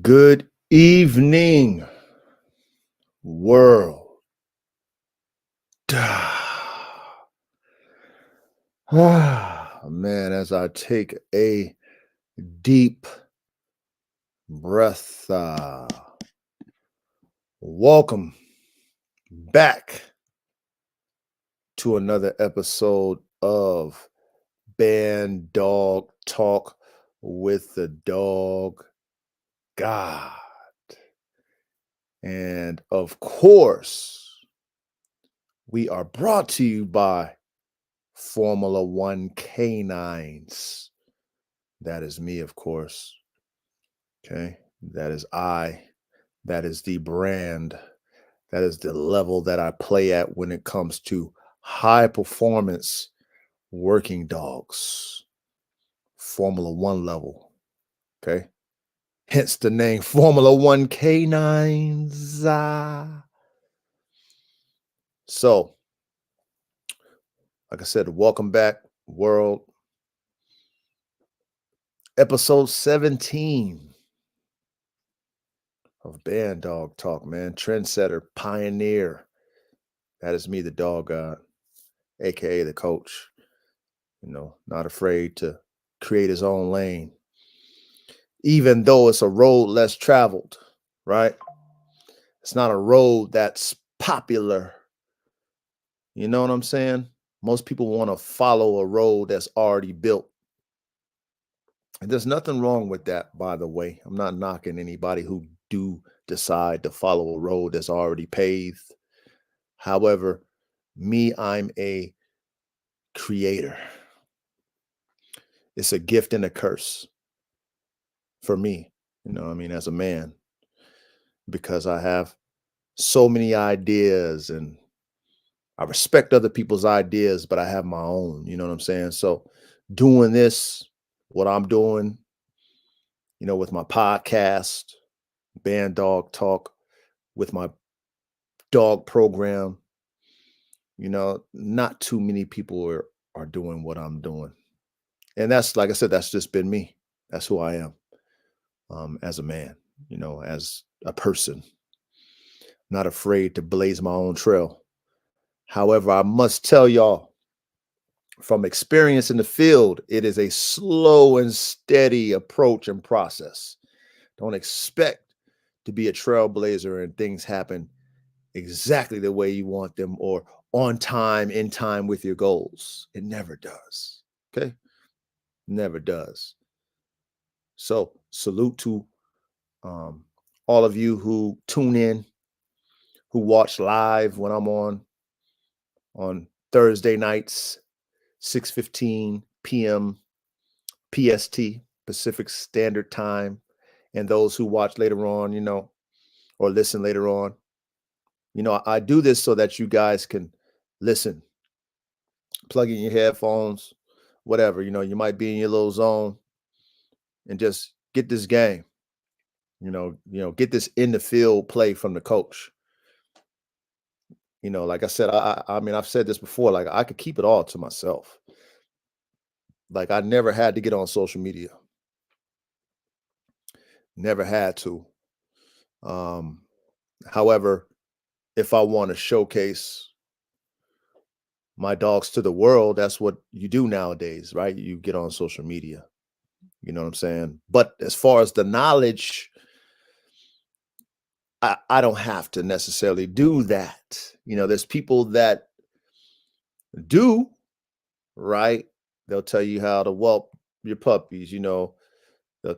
Good evening, world. Man, as I take a deep breath, welcome back to another episode of Bandog Talk with the Dog God. And of course, we are brought to you by Formula One Canines. That is me, of course. Okay. That is I. That is the brand. That is the level that I play at when it comes to high performance working dogs. Formula One level. Okay. Hence the name Formula One Canines. So, like I said, welcome back, world. Episode 17 of Bandog Talk, man. Trendsetter, pioneer. That is me, the dog god, aka the coach. Not afraid to create his own lane, even though it's a road less traveled, right? It's not a road that's popular. You know what I'm saying? Most people want to follow a road that's already built. And there's nothing wrong with that, by the way. I'm not knocking anybody who do decide to follow a road that's already paved. However, me, I'm a creator. It's a gift and a curse for me, as a man, because I have so many ideas and I respect other people's ideas, but I have my own, you know what I'm saying? So doing this, what I'm doing, with my podcast, Band Dog Talk, with my dog program, not too many people are doing what I'm doing. And that's, like I said, that's just been me. That's who I am as a man, as a person, not afraid to blaze my own trail. However, I must tell y'all from experience in the field, it is a slow and steady approach and process. Don't expect to be a trailblazer and things happen exactly the way you want them or on time, in time with your goals. It never does. Okay. Never does. So salute to all of you who tune in, who watch live when I'm on Thursday nights, 6:15 p.m. PST, Pacific Standard Time, and those who watch later on, or listen later on. I do this so that you guys can listen, plug in your headphones, whatever, you might be in your little zone and just get this game, get this in the field play from the coach. Like I said, I mean, I've said this before, like I could keep it all to myself. Like I never had to get on social media. Never had to. Um, However, if I want to showcase my dogs to the world, that's what you do nowadays, right? You get on social media. You know what I'm saying? But as far as the knowledge, I don't have to necessarily do that. There's people that do, right? They'll tell you how to whelp your puppies, they'll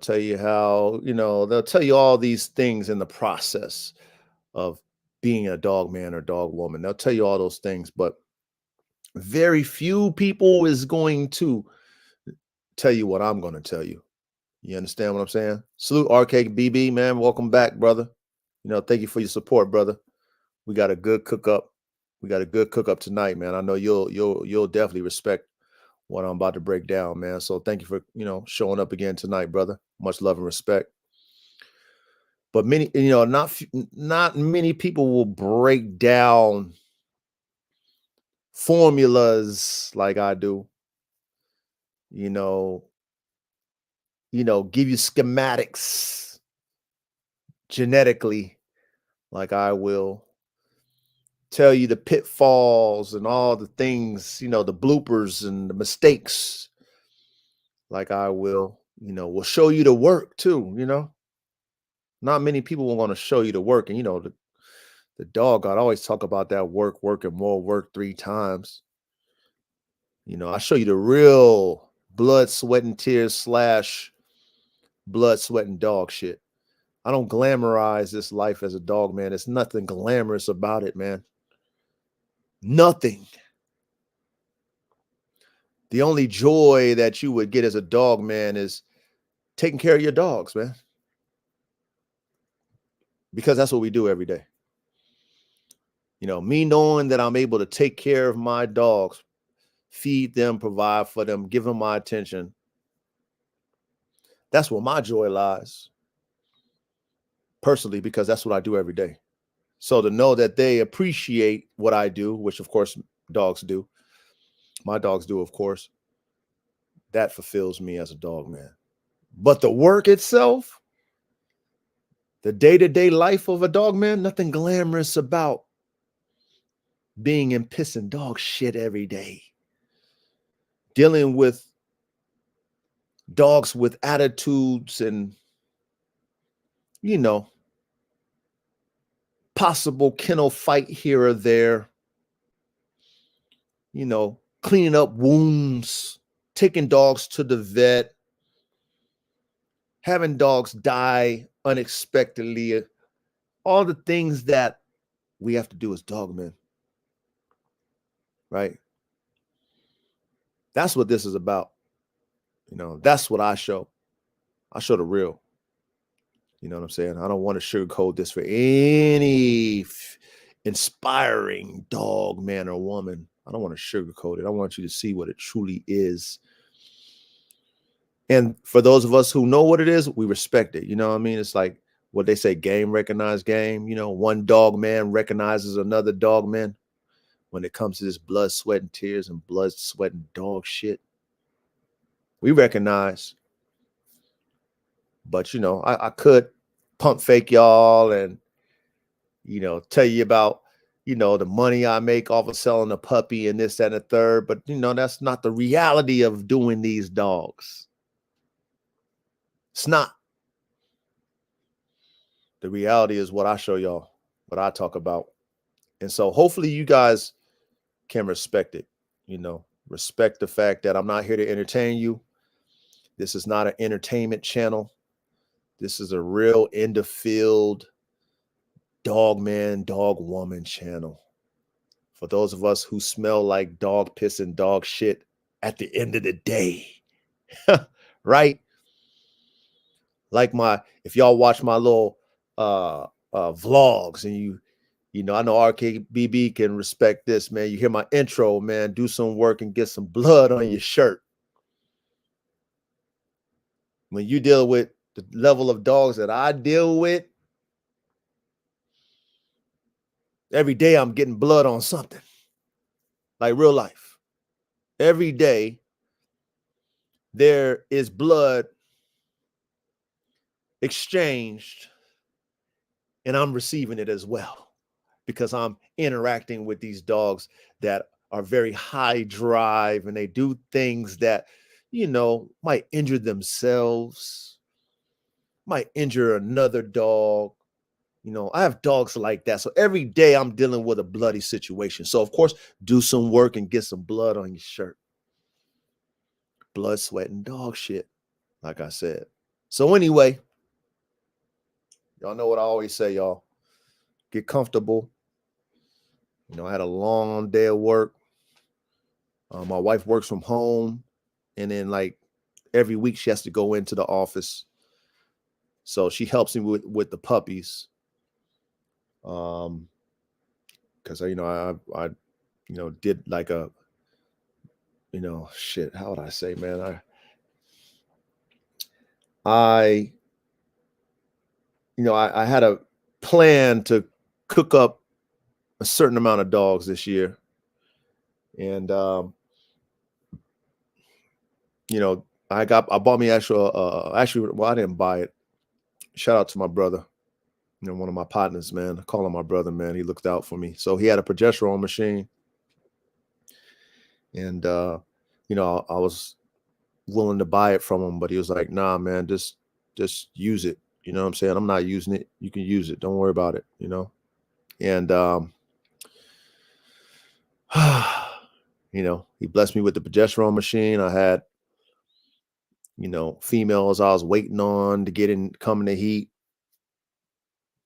tell you how, they'll tell you all these things in the process of being a dog man or dog woman. They'll tell you all those things, but very few people is going to tell you what I'm going to tell you. You understand what I'm saying? Salute RKBB, man. Welcome back, brother. Thank you for your support, brother. We got a good cook up. We got a good cook up tonight, man. I know you'll definitely respect what I'm about to break down, man. So thank you for, showing up again tonight, brother. Much love and respect. But many, not many people will break down formulas like I do. Give you schematics genetically like I will tell you the pitfalls and all the things, the bloopers and the mistakes like I will show you the work too. Not many people will want to show you the work. And, the dog, I'd always talk about that work, and more work 3 times. I show you the real blood, sweat, and tears / blood, sweat, and dog shit. I don't glamorize this life as a dog, man. There's nothing glamorous about it, man. Nothing. The only joy that you would get as a dog, man, is taking care of your dogs, man. Because that's what we do every day. Me knowing that I'm able to take care of my dogs, feed them, provide for them, give them my attention. That's where my joy lies. Personally, because that's what I do every day. So to know that they appreciate what I do, which of course dogs do, my dogs do, of course, that fulfills me as a dog, man. But the work itself, the day-to-day life of a dog, man, nothing glamorous about being in piss and dog shit every day. Dealing with dogs with attitudes and, possible kennel fight here or there, cleaning up wounds, taking dogs to the vet, having dogs die unexpectedly, all the things that we have to do as dogmen, right? That's what this is about. That's what I show. I show the real. You know what I'm saying? I don't want to sugarcoat this for any inspiring dog, man, or woman. I don't want to sugarcoat it. I want you to see what it truly is. And for those of us who know what it is, we respect it. You know what I mean? It's like what they say, game recognized game. One dog man recognizes another dog man when it comes to this blood, sweat, and tears and blood, sweat, and dog shit. We recognize. But, I could pump fake y'all and, tell you about, the money I make off of selling a puppy and this, that, and the third. But, that's not the reality of doing these dogs. It's not. The reality is what I show y'all, what I talk about. And so hopefully you guys can respect it, respect the fact that I'm not here to entertain you. This is not an entertainment channel. This is a real in the field dog man, dog woman channel. For those of us who smell like dog piss and dog shit at the end of the day, right? Like if y'all watch my little vlogs and I know RKBB can respect this, man. You hear my intro, man, do some work and get some blood on your shirt. When you deal with the level of dogs that I deal with, every day I'm getting blood on something, like real life. Every day there is blood exchanged and I'm receiving it as well because I'm interacting with these dogs that are very high drive and they do things that, might injure themselves, might injure another dog. I have dogs like that. So every day I'm dealing with a bloody situation. So of course, do some work and get some blood on your shirt. Blood, sweat, and dog shit, like I said. So anyway, y'all know what I always say, y'all. Get comfortable. I had a long day of work. My wife works from home. And then like every week she has to go into the office. So she helps me with the puppies. Because I did like a shit. How would I say, man? I had a plan to cook up a certain amount of dogs this year, and I bought me actually, well, I didn't buy it. Shout out to my brother. one of my partners, man. I call him my brother, man. He looked out for me. So he had a progesterone machine, and I was willing to buy it from him, but he was like, "Nah, man, just use it." You know what I'm saying? I'm not using it. You can use it. Don't worry about it. And he blessed me with the progesterone machine. I had females I was waiting on to get in, come in the heat.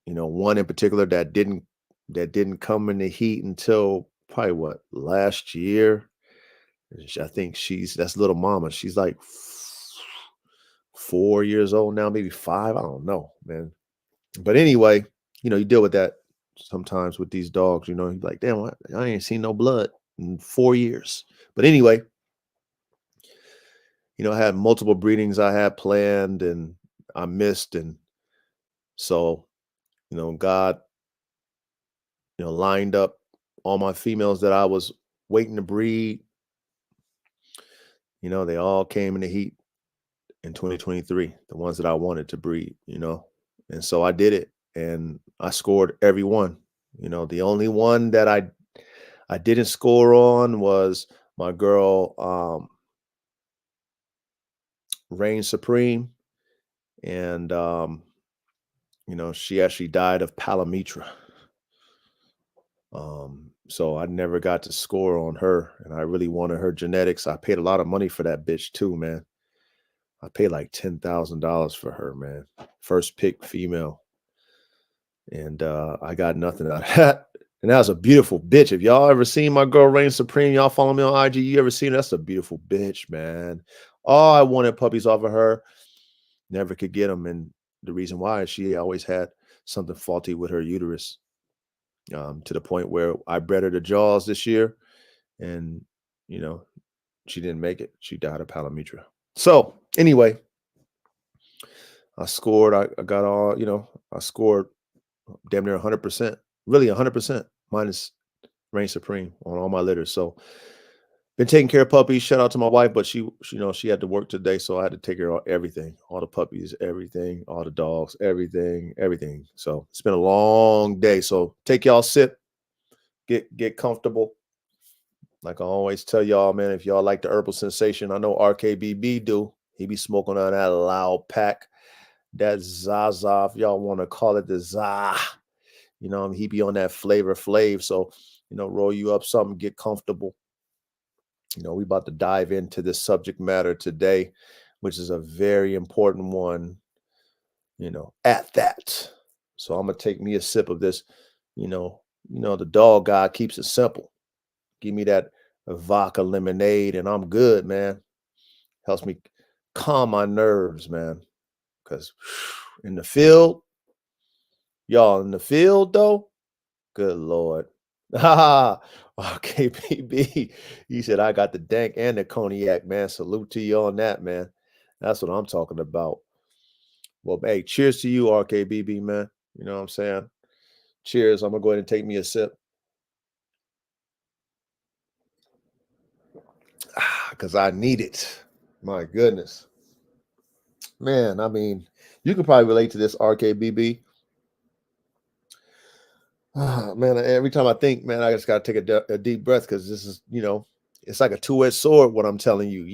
One in particular that didn't come in the heat until probably what, last year. I think that's little mama. She's like 4 years old now, maybe five. I don't know, man. But anyway, you deal with that sometimes with these dogs. You're like, damn, I ain't seen no blood in 4 years. But anyway, I had multiple breedings I had planned and I missed. And so, God, lined up all my females that I was waiting to breed. They all came in the heat in 2023, the ones that I wanted to breed. And so I did it and I scored every one. The only one that I didn't score on was my girl, Reign Supreme. And, she actually died of palometra. So I never got to score on her, and I really wanted her genetics. I paid a lot of money for that bitch too, man. I paid like $10,000 for her, man. First pick female. And I got nothing out of that. And that was a beautiful bitch. If y'all ever seen my girl Reign Supreme, y'all follow me on IG, you ever seen her? That's a beautiful bitch, man. Oh, I wanted puppies off of her. Never could get them. And the reason why is she always had something faulty with her uterus. To the point where I bred her to Jaws this year, and she didn't make it. She died of palometra. So anyway, I scored. I got all. I scored damn near 100%, really 100% minus Reign Supreme on all my litters. So been taking care of puppies. Shout out to my wife, but she had to work today, so I had to take care of everything, all the puppies, everything, all the dogs, everything. So it's been a long day. So take y'all sip, get comfortable. Like I always tell y'all, man, if y'all like the herbal sensation, I know RKBB do. He be smoking on that loud pack, that Zaza, if y'all want to call it the Za. He be on that Flavor Flav. So, roll you up something, get comfortable. We about to dive into this subject matter today, which is a very important one, at that. So I'm gonna take me a sip of this. The dog guy keeps it simple. Give me that vodka lemonade and I'm good, man. Helps me calm my nerves, man. Because in the field, y'all in the field though, good Lord. Okay, BB. He said, I got the dank and the cognac, man. Salute to you on that, man. That's what I'm talking about. Well, hey, cheers to you, RKBB, man. You know what I'm saying? Cheers. I'm going to go ahead and take me a sip. Because I need it. My goodness. Man, I mean, you can probably relate to this, RKBB. Man, every time I think, man, I just got to take a deep breath because this is, it's like a two-edged sword, what I'm telling you.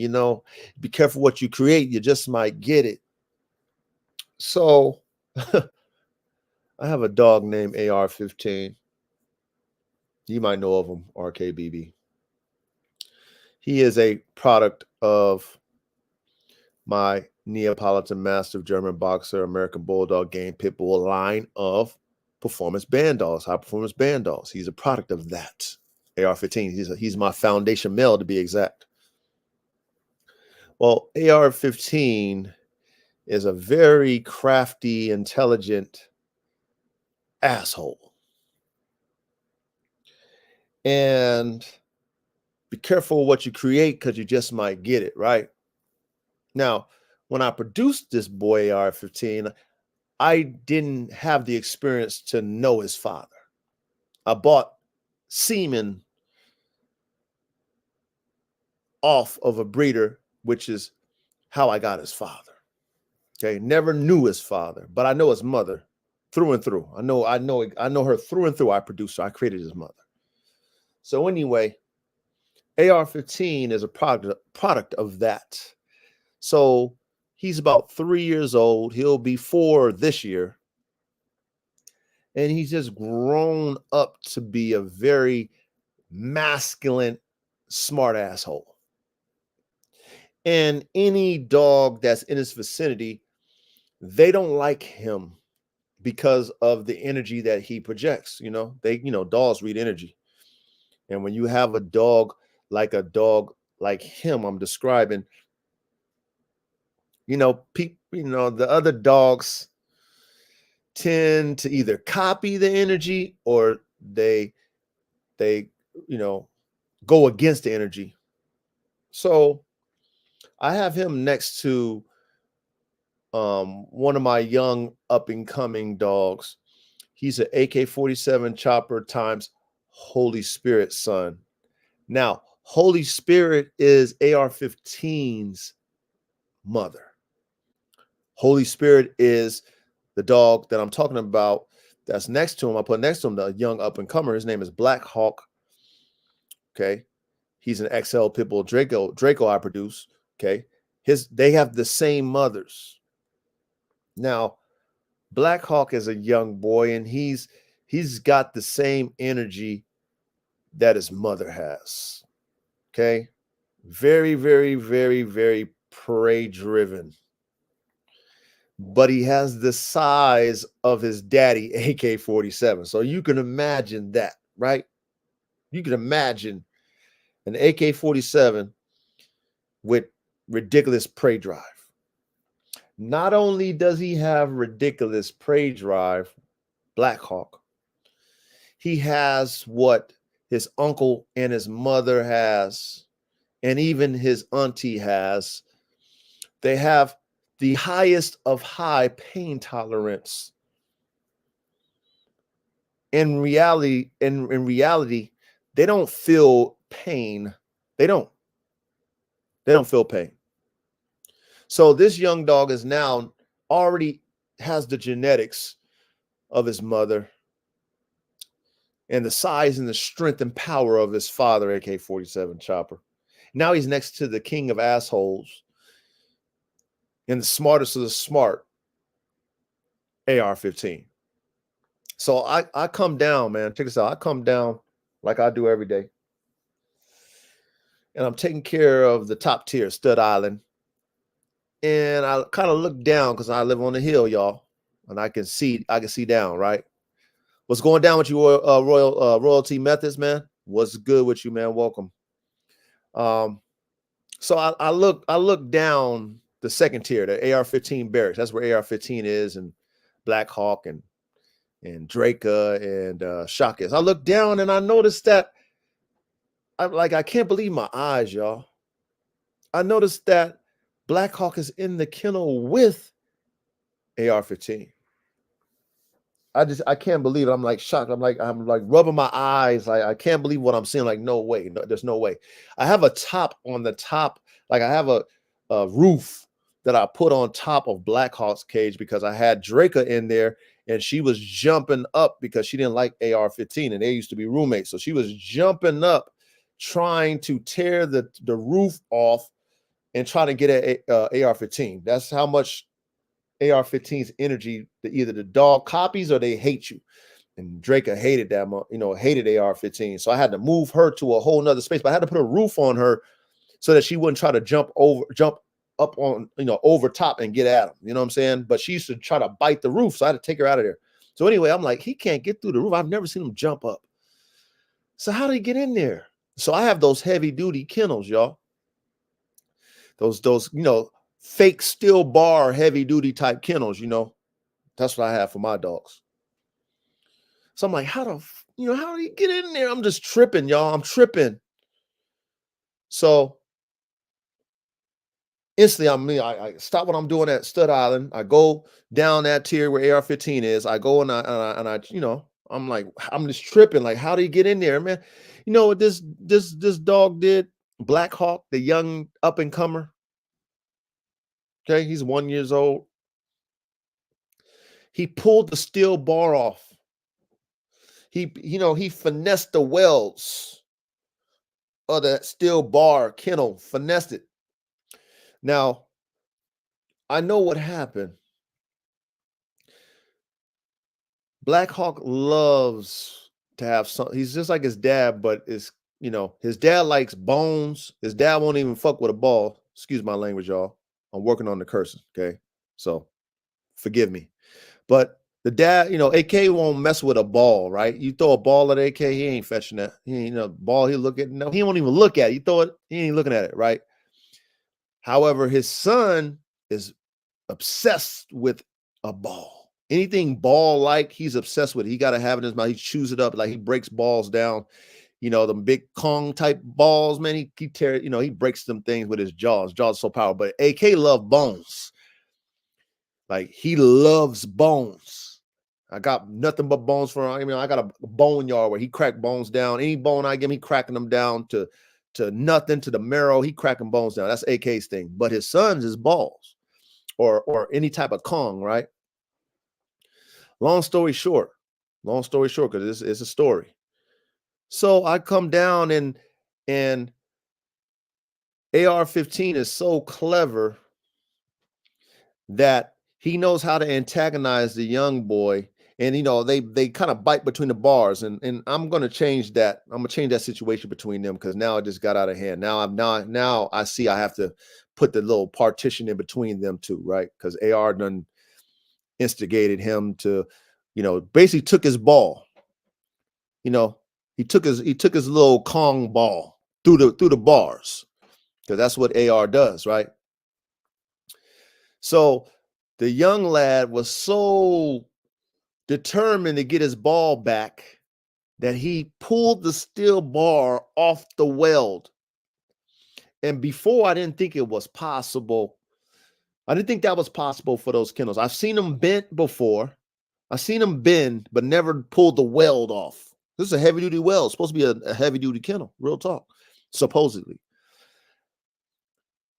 Be careful what you create. You just might get it. So I have a dog named AR-15. You might know of him, RKBB. He is a product of my Neapolitan Mastiff, German Boxer, American Bulldog, Game Pit Bull line of performance band dogs, high performance band dogs. He's a product of that. AR-15. He's my foundation male, to be exact. Well, AR-15 is a very crafty, intelligent asshole. And be careful what you create because you just might get it, right? Now, when I produced this boy AR-15, I didn't have the experience to know his father. I bought semen off of a breeder, which is how I got his father. Okay, never knew his father, but I know his mother. through and through. I know her through and through. I produced her. I created his mother. So anyway, AR-15 is a product of that. So he's about 3 years old. He'll be 4 this year. And he's just grown up to be a very masculine, smart asshole. And any dog that's in his vicinity, they don't like him because of the energy that he projects. Dogs read energy. And when you have a dog like him, I'm describing, the other dogs tend to either copy the energy or they go against the energy. So I have him next to one of my young up and coming dogs. He's an AK-47 chopper times Holy Spirit son. Now, Holy Spirit is AR-15's mother. Holy Spirit is the dog that I'm talking about that's next to him. I put next to him the young up and comer. His name is Black Hawk. Okay. He's an XL Pitbull Draco I produce. Okay. They have the same mothers. Now, Black Hawk is a young boy, and he's got the same energy that his mother has. Okay. Very, very, very, very prey driven. But he has the size of his daddy, AK-47. So you can imagine that, right? You can imagine an AK-47 with ridiculous prey drive. Not only does he have ridiculous prey drive, Black Hawk, he has what his uncle and his mother has, and even his auntie has. They have the highest of high pain tolerance. In reality, they don't feel pain. They don't feel pain. So this young dog is now already has the genetics of his mother and the size and the strength and power of his father, AK-47 chopper. Now he's next to the king of assholes and the smartest of the smart, AR-15. So I come down, man. Check this out. I come down like I do every day. And I'm taking care of the top tier, Stud Island. And I kind of look down because I live on the hill, y'all. And I can see down, right? What's going down with you, Royalty Methods, man? What's good with you, man? Welcome. So I look down the second tier, the AR-15 barracks. That's where AR-15 is, and Black Hawk and Draca and Shock is. I look down and I noticed that I can't believe my eyes, y'all. I noticed that Black Hawk is in the kennel with AR-15. I can't believe it. I'm like shocked. I'm like rubbing my eyes. I can't believe what I'm seeing. Like, no way. No, there's no way. I have a top on the top. Like I have a roof that I put on top of Black Hawk's cage because I had Draca in there and she was jumping up because she didn't like AR-15 and they used to be roommates. So she was jumping up, trying to tear the roof off and try to get an AR-15. That's how much AR-15's energy that either the dog copies or they hate you. And Draca hated that, hated AR-15. So I had to move her to a whole nother space, but I had to put a roof on her so that she wouldn't try to jump up on, over top and get at him. You know what I'm saying? But she used to try to bite the roof. So I had to take her out of there. So anyway, I'm like, he can't get through the roof. I've never seen him jump up. So how did he get in there? So I have those heavy duty kennels, y'all. Those, fake steel bar, heavy duty type kennels, that's what I have for my dogs. So I'm like, how do you get in there? I'm just tripping, y'all. I'm tripping. So instantly, I stop what I'm doing at Stud Island. I go down that tier where AR-15 is. I go and I I'm like, I'm just tripping. Like, how do you get in there, man? You know what this dog did? Black Hawk, the young up and comer. Okay, he's 1 year old. He pulled the steel bar off. He finessed the welds of that steel bar kennel, finessed it. Now, I know what happened. Black Hawk loves to have some. He's just like his dad, but his dad likes bones. His dad won't even fuck with a ball. Excuse my language, y'all. I'm working on the cursing. Okay. So forgive me. But the dad, AK won't mess with a ball, right? You throw a ball at AK, he ain't fetching that. He ain't a ball. He look at no, he won't even look at it. You throw it, he ain't looking at it, right? However, his son is obsessed with a ball. Anything ball like, he's obsessed with it. He got to have it in his mouth. He chews it up like he breaks balls down. The big Kong type balls, man. He tear, he breaks them things with his jaws. Jaws so powerful. But AK love bones. Like he loves bones. I got nothing but bones for him. I got a bone yard where he crack bones down. Any bone I give him, he cracking them down to nothing, to the marrow. He cracking bones down. That's AK's thing. But his son's is balls or any type of Kong, right? Long story short, because it's a story. So I come down and AR-15 is so clever that he knows how to antagonize the young boy. And they kind of bite between the bars, and I'm gonna change that. I'm gonna change that situation between them because now it just got out of hand. Now I see I have to put the little partition in between them two, right? Because AR done instigated him to, basically took his ball. He took his little Kong ball through the bars because that's what AR does, right? So the young lad was so determined to get his ball back that he pulled the steel bar off the weld. And before, I didn't think it was possible. I didn't think that was possible for those kennels. I've seen them bent before. I've seen them bend, but never pulled the weld off. This is a heavy-duty weld. It's supposed to be a heavy-duty kennel. Real talk. Supposedly.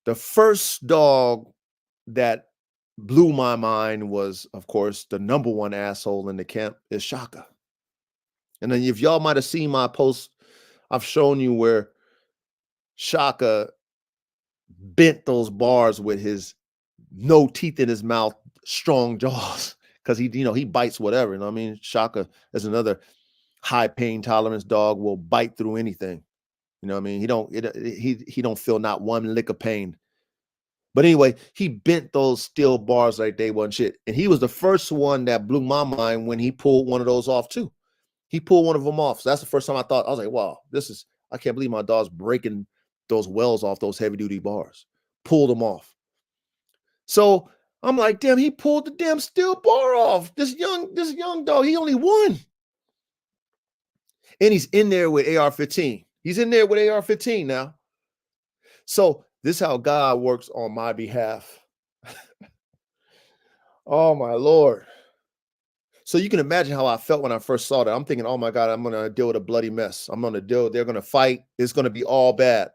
The first dog that blew my mind was, of course, the number one asshole in the camp is Shaka. And then if y'all might have seen my post, I've shown you where Shaka bent those bars with his no teeth in his mouth, strong jaws, because he bites whatever. You know what I mean? Shaka is another high pain tolerance dog, will bite through anything. You know what I mean? He don't feel not one lick of pain. But anyway, he bent those steel bars like they wasn't shit. And he was the first one that blew my mind when he pulled one of those off too. He pulled one of them off. So that's the first time I was like, wow, I can't believe my dog's breaking those wells off those heavy duty bars. Pulled them off. So I'm like, damn, he pulled the damn steel bar off. This young dog, he only won. And he's in there with AR-15. He's in there with AR-15 now. So this is how God works on my behalf. Oh my Lord. So you can imagine how I felt when I first saw that. I'm thinking, oh my God, I'm going to deal with a bloody mess. They're going to fight. It's going to be all bad.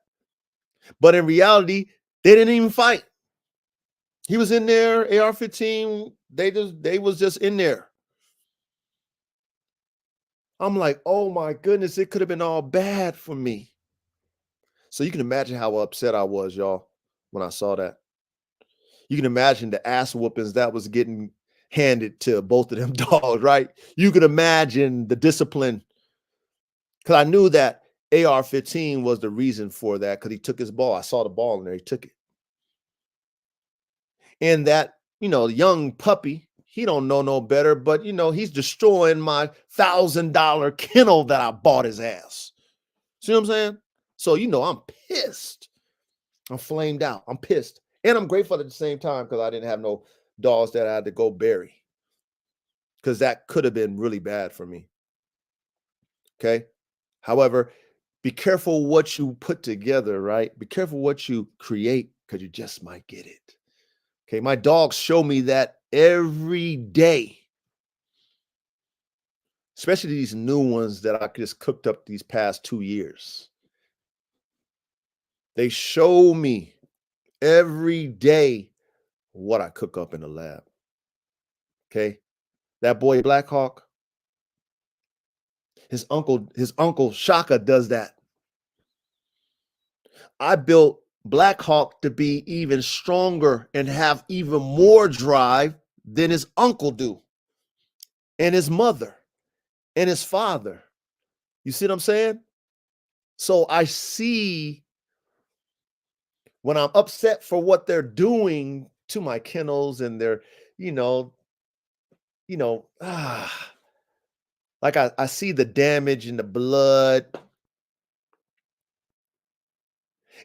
But in reality, they didn't even fight. He was in there, AR-15. They was just in there. I'm like, oh my goodness, it could have been all bad for me. So you can imagine how upset I was, y'all, when I saw that. You can imagine the ass whoopings that was getting handed to both of them dogs, right? You can imagine the discipline. Because I knew that AR-15 was the reason for that, because he took his ball. I saw the ball in there. He took it. And that, young puppy, he don't know no better, but, he's destroying my $1,000 kennel that I bought his ass. See what I'm saying? So, I'm pissed. I'm flamed out. I'm pissed. And I'm grateful at the same time because I didn't have no dogs that I had to go bury. Because that could have been really bad for me. Okay? However, be careful what you put together, right? Be careful what you create because you just might get it. Okay, my dogs show me that every day. Especially these new ones that I just cooked up these past 2 years. They show me every day what I cook up in the lab. Okay. That boy Black Hawk, his uncle Shaka does that. I built Black Hawk to be even stronger and have even more drive than his uncle do, and his mother, and his father. You see what I'm saying? So I see when I'm upset for what they're doing to my kennels and they're, you know, you know, like I see the damage and the blood.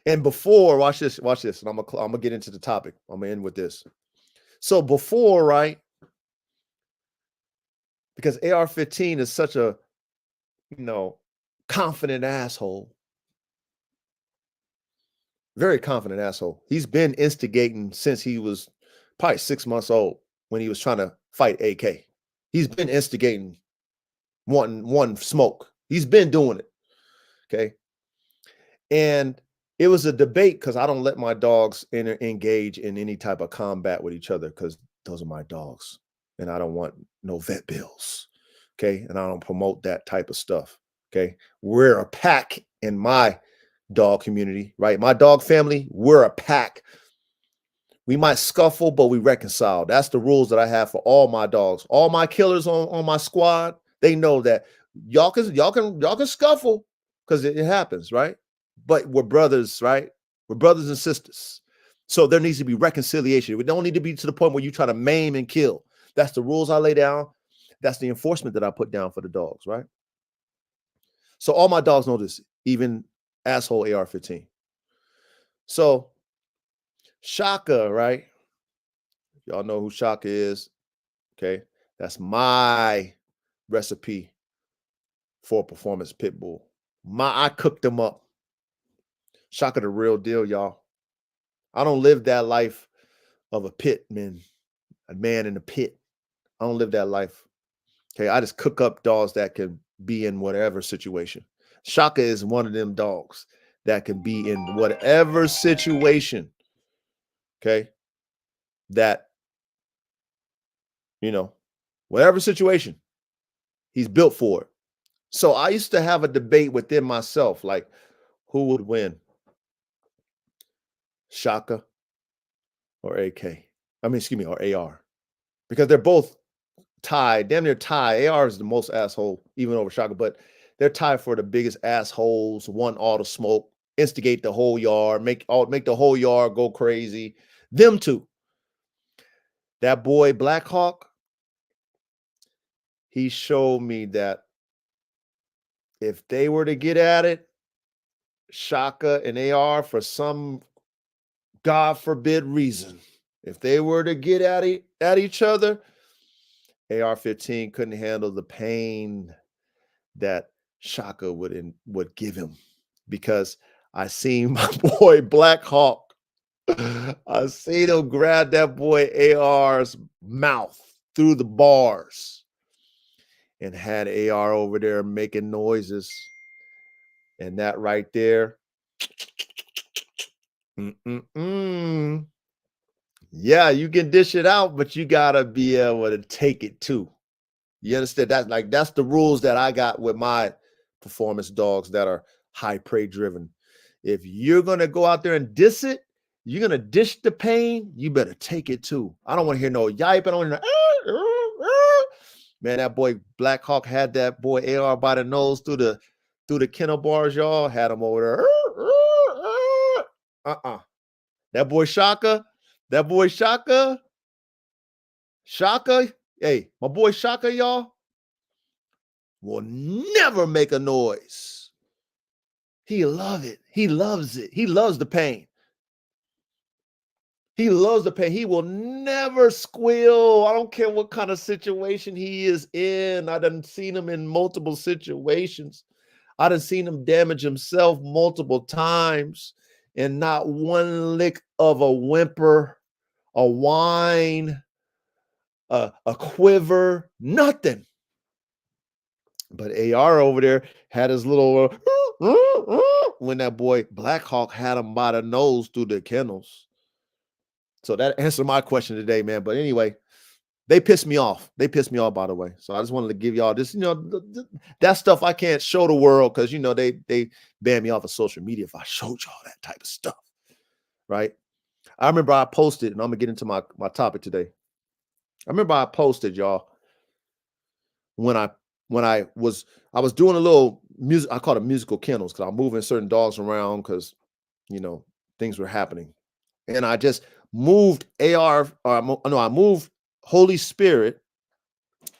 And before, watch this, and I'm gonna get into the topic. I'm gonna end with this. So before, right? Because AR-15 is such a, confident asshole, very confident asshole. He's been instigating since he was probably 6 months old when he was trying to fight AK. He's been instigating, wanting smoke. He's been doing it. Okay. And it was a debate because I don't let my dogs engage in any type of combat with each other because those are my dogs. And I don't want no vet bills. Okay. And I don't promote that type of stuff. Okay. We're a pack in my dog community, right? My dog family, we're a pack. We might scuffle, but we reconcile. That's the rules that I have for all my dogs. All my killers on my squad, they know that y'all can scuffle because it happens, right? But we're brothers, right? We're brothers and sisters. So there needs to be reconciliation. We don't need to be to the point where you try to maim and kill. That's the rules I lay down. That's the enforcement that I put down for the dogs, right? So all my dogs know this, even asshole AR-15. So Shaka, right? Y'all know who Shaka is. Okay. That's my recipe for a performance pit bull. I cooked them up. Shaka the real deal, y'all. I don't live that life of a pit man, a man in a pit. I don't live that life. Okay. I just cook up dogs that can be in whatever situation. Shaka is one of them dogs that can be in whatever situation. Okay. That, whatever situation, he's built for it. So I used to have a debate within myself, like who would win, Shaka or AK? Or AR, because they're both tied, damn near tied. AR is the most asshole, even over Shaka, but they're tied for the biggest assholes. Want all the smoke, instigate the whole yard, make the whole yard go crazy. Them two. That boy Black Hawk, he showed me that if they were to get at it, Shaka and AR, for some God forbid reason, if they were to get at each other, AR-15 couldn't handle the pain that Shaka would give him, because I seen my boy Black Hawk. I seen him grab that boy AR's mouth through the bars and had AR over there making noises. And that right there, yeah, you can dish it out, but you gotta be able to take it too. You understand that? Like, that's the rules that I got with my performance dogs that are high prey driven. If you're gonna go out there and diss it, you're gonna dish the pain, you better take it too. I don't want to hear no yipe. I don't want to man, that boy Black Hawk had that boy AR by the nose through the kennel bars, y'all. Had him over there. That boy Shaka, hey, my boy Shaka, y'all, will never make a noise. He love it. He loves it. He loves the pain. He loves the pain. He will never squeal. I don't care what kind of situation he is in. I done seen him in multiple situations. I done seen him damage himself multiple times, and not one lick of a whimper, a whine, a quiver, nothing. But AR over there had his little when that boy Black Hawk had him by the nose through the kennels. So that answered my question today, man. But anyway, They pissed me off. They pissed me off, by the way. So I just wanted to give y'all this, that stuff I can't show the world because, they ban me off of social media if I showed y'all that type of stuff, right? I remember I posted, and I'm going to get into my topic today. I remember I posted, y'all, when I was doing a little music. I call it musical kennels because I'm moving certain dogs around because, things were happening. And I just moved I moved Holy Spirit,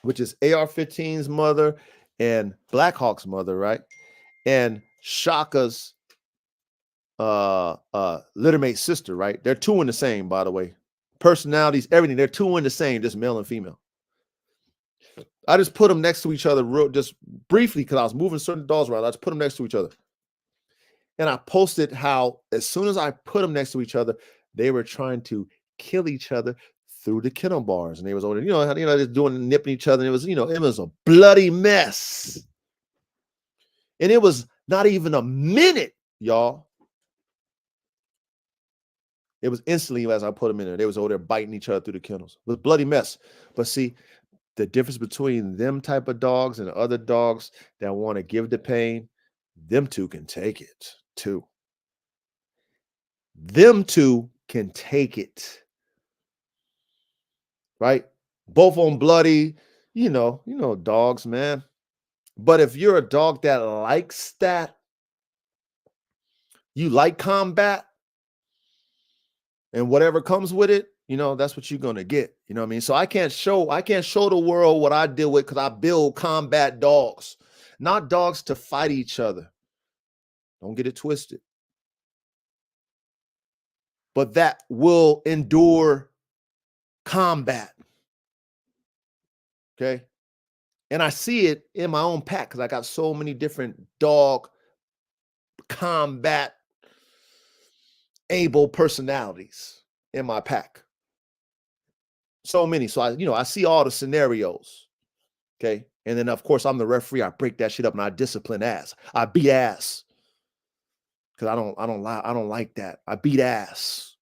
which is AR-15's mother and Blackhawk's mother, right? And Shaka's littermate sister, right? They're two in the same, by the way. Personalities, everything. They're two in the same, just male and female. I just put them next to each other just briefly because I was moving certain dogs around. I just put them next to each other. And I posted how as soon as I put them next to each other, they were trying to kill each other through the kennel bars. And they was over, just doing nipping each other. And it was, it was a bloody mess. And it was not even a minute, y'all. It was instantly as I put them in there. They was over there biting each other through the kennels. It was a bloody mess. But see, the difference between them type of dogs and other dogs that want to give the pain, them two can take it too. Them two can take it. Right? Both on bloody, dogs, man. But if you're a dog that likes that, you like combat and whatever comes with it, that's what you're gonna get. You know what I mean? So I can't show the world what I deal with because I build combat dogs, not dogs to fight each other. Don't get it twisted. But that will endure combat. Okay. And I see it in my own pack because I got so many different dog combat able personalities in my pack. So many. So I see all the scenarios. Okay. And then of course I'm the referee. I break that shit up and I discipline ass. I beat ass. Because I don't like that. I beat ass.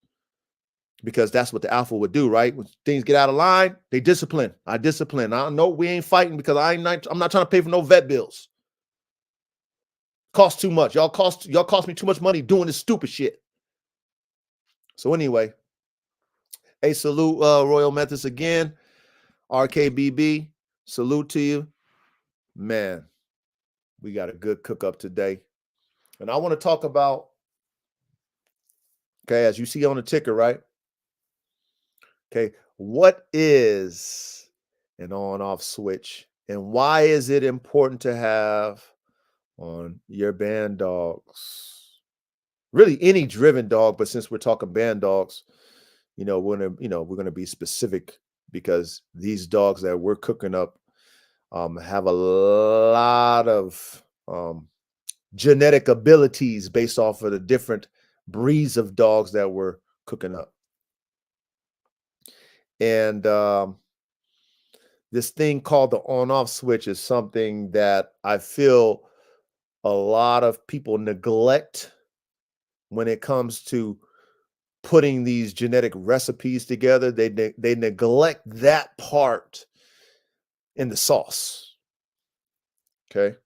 Because that's what the alpha would do, right? When things get out of line, they discipline. I discipline. I know we ain't fighting because I'm not trying to pay for no vet bills. Cost too much. Y'all cost me too much money doing this stupid shit. So anyway, hey, salute Royal Methods again. RKBB, salute to you. Man, we got a good cook up today. And I want to talk about, okay, as you see on the ticker, right? Okay, what is an on-off switch and why is it important to have on your band dogs? Really any driven dog, but since we're talking band dogs, we're gonna be specific because these dogs that we're cooking up have a lot of genetic abilities based off of the different breeds of dogs that we're cooking up. And this thing called the on-off switch is something that I feel a lot of people neglect when it comes to putting these genetic recipes together. They neglect that part in the sauce. Okay.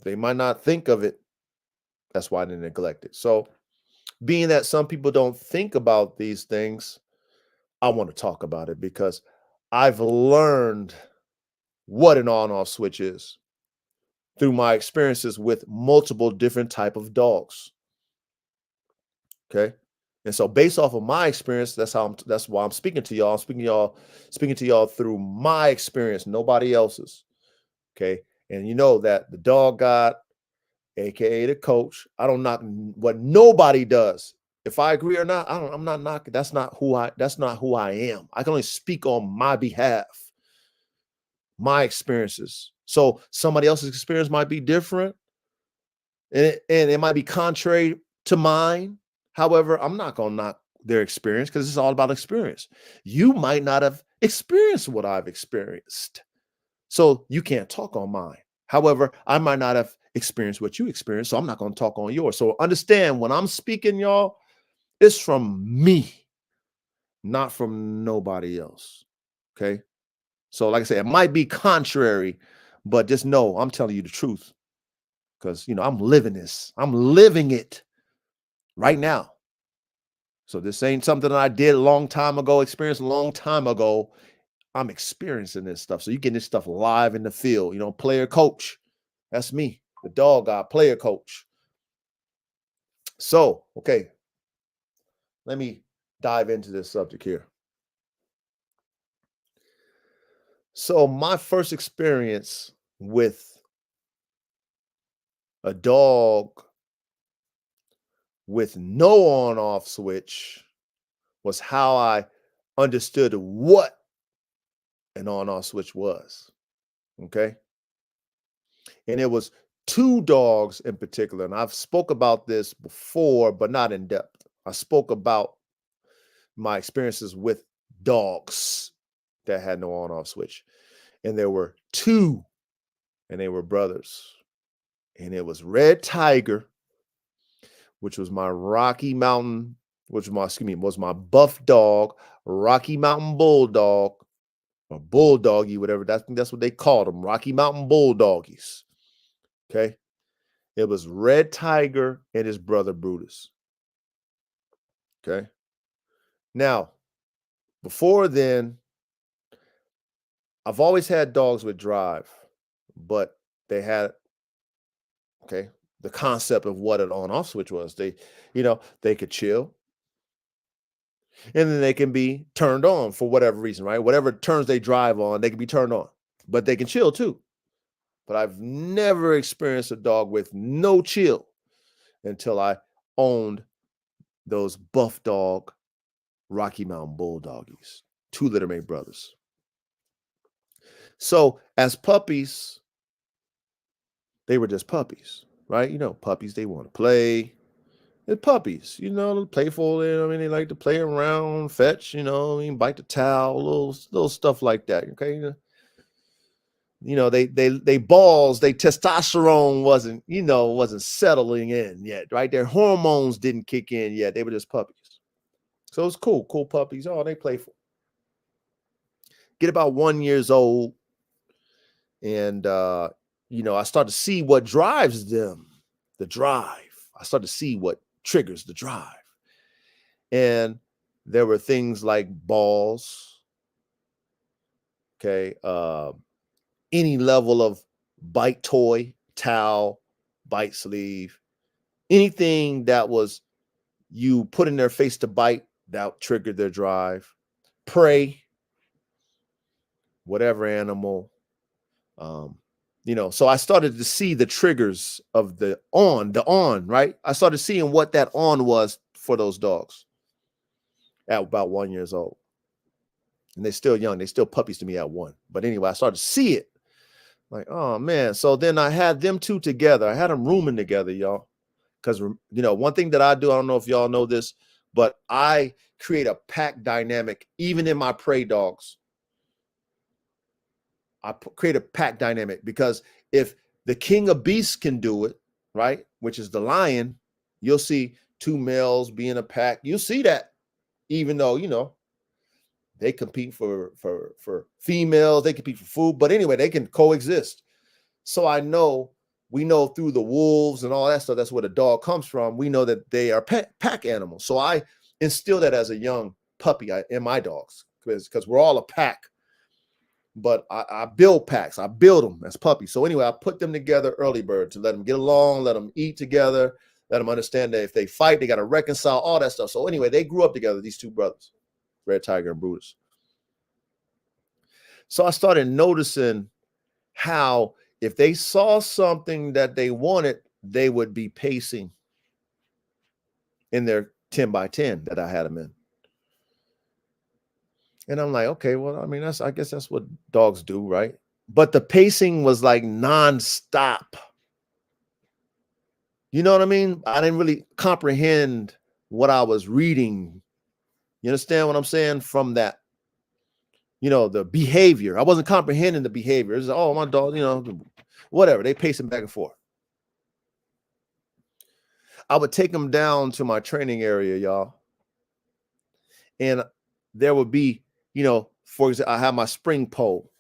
They might not think of it. That's why they neglect it. So being that some people don't think about these things, I want to talk about it because I've learned what an on-off switch is through my experiences with multiple different type of dogs. Okay. And so based off of my experience, that's why I'm speaking to y'all. I'm speaking to y'all through my experience, nobody else's. Okay. And you know that the dog god, aka the coach, I don't knock what nobody does. If I agree or not, I'm not knocking. That's not who I am. I can only speak on my behalf, my experiences. So somebody else's experience might be different. And it might be contrary to mine. However, I'm not going to knock their experience because it's all about experience. You might not have experienced what I've experienced. So you can't talk on mine. However, I might not have experienced what you experienced. So I'm not going to talk on yours. So understand when I'm speaking, y'all, it's from me. not from nobody else. Okay. So, like I said, it might be contrary, but just know I'm telling you the truth because, I'm living this. I'm living it right now. So, this ain't something that I did a long time ago, experienced a long time ago. I'm experiencing this stuff. So, you getting this stuff live in the field, player coach. That's me, the dog guy, player coach. So, okay, let me dive into this subject here. So, my first experience with a dog with no on off switch was how I understood what an on off switch was. Okay. And it was two dogs in particular. And I've spoke about this before, but not in depth. I spoke about my experiences with dogs that had no on off switch. And there were two, and they were brothers. And it was Red Tiger, which was my Rocky Mountain, was my buff dog, Rocky Mountain Bulldog, or Bulldoggy, whatever. That's what they called them, Rocky Mountain Bulldoggies. Okay. It was Red Tiger and his brother Brutus. Okay. Now, before then, I've always had dogs with drive, but they had, okay, the concept of what an on-off switch was. They could chill and then they can be turned on for whatever reason, right? Whatever turns they drive on, they can be turned on, but they can chill too. But I've never experienced a dog with no chill until I owned those buff dog Rocky Mountain Bulldoggies, two littermate brothers. So as puppies, they were just puppies, right? Puppies, they want to play. They're puppies, playful. They like to play around, fetch, bite the towel, little stuff like that. Okay. They balls, they testosterone wasn't settling in yet, right? Their hormones didn't kick in yet. They were just puppies. So it's cool puppies. Oh, they playful. Get about 1 year old, and I start to see what drives them, the drive. I start to see what triggers the drive. And there were things like balls, okay, any level of bite toy, towel, bite sleeve, anything that was you put in their face to bite, that triggered their drive. Prey, whatever animal. So I started to see the triggers of the on, right? I started seeing what that on was for those dogs at about 1 year old. And they're still young. They're still puppies to me at 1. But anyway, I started to see it. Like, oh man. So then I had them two together. I had them rooming together, y'all. Because, one thing that I do, I don't know if y'all know this, but I create a pack dynamic, even in my prey dogs. I create a pack dynamic because if the king of beasts can do it, right, which is the lion, you'll see two males be in a pack. You'll see that, even though, they compete for females, they compete for food, but anyway, they can coexist. So we know through the wolves and all that stuff, that's where the dog comes from. We know that they are pack animals. So I instill that as a young puppy in my dogs because we're all a pack. But I build packs. I build them as puppies. So anyway, I put them together early bird to let them get along, let them eat together, let them understand that if they fight, they got to reconcile, all that stuff. So anyway, they grew up together, these two brothers, Red Tiger and Brutus. So I started noticing how if they saw something that they wanted, they would be pacing in their 10 by 10 that I had them in. And I'm like, okay, well, I guess that's what dogs do, right? But the pacing was like nonstop. You know what I mean? I didn't really comprehend what I was reading. You understand what I'm saying? From that, the behavior. I wasn't comprehending the behavior. It's oh, my dog, whatever. They pacing back and forth. I would take them down to my training area, y'all. And there would be, for example, I have my spring pole.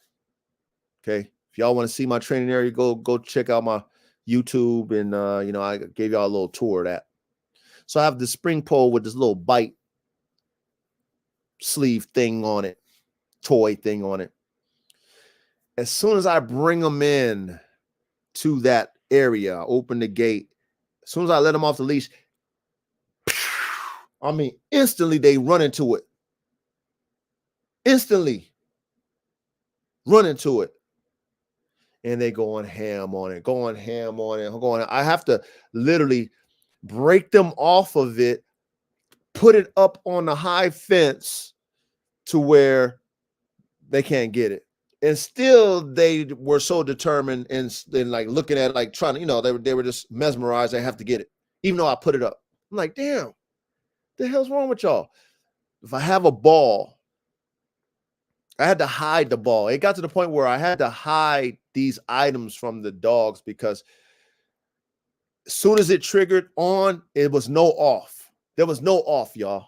Okay. If y'all want to see my training area, go check out my YouTube. And, I gave y'all a little tour of that. So I have the spring pole with this little bite sleeve thing on it, toy thing on it. As soon as I bring them in to that area, I open the gate. As soon as I let them off the leash, I mean, instantly they run into it. Instantly run into it. And they going ham on it, going ham on it, I have to literally break them off of it, put it up on the high fence to where they can't get it. And still they were so determined and like looking at it, like trying to, they were just mesmerized. They have to get it, even though I put it up. I'm like, damn, the hell's wrong with y'all? If I have a ball, I had to hide the ball. It got to the point where I had to hide these items from the dogs because as soon as it triggered on, it was no off. There was no off, y'all.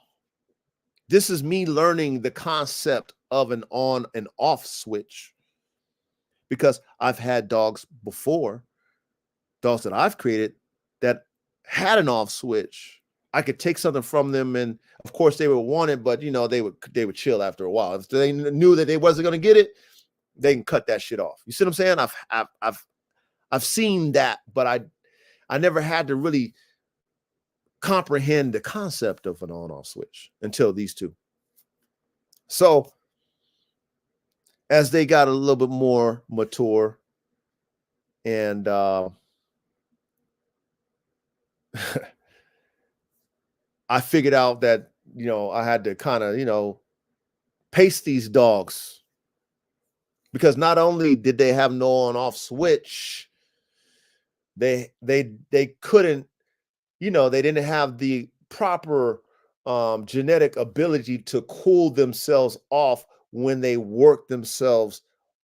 This is me learning the concept of an on and off switch because I've had dogs before, dogs that I've created that had an off switch. I could take something from them, and of course they would want it, but they would chill after a while. If they knew that they wasn't going to get it, they can cut that shit off. You see what I'm saying? I've seen that, but I never had to really comprehend the concept of an on-off switch until these two. So as they got a little bit more mature and I figured out that, I had to kind of, pace these dogs because not only did they have no on-off switch, they couldn't, they didn't have the proper genetic ability to cool themselves off when they worked themselves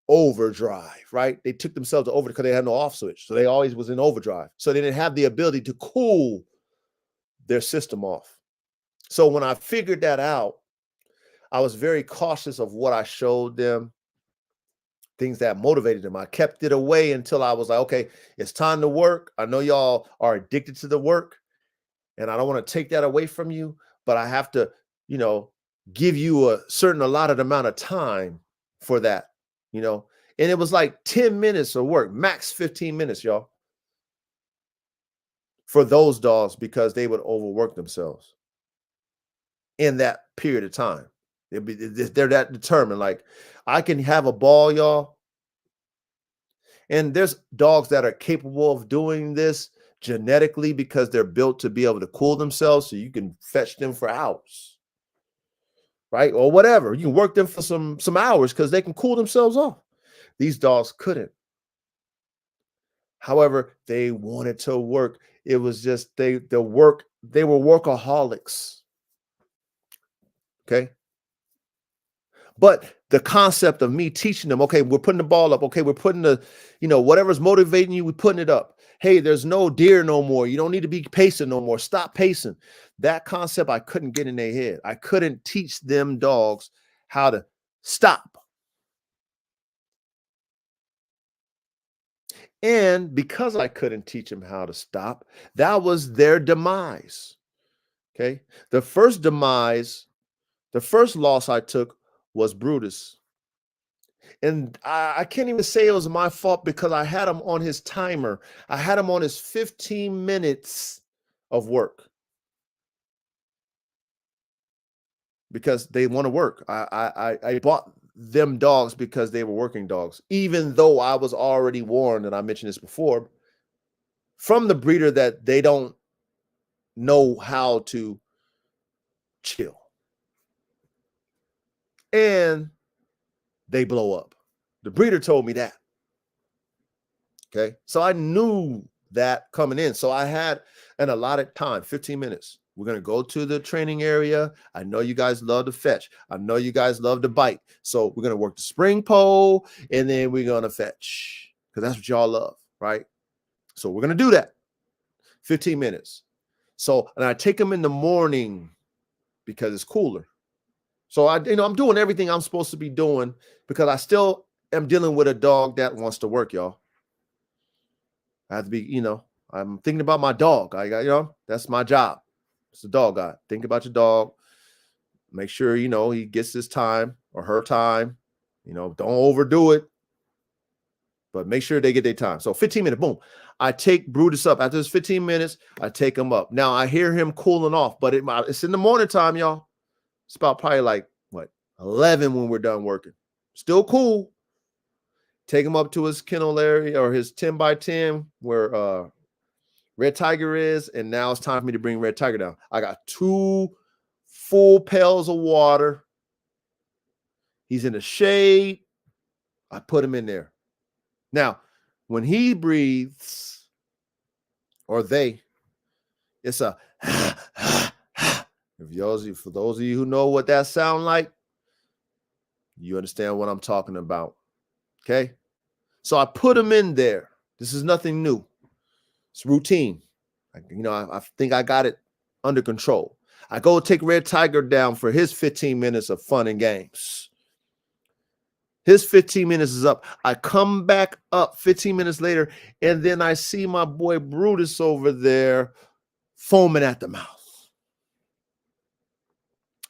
overdrive, right? They took themselves over because they had no off switch. So they always was in overdrive. So they didn't have the ability to cool their system off. So when I figured that out, I was very cautious of what I showed them, things that motivated them. I kept it away until I was like, okay, it's time to work. I know y'all are addicted to the work and I don't want to take that away from you, but I have to, give you a certain allotted amount of time for that, and it was like 10 minutes of work, max 15 minutes, y'all, for those dogs because they would overwork themselves in that period of time. They're that determined. Like I can have a ball, y'all. And there's dogs that are capable of doing this genetically because they're built to be able to cool themselves. So you can fetch them for hours, right? Or whatever. You can work them for some hours because they can cool themselves off. These dogs couldn't. However, they wanted to work. It was just they were workaholics. Okay. But the concept of me teaching them, okay, we're putting the ball up. Okay, we're putting the, whatever's motivating you, we're putting it up. Hey, there's no deer no more. You don't need to be pacing no more. Stop pacing. That concept I couldn't get in their head. I couldn't teach them dogs how to stop. And because I couldn't teach them how to stop, that was their demise. Okay. The first loss I took was Brutus. And I can't even say it was my fault because I had him on his timer. I had him on his 15 minutes of work because they want to work. I bought them dogs because they were working dogs, even though I was already warned, and I mentioned this before, from the breeder that they don't know how to chill. And they blow up. The breeder told me that. Okay. So I knew that coming in. So I had an allotted time, 15 minutes. We're going to go to the training area. I know you guys love to fetch. I know you guys love to bite. So we're going to work the spring pole and then we're going to fetch because that's what y'all love. Right. So we're going to do that. 15 minutes. So, and I take them in the morning because it's cooler. So I'm doing everything I'm supposed to be doing because I still am dealing with a dog that wants to work, y'all. I have to be, I'm thinking about my dog. That's my job. It's the dog guy. Think about your dog. Make sure, he gets his time or her time. Don't overdo it, but make sure they get their time. So 15 minutes, boom. I take Brutus up. After this 15 minutes, I take him up. Now I hear him cooling off, but it's in the morning time, y'all. It's about probably like, 11 when we're done working. Still cool. Take him up to his kennel area or his 10 by 10 where Red Tiger is. And now it's time for me to bring Red Tiger down. I got 2 full pails of water. He's in the shade. I put him in there. Now, when he breathes, or they, it's a for those of you who know what that sound like, you understand what I'm talking about. Okay? So I put him in there. This is nothing new. It's routine. I think I got it under control. I go take Red Tiger down for his 15 minutes of fun and games. His 15 minutes is up. I come back up 15 minutes later, and then I see my boy Brutus over there foaming at the mouth.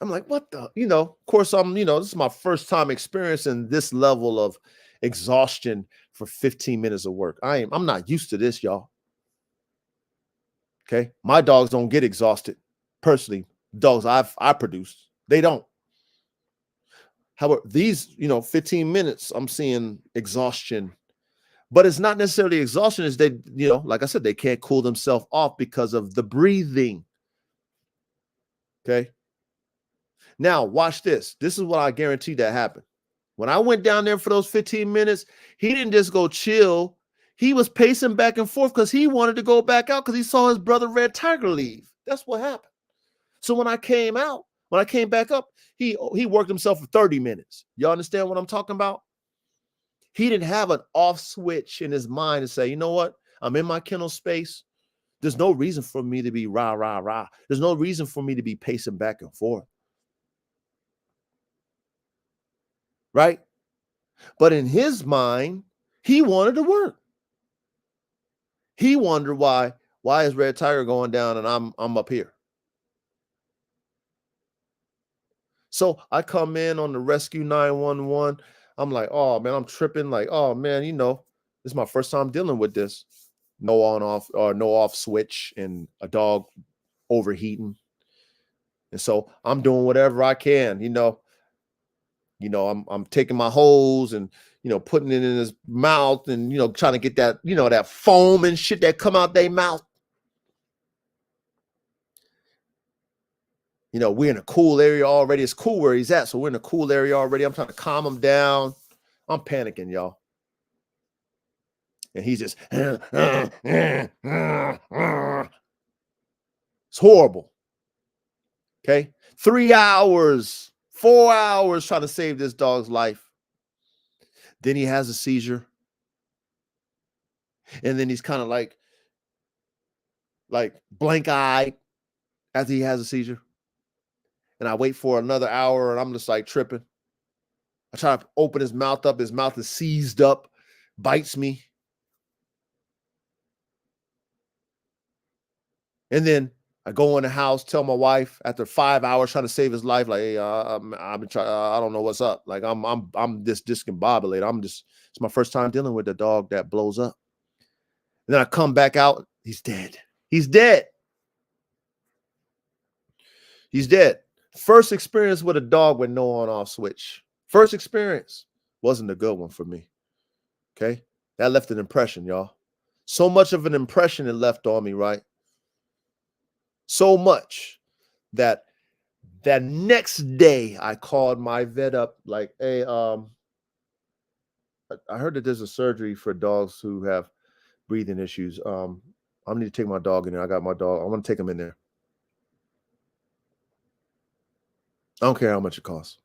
I'm like, what the? Of course, this is my first time experiencing this level of exhaustion for 15 minutes of work. I'm not used to this, y'all. Okay. My dogs don't get exhausted. Personally, dogs I produce, they don't. However, these, 15 minutes, I'm seeing exhaustion, but it's not necessarily exhaustion. Is they, like I said, they can't cool themselves off because of the breathing. Okay. Now watch this. This is what I guarantee that happened. When I went down there for those 15 minutes, he didn't just go chill. He was pacing back and forth because he wanted to go back out because he saw his brother Red Tiger leave. That's what happened. So when I came back up, he worked himself for 30 minutes. Y'all understand what I'm talking about? He didn't have an off switch in his mind to say, you know what? I'm in my kennel space. There's no reason for me to be rah, rah, rah. There's no reason for me to be pacing back and forth. Right? But in his mind, he wanted to work. He wondered why is Red Tiger going down and I'm up here? So I come in on the rescue 911. I'm like, oh man, I'm tripping. Like, oh man, this is my first time dealing with this. No on off or no off switch and a dog overheating. And so I'm doing whatever I can, I'm taking my hose and putting it in his mouth and trying to get that, that foam and shit that come out their mouth. We're in a cool area already. It's cool where he's at. So we're in a cool area already. I'm trying to calm him down. I'm panicking, y'all. And he's just, it's horrible. Okay. 3 hours, 4 hours trying to save this dog's life. Then he has a seizure. And then he's kind of like blank-eyed after he has a seizure. And I wait for another hour and I'm just like tripping. I try to open his mouth up. His mouth is seized up, bites me. And then I go in the house, tell my wife after 5 hours trying to save his life, like, hey, I've been trying, I don't know what's up. Like I'm this discombobulated. It's my first time dealing with a dog that blows up. And then I come back out. He's dead. He's dead. He's dead. First experience with a dog with no on-off switch. First experience. Wasn't a good one for me. Okay? That left an impression, y'all. So much of an impression it left on me, right? So much that next day I called my vet up like, hey, I heard that there's a surgery for dogs who have breathing issues. I need to take my dog in there. I got my dog. I want to take him in there. I don't care how much it costs.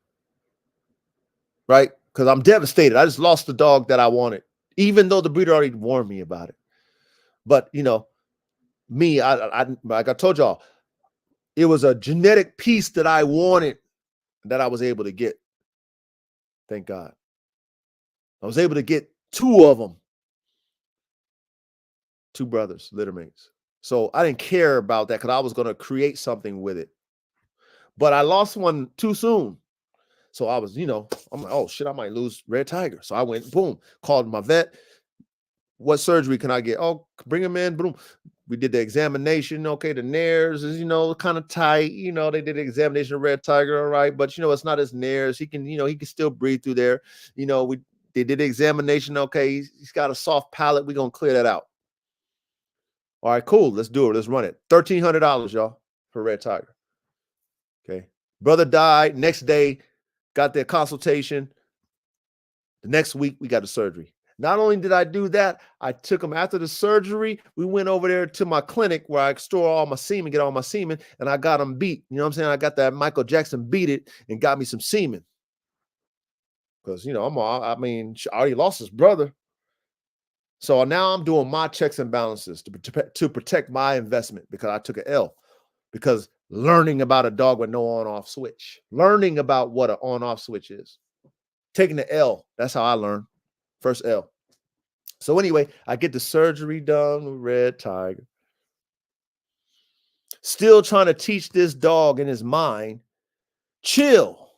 Right? Because I'm devastated. I just lost the dog that I wanted, even though the breeder already warned me about it. But, me, I like I told y'all, it was a genetic piece that I wanted that I was able to get. Thank God. I was able to get two of them, two brothers, littermates. So I didn't care about that because I was going to create something with it. But I lost one too soon. So I was, I'm like, oh shit, I might lose Red Tiger. So I went, boom, called my vet. What surgery can I get? Oh, bring him in. Boom. We did the examination. Okay, the nares is, kind of tight. They did the examination of Red Tiger, all right. But it's not his nares. He can, he can still breathe through there. They did the examination. Okay, he's got a soft palate. We're gonna clear that out. All right, cool. Let's do it. Let's run it. $1,300, y'all, for Red Tiger. Okay. Brother died. Next day, got their consultation. The next week, we got the surgery. Not only did I do that, I took him after the surgery. We went over there to my clinic where I store all my semen, get all my semen, and I got him beat. You know what I'm saying? I got that Michael Jackson beat it and got me some semen. Because, I already lost his brother. So now I'm doing my checks and balances to protect my investment because I took an L. Because learning about a dog with no on-off switch, learning about what an on-off switch is, taking the L. That's how I learned. First L. So anyway, I get the surgery done with Red Tiger. Still trying to teach this dog in his mind, chill.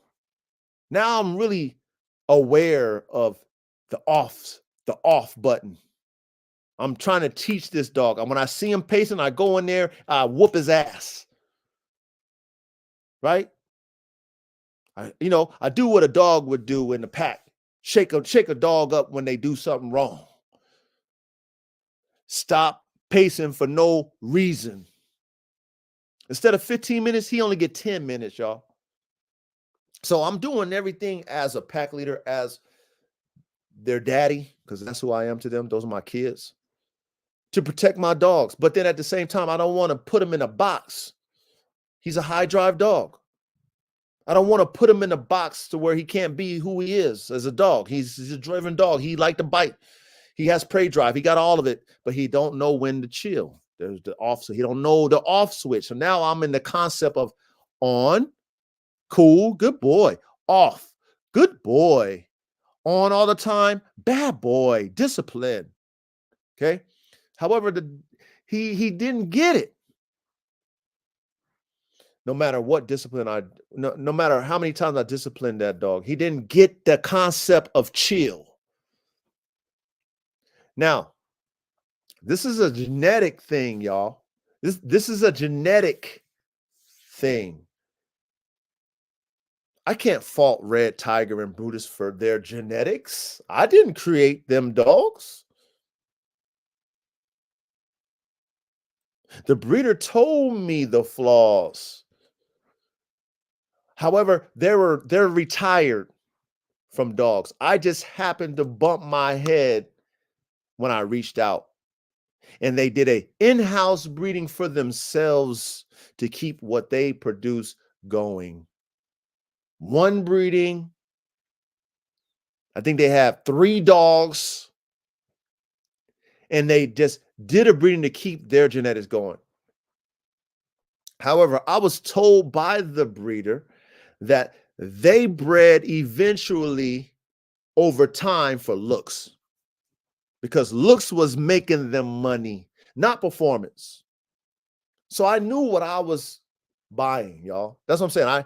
Now I'm really aware of the off button. I'm trying to teach this dog. And when I see him pacing, I go in there, I whoop his ass. Right? I do what a dog would do in the pack. Shake a dog up when they do something wrong. Stop pacing for no reason. Instead of 15 minutes, he only get 10 minutes, y'all. So I'm doing everything as a pack leader, as their daddy, because that's who I am to them. Those are my kids, to protect my dogs. But then at the same time, I don't want to put him in a box. He's a high drive dog. I don't want to put him in a box to where he can't be who he is as a dog. He's a driven dog. He like to bite. He has prey drive. He got all of it, but he don't know when to chill. There's the off, so he don't know the off switch. So now I'm in the concept of on, cool, good boy, off, good boy, on all the time, bad boy, discipline. Okay. However, he didn't get it. No matter what discipline no matter how many times I disciplined that dog, he didn't get the concept of chill. Now, this is a genetic thing, y'all. This is a genetic thing. I can't fault Red Tiger and Brutus for their genetics. I didn't create them dogs. The breeder told me the flaws. However, they're retired from dogs. I just happened to bump my head when I reached out. And they did a in-house breeding for themselves to keep what they produce going. One breeding. I think they have 3 dogs. And they just did a breeding to keep their genetics going. However, I was told by the breeder that they bred eventually over time for looks, because looks was making them money, not performance. So I knew what I was buying, y'all. That's what I'm saying.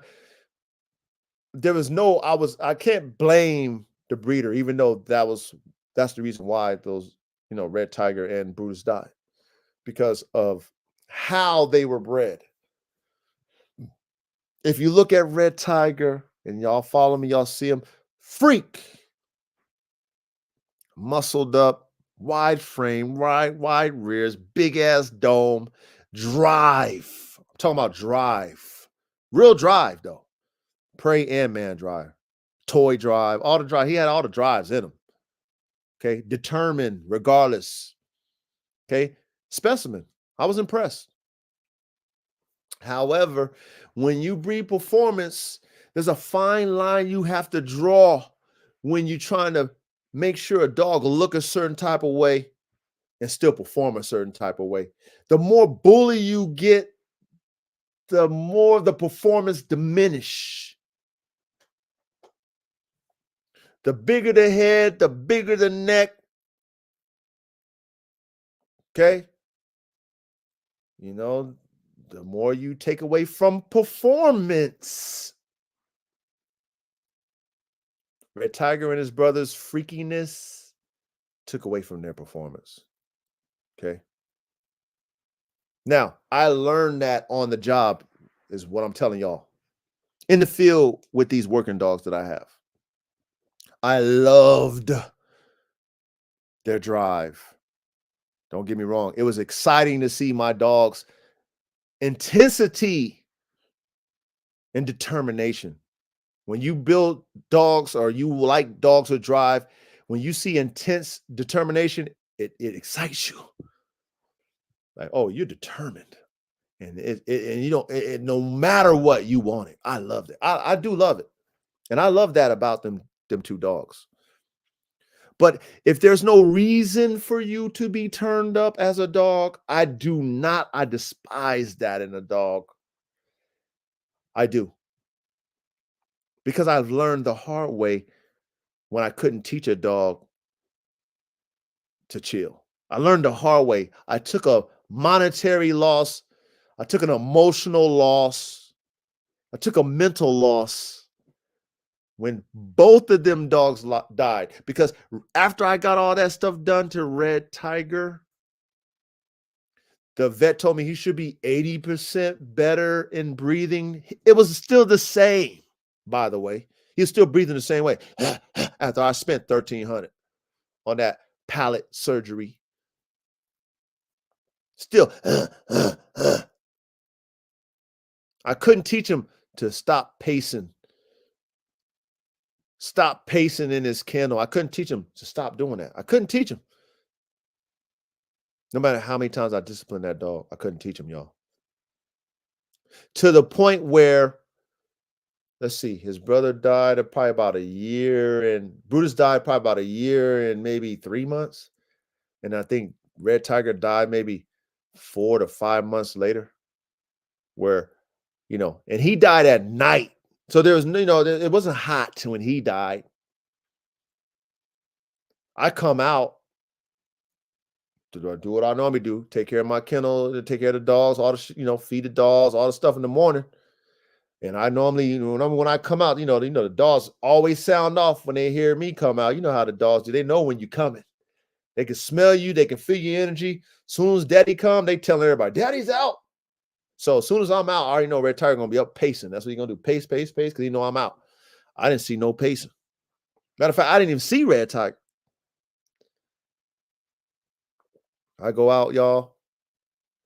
I can't blame the breeder, even though that's the reason why those, Red Tiger and Brutus died, because of how they were bred. If you look at Red Tiger and y'all follow me, y'all see him, freak, muscled up, wide frame, wide rears, big ass dome, drive. I'm talking about drive, real drive though. Prey and man drive, toy drive, all the drive. He had all the drives in him. Okay, determined regardless. Okay, specimen. I was impressed. However, when you breed performance, there's a fine line you have to draw when you're trying to make sure a dog will look a certain type of way and still perform a certain type of way. The more bully you get, the more the performance diminish. The bigger the head, the bigger the neck. Okay. You know, the more you take away from performance. Red Tiger and his brother's freakiness took away from their performance. Okay. Now, I learned that on the job, is what I'm telling y'all. In the field with these working dogs that I have, I loved their drive. Don't get me wrong. It was exciting to see my dogs' intensity and determination. When you build dogs or you like dogs with drive, when you see intense determination, it excites you. Like, oh, you're determined. And and you know, no matter what, you want it. I loved it. I do love it. And I love that about them two dogs. But if there's no reason for you to be turned up as a dog, I despise that in a dog. I do. Because I've learned the hard way when I couldn't teach a dog to chill. I learned the hard way. I took a monetary loss. I took an emotional loss. I took a mental loss when both of them dogs died. Because after I got all that stuff done to Red Tiger, the vet told me he should be 80% better in breathing. It was still the same, by the way. He was still breathing the same way after I spent $1,300 on that palate surgery. Still, I couldn't teach him to stop pacing in his kennel. I couldn't teach him to stop doing that. I couldn't teach him. No matter how many times I disciplined that dog, I couldn't teach him, y'all. To the point where, let's see, his brother died at probably about a year, and Brutus died probably about a year and maybe 3 months. And I think Red Tiger died maybe 4 to 5 months later, where, you know, and he died at night. So there was, you know, it wasn't hot when he died. I come out to do what I normally do, take care of my kennel, take care of the dogs, all the, you know, feed the dogs, all the stuff in the morning. And I normally, you know, when I come out, you know, the dogs always sound off when they hear me come out. You know how the dogs do. They know when you're coming. They can smell you. They can feel your energy. As soon as daddy come, they tell everybody, daddy's out. So as soon as I'm out, I already know Red Tiger going to be up pacing. That's what he's going to do. Pace, pace, pace, because you know I'm out. I didn't see no pacing. Matter of fact, I didn't even see Red Tiger. I go out, y'all.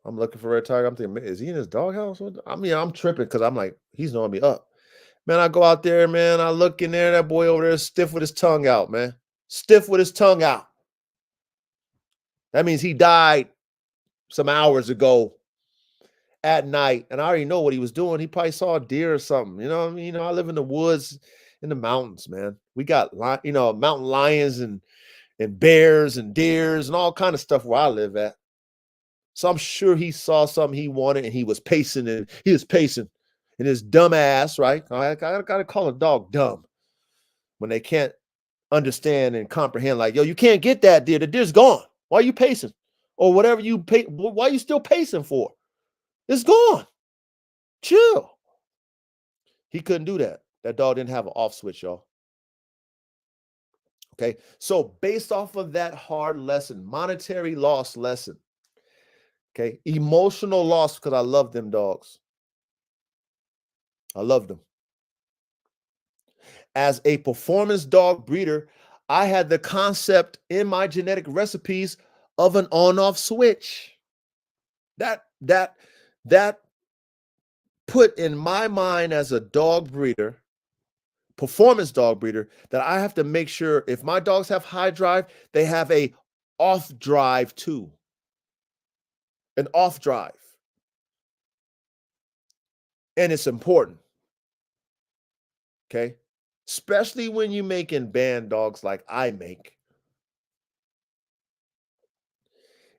I'm looking for Red Tiger. I'm thinking, is he in his doghouse? I mean, I'm tripping because I'm like, he's knowing me up. Man, I go out there, man. I look in there. That boy over there is stiff with his tongue out, man. Stiff with his tongue out. That means he died some hours ago at night. And I already know what he was doing. He probably saw a deer or something. You know what I mean? You know, I live in the woods, in the mountains, man. We got, you know, mountain lions and bears and deers and all kind of stuff where I live at. So I'm sure he saw something he wanted and he was pacing and his dumb ass, right? I gotta call a dog dumb when they can't understand and comprehend, like, yo, you can't get that deer. The deer's gone. Why are you pacing? Or whatever you pay, why are you still pacing for? It's gone. Chill. He couldn't do that. That dog didn't have an off switch, y'all. Okay. So based off of that hard lesson, monetary loss lesson, okay, emotional loss, because I love them dogs. I love them. As a performance dog breeder, I had the concept in my genetic recipes of an on-off switch. That put in my mind as a dog breeder, performance dog breeder, that I have to make sure if my dogs have high drive, they have a off drive too. An off drive. And it's important. Okay. Especially when you're making band dogs like I make.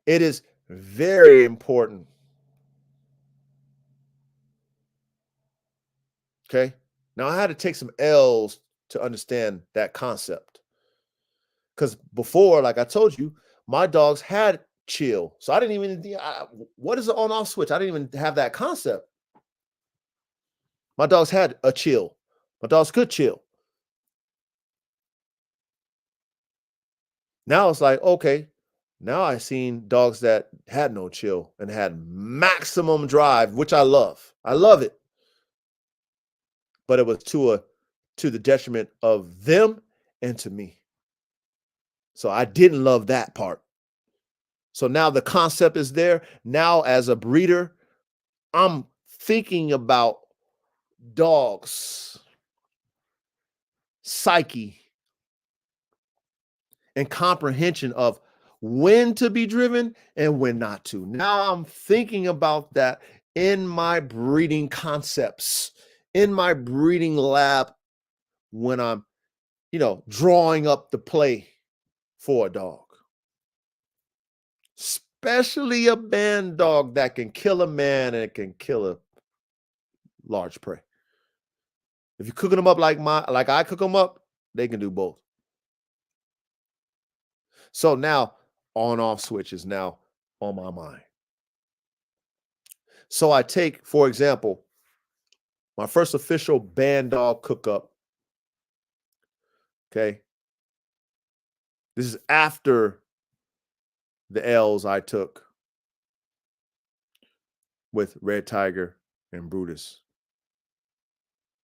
It is very important. Okay. Now I had to take some L's to understand that concept. Because before, like I told you, my dogs had chill. So I didn't even, what is an on off switch? I didn't even have that concept. My dogs had a chill. My dogs could chill. Now it's like, okay, now I seen dogs that had no chill and had maximum drive, which I love. I love it. But it was to the detriment of them and to me. So I didn't love that part. So now the concept is there. Now, as a breeder, I'm thinking about dogs' psyche and comprehension of when to be driven and when not to. Now I'm thinking about that in my breeding concepts, in my breeding lab when I'm, drawing up the play for a dog. Especially a Bandog that can kill a man and can kill a large prey. If you're cooking them up like I cook them up, they can do both. So now on-off switch is now on my mind. So I take, for example, my first official Bandog cook-up. Okay. This is after the L's I took with Red Tiger and Brutus.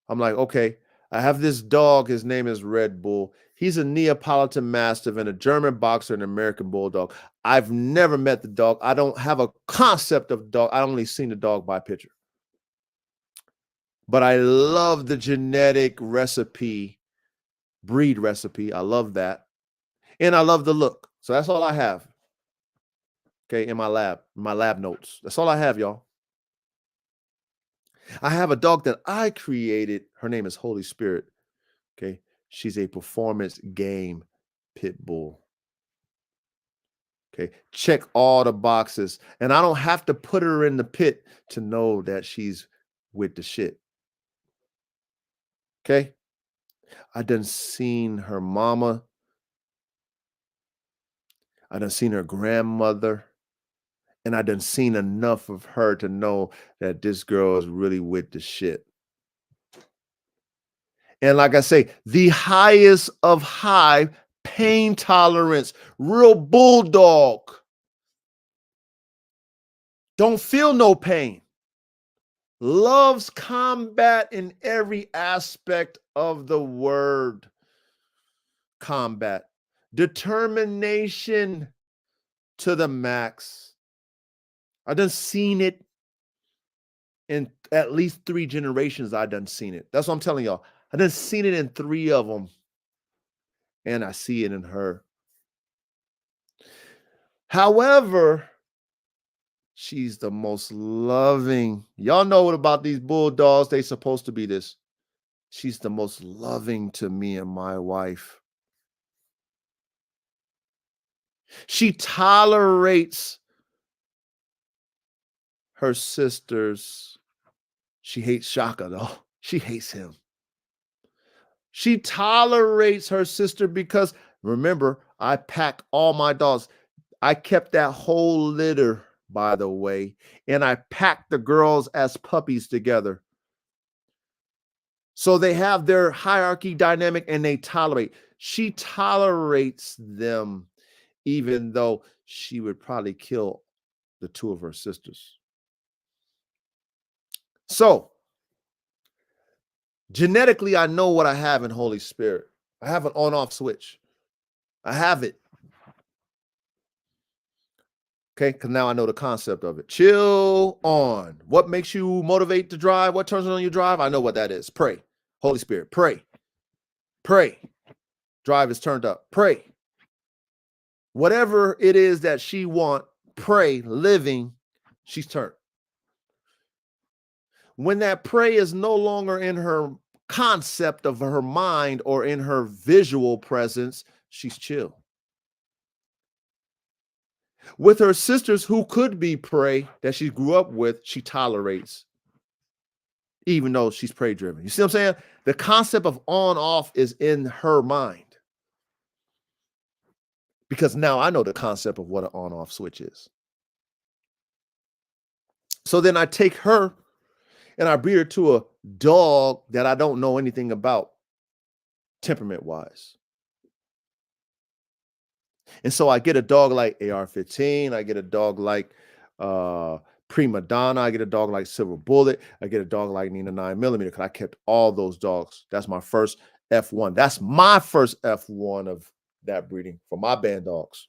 I'm like, okay, I have this dog. His name is Red Bull. He's a Neapolitan Mastiff and a German boxer and American Bulldog. I've never met the dog. I don't have a concept of dog. I only seen the dog by picture. But I love the genetic recipe, breed recipe. I love that. And I love the look. So that's all I have. Okay, in my lab notes. That's all I have, y'all. I have a dog that I created. Her name is Holy Spirit. Okay. She's a performance game pit bull. Okay. Check all the boxes. And I don't have to put her in the pit to know that she's with the shit. Okay. I done seen her mama. I done seen her grandmother. And I done seen enough of her to know that this girl is really with the shit. And like I say, the highest of high pain tolerance, real bulldog. Don't feel no pain. Loves combat in every aspect of the word. Combat. Determination to the max. I done seen it in at least 3 generations. I done seen it. That's what I'm telling y'all. I done seen it in 3 of them. And I see it in her. However, she's the most loving. Y'all know what about these bulldogs? They supposed to be this. She's the most loving to me and my wife. She tolerates her sisters. She hates Shaka, though. She hates him. She tolerates her sister because, remember, I pack all my dogs. I kept that whole litter, by the way, and I packed the girls as puppies together. So they have their hierarchy dynamic and they tolerate. She tolerates them, even though she would probably kill the 2 of her sisters. So, genetically, I know what I have in Holy Spirit. I have an on-off switch. I have it. Okay, because now I know the concept of it. Chill on. What makes you motivate to drive? What turns on your drive? I know what that is. Pray. Holy Spirit, pray. Pray. Drive is turned up. Pray. Whatever it is that she want, pray, living, she's turned. When that pray is no longer in her concept of her mind or in her visual presence, she's chill. With her sisters who could be prey that she grew up with, she tolerates. even though she's prey driven. You see what I'm saying? The concept of on off is in her mind because now I know the concept of what an on off switch is. So then I take her and I breed her to a dog that I don't know anything about temperament wise. And so I get a dog like AR-15, I get a dog like Prima Donna, I get a dog like Silver Bullet, I get a dog like Nina 9mm because I kept all those dogs. That's my first F1. That's my first F1 of that breeding for my band dogs.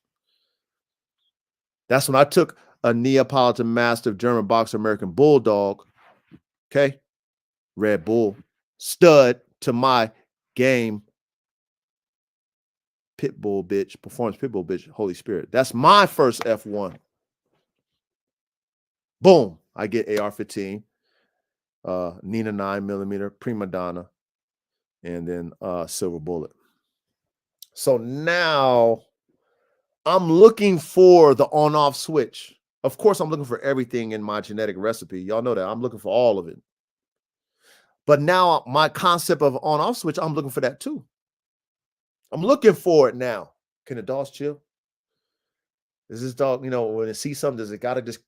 That's when I took a Neapolitan Mastiff, German Boxer, American Bulldog, okay, Red Bull, stud to my game pit bull bitch, performance pit bull bitch, Holy Spirit. That's my first F1. Boom, I get AR-15, Nina 9mm, Prima Donna, and then Silver Bullet. So now I'm looking for the on-off switch. Of course, I'm looking for everything in my genetic recipe. Y'all know that. I'm looking for all of it. But now my concept of on-off switch, I'm looking for that too. I'm looking for it now. Can the dogs chill? Is this dog, when it sees something, does it got to just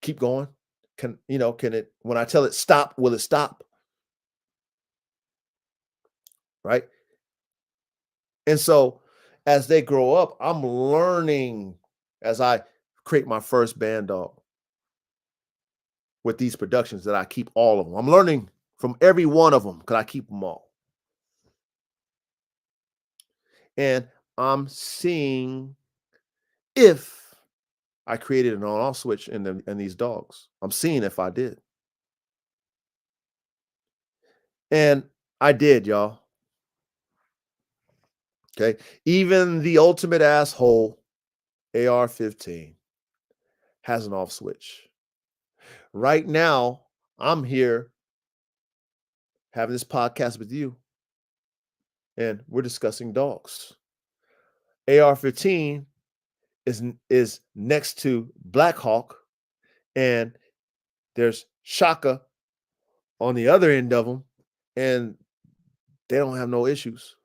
keep going? Can it, when I tell it stop, will it stop? Right? And so as they grow up, I'm learning as I create my first band dog with these productions that I keep all of them. I'm learning from every one of them because I keep them all. And I'm seeing if I created an on-off switch in these dogs. I'm seeing if I did. And I did, y'all. Okay. Even the ultimate asshole, AR-15, has an off switch. Right now, I'm here having this podcast with you, and we're discussing dogs. AR-15 is next to Black Hawk, and there's Shaka on the other end of them, and they don't have no issues.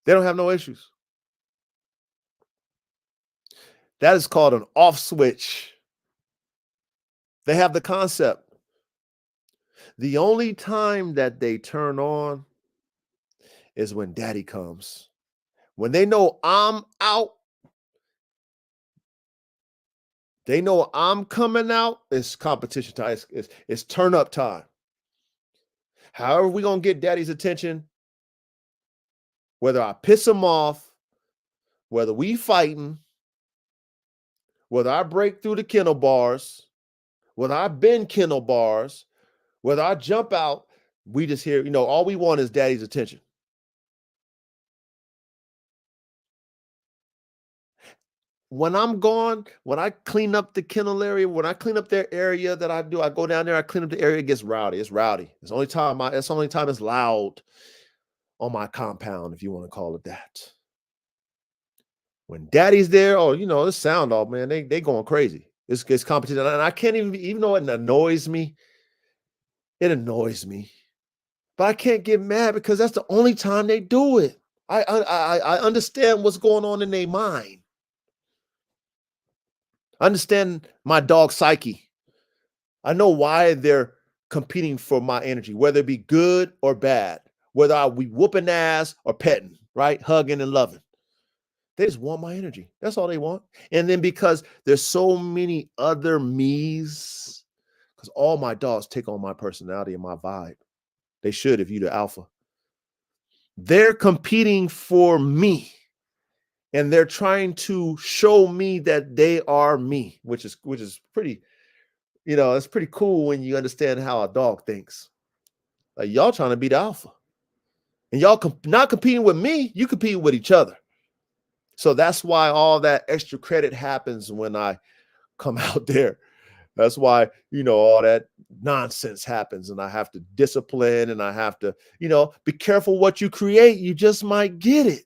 They don't have no issues. That is called an off switch. They have the concept. The only time that they turn on is when daddy comes. When they know I'm out, they know I'm coming out, it's competition time. It's turn up time. However, we're going to get daddy's attention, whether I piss him off, whether we fighting, whether I break through the kennel bars, whether I bend kennel bars, whether I jump out, we just hear, all we want is daddy's attention. When I'm gone, when I clean up the kennel area, when I clean up their area that I do, I go down there, I clean up the area, it gets rowdy. It's rowdy. It's the only time it's loud on my compound, if you want to call it that. When daddy's there, this sound off, man, they going crazy. It's competition. And I can't even though it annoys me, but I can't get mad because that's the only time they do it. I understand what's going on in their mind. I understand my dog's psyche. I know why they're competing for my energy, whether it be good or bad, whether I be whooping ass or petting, right? Hugging and loving. They just want my energy. That's all they want. And then because there's so many other me's, because all my dogs take on my personality and my vibe. They should if you're the alpha. They're competing for me. And they're trying to show me that they are me, which is pretty, it's pretty cool when you understand how a dog thinks. Like y'all trying to be the alpha. And y'all not competing with me, you compete with each other. So that's why all that extra credit happens when I come out there. That's why, all that nonsense happens and I have to discipline and I have to, be careful what you create. You just might get it.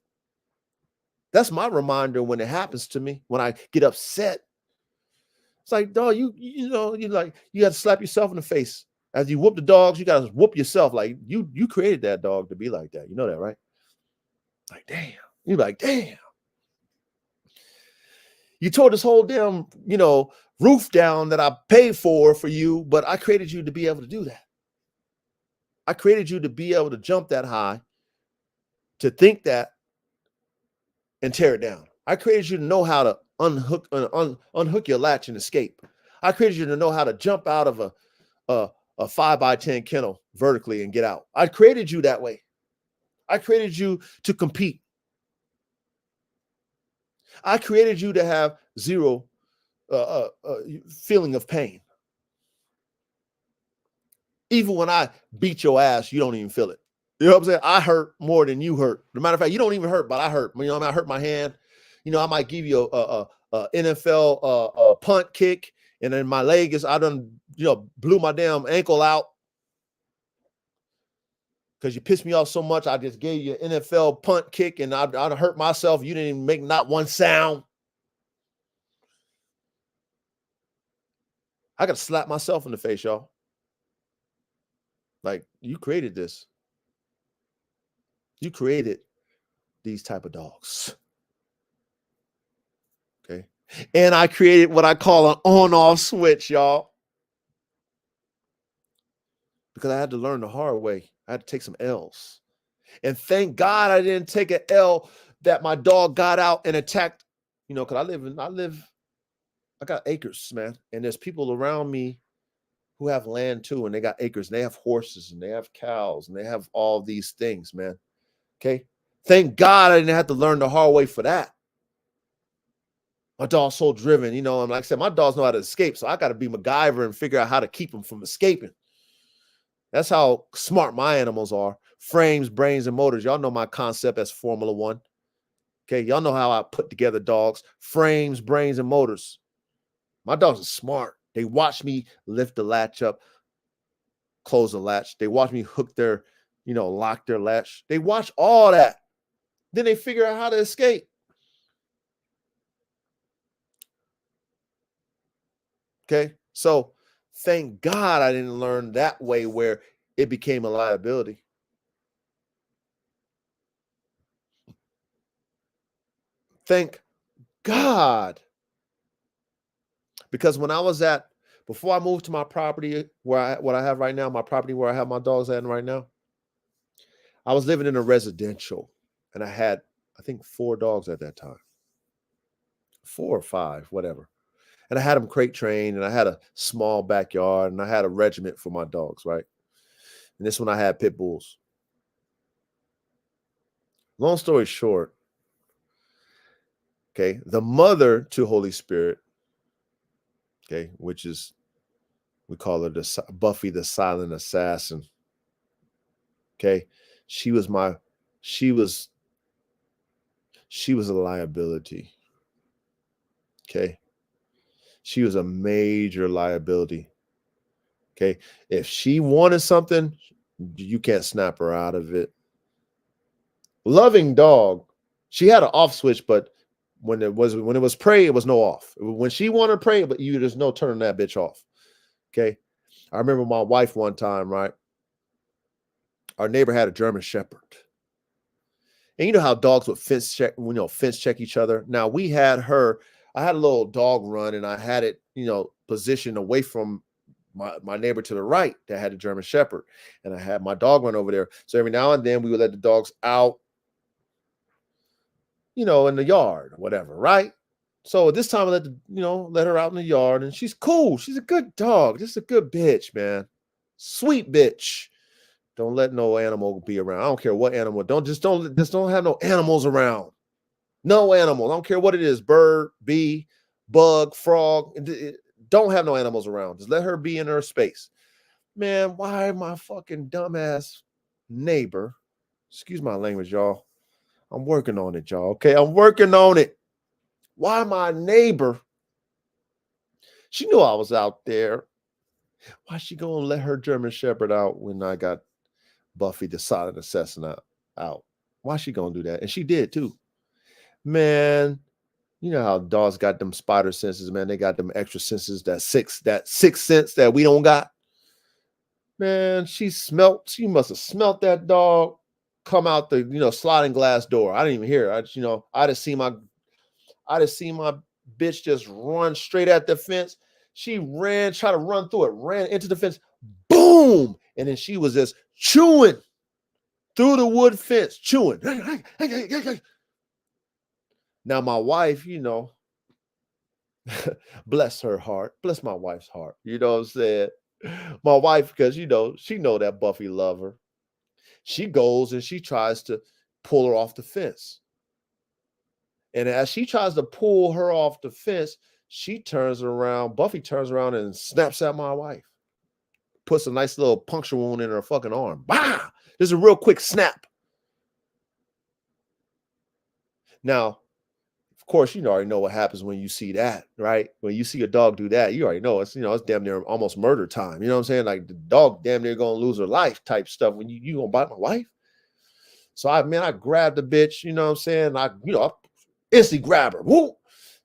That's my reminder when it happens to me, when I get upset. It's like, dog, you like, you got to slap yourself in the face. As you whoop the dogs, you got to whoop yourself. Like, you created that dog to be like that. You know that, right? Like, damn. You're like, damn. You tore this whole damn, roof down that I paid for you, but I created you to be able to do that. I created you to be able to jump that high, to think that, and tear it down. I created you to know how to unhook your latch and escape. I created you to know how to jump out of a 5x10 kennel vertically and get out. I created you that way. I created you to compete. I created you to have zero feeling of pain. Even when I beat your ass, you don't even feel it. You know what I'm saying? I hurt more than you hurt. As a matter of fact, you don't even hurt, but I hurt. I hurt my hand. I might give you a NFL punt kick, and then my leg is, I done, blew my damn ankle out because you pissed me off so much. I just gave you an NFL punt kick, and I'd hurt myself. You didn't even make not one sound. I got to slap myself in the face, y'all. Like, you created this. You created these type of dogs. Okay. And I created what I call an on-off switch, y'all. Because I had to learn the hard way. I had to take some L's. And thank God I didn't take an L that my dog got out and attacked, because I got acres, man. And there's people around me who have land too, and they got acres, and they have horses, and they have cows, and they have all these things, man. Okay. Thank God I didn't have to learn the hard way for that. My dog's so driven, and like I said, my dogs know how to escape, so I got to be MacGyver and figure out how to keep them from escaping. That's how smart my animals are. Frames, brains, and motors. Y'all know my concept as Formula One. Okay, y'all know how I put together dogs. Frames, brains, and motors. My dogs are smart. They watch me lift the latch up, close the latch. They watch me hook their, lock their latch. They watch all that. Then they figure out how to escape. Okay, so thank God I didn't learn that way where it became a liability. Thank God. Because when I was before I moved to my property what I have right now, my property where I have my dogs at right now, I was living in a residential, and I had, I think, 4 dogs at that time. 4 or 5, whatever. And I had them crate trained, and I had a small backyard, and I had a regiment for my dogs, right? And this one I had pit bulls. Long story short, okay, the mother to Holy Spirit, okay, which is, we call her Buffy the Silent Assassin. Okay, she was a liability. Okay, she was a major liability. Okay, if she wanted something, you can't snap her out of it. Loving dog. She had an off switch, but when it was prey, it was no off. When she wanted prey, but there's no turning that bitch off. Okay, I remember my wife one time, right? Our neighbor had a German Shepherd, and you know how dogs would fence check each other. Now we had her. I had a little dog run, and I had it, positioned away from my neighbor to the right that had a German Shepherd, and I had my dog run over there. So every now and then we would let the dogs out, in the yard, whatever, right? So this time I let her out in the yard, and she's cool. She's a good dog. Just a good bitch, man. Sweet bitch. Don't let no animal be around. I don't care what animal. Don't have no animals around. No animals. I don't care what it is. Bird, bee, bug, frog. Don't have no animals around. Just let her be in her space. Man, why my fucking dumbass neighbor, excuse my language, y'all. I'm working on it, y'all. Okay, I'm working on it. Why my neighbor? She knew I was out there. Why she gonna let her German Shepherd out when I got Buffy the Silent Assassin out? Why she gonna do that? And she did too. Man, You know how dogs got them spider senses, man. They got them extra senses, that sixth sense that we don't got. Man, she must have smelt that dog come out the, sliding glass door. I didn't even hear it. I just seen my bitch just run straight at the fence. She ran, tried to run through it, ran into the fence, boom. And then she was just chewing through the wood fence, chewing. Now, my wife, bless her heart, bless my wife's heart. You know what I'm saying? My wife, because she know that Buffy love her. She goes and she tries to pull her off the fence. And as she tries to pull her off the fence, Buffy turns around and snaps at my wife. Puts a nice little puncture wound in her fucking arm. Bah! There's a real quick snap. Now, of course, you already know what happens when you see that, right? When you see a dog do that, you already know it's damn near almost murder time. You know what I'm saying? Like the dog damn near gonna lose her life type stuff when you gonna bite my wife. So I grabbed the bitch, you know what I'm saying? I instantly grab her. Woo!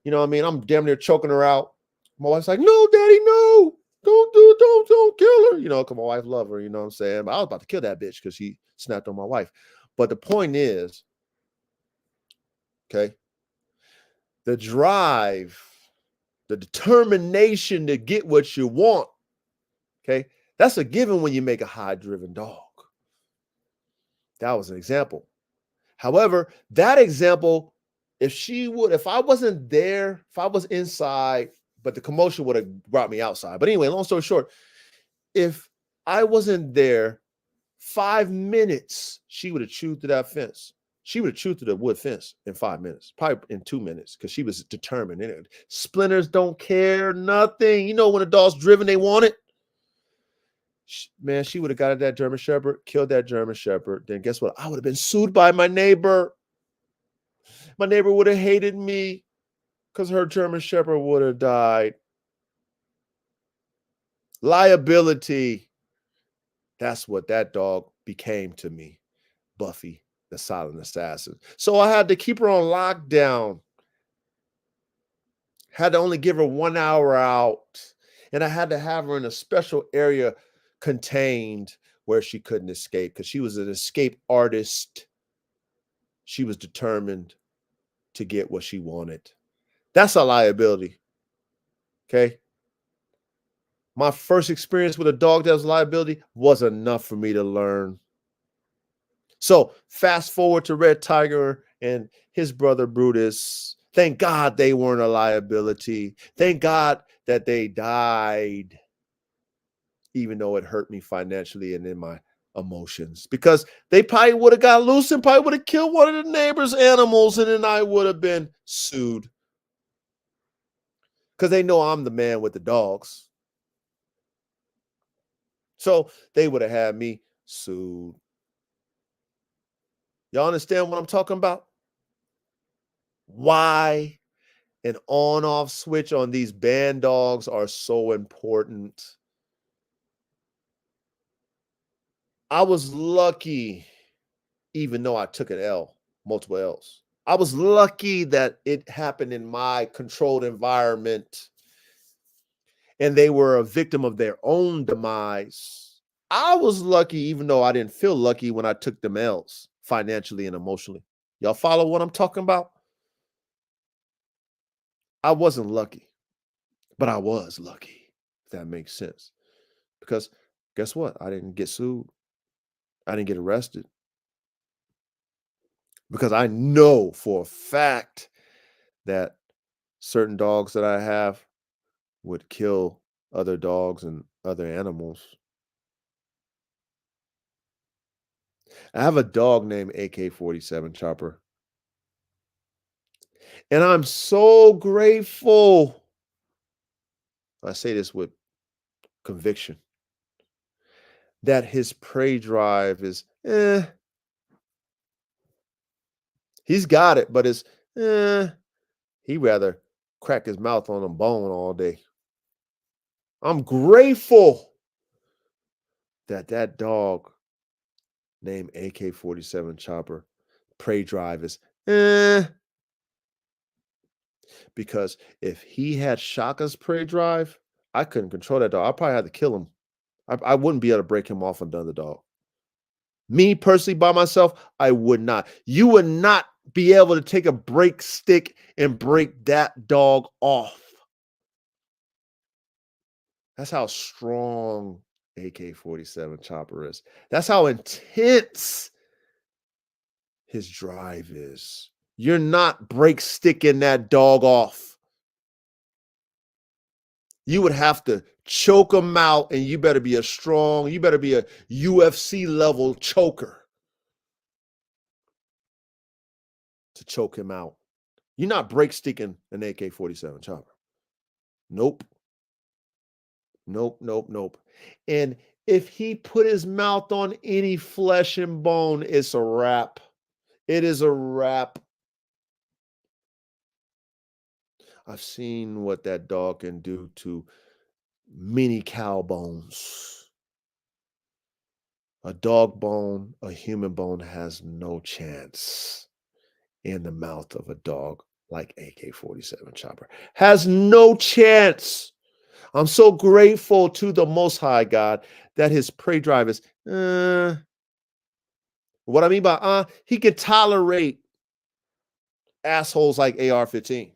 You know what I mean? I'm damn near choking her out. My wife's like, no, daddy, no. Don't kill her. Cause my wife love her, you know what I'm saying? But I was about to kill that bitch because she snapped on my wife. But the point is, okay, the drive, the determination to get what you want, okay, that's a given when you make a high-driven dog. That was an example. However, that example, if I wasn't there, if I was inside, but the commotion would have brought me outside. But anyway, long story short, if I wasn't there, 5 minutes, she would have chewed through that fence. She would have chewed through the wood fence in 5 minutes, probably in 2 minutes, because she was determined. Splinters don't care, nothing. When a dog's driven, they want it. Man, she would have got at that German Shepherd, killed that German Shepherd. Then guess what? I would have been sued by my neighbor. My neighbor would have hated me because her German Shepherd would have died. Liability. That's what that dog became to me, Buffy, the silent assassin. So I had to keep her on lockdown. Had to only give her 1 hour out. And I had to have her in a special area contained where she couldn't escape because she was an escape artist. She was determined to get what she wanted. That's a liability. Okay. My first experience with a dog that was a liability was enough for me to learn. So fast forward to Red Tiger and his brother Brutus. Thank God they weren't a liability. Thank God that they died, even though it hurt me financially and in my emotions, because they probably would have got loose and probably would have killed one of the neighbor's animals, and then I would have been sued because they know I'm the man with the dogs. So they would have had me sued. Y'all understand what I'm talking about? Why an on-off switch on these Bandogs are so important. I was lucky, even though I took an L, multiple L's. I was lucky that it happened in my controlled environment and they were a victim of their own demise. I was lucky, even though I didn't feel lucky when I took them L's financially and emotionally. Y'all follow what I'm talking about? I wasn't lucky, but I was lucky, if that makes sense. Because guess what? I didn't get sued. I didn't get arrested. Because I know for a fact that certain dogs that I have would kill other dogs and other animals. I have a dog named AK-47 Chopper. And I'm so grateful. I say this with conviction that his prey drive is he's got it, but it's he'd rather crack his mouth on a bone all day. I'm grateful that that dog named AK-47 Chopper prey drive is because if he had Shaka's prey drive, I couldn't control that dog. I probably had to kill him. I wouldn't be able to break him off another dog. Me personally, by myself, I would not. You would not be able to take a break stick and break that dog off. That's how strong AK-47 Chopper is. That's how intense his drive is. You're not break sticking that dog off. You would have to choke him out, and you better be you better be a UFC level choker to choke him out. You're not break sticking an AK-47 Chopper. Nope. Nope, nope, nope. And if he put his mouth on any flesh and bone, it's a wrap. It is a wrap. I've seen what that dog can do to many cow bones. A dog bone, a human bone has no chance in the mouth of a dog like AK-47 Chopper. Has no chance. I'm so grateful to the Most High God that his prey drive is, what I mean by, he can tolerate assholes like AR-15.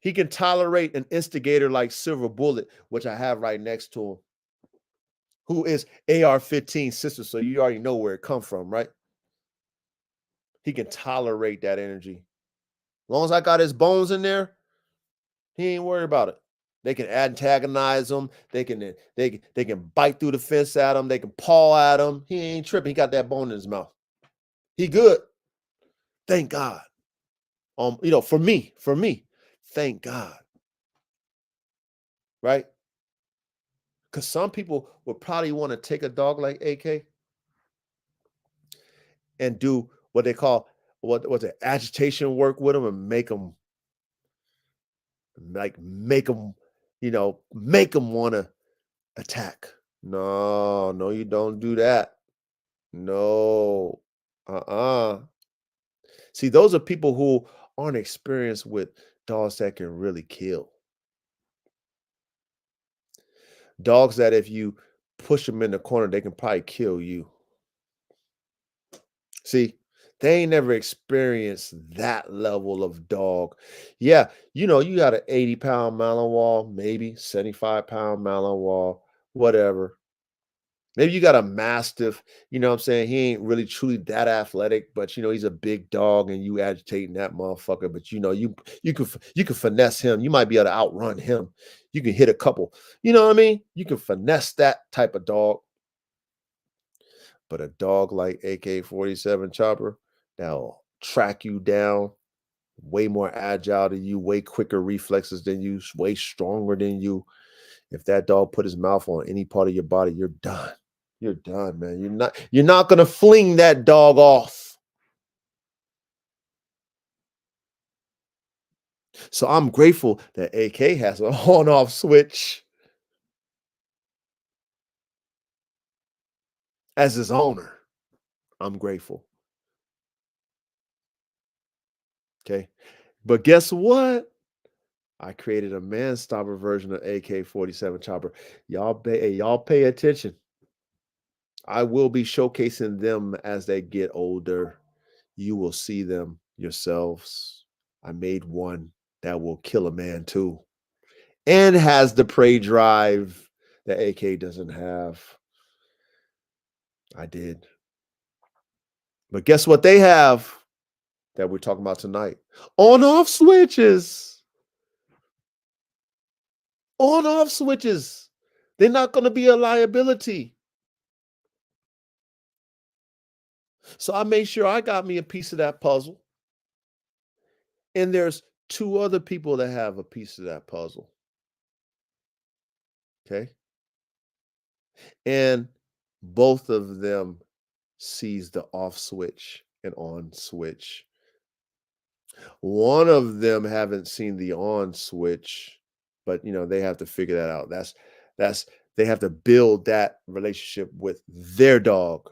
He can tolerate an instigator like Silver Bullet, which I have right next to him, who is AR-15 sister, so you already know where it come from, right? He can tolerate that energy. As long as I got his bones in there, he ain't worried about it. They can antagonize him. They can bite through the fence at him. They can paw at him. He ain't tripping. He got that bone in his mouth. He good. Thank God. For me, thank God. Right? Because some people would probably want to take a dog like AK and do what they call what's it, agitation work with him and make him make him want to attack. No, no, you don't do that. No. See, those are people who aren't experienced with dogs that can really kill. Dogs that if you push them in the corner, they can probably kill you. See, they ain't never experienced that level of dog. Yeah, you got an 80-pound Malinois, maybe 75-pound Malinois, whatever. Maybe you got a Mastiff, you know what I'm saying? He ain't really truly that athletic, but he's a big dog and you agitating that motherfucker. But you can finesse him. You might be able to outrun him. You can hit a couple. You know what I mean? You can finesse that type of dog. But a dog like AK-47 Chopper that'll track you down, way more agile than you, way quicker reflexes than you, way stronger than you. If that dog put his mouth on any part of your body, you're done. You're done, man. You're not gonna fling that dog off. So I'm grateful that AK has an on-off switch as his owner. I'm grateful. Okay. But guess what? I created a man stopper version of AK-47 Chopper. Y'all pay attention. I will be showcasing them as they get older. You will see them yourselves. I made one that will kill a man too, and has the prey drive that AK doesn't have. I did. But guess what they have that we're talking about tonight? On-off switches. On-off switches. They're not going to be a liability. So I made sure I got me a piece of that puzzle. And there's 2 other people that have a piece of that puzzle. Okay. And both of them sees the off switch and on switch. One of them haven't seen the on switch, but they have to figure that out. That's they have to build that relationship with their dog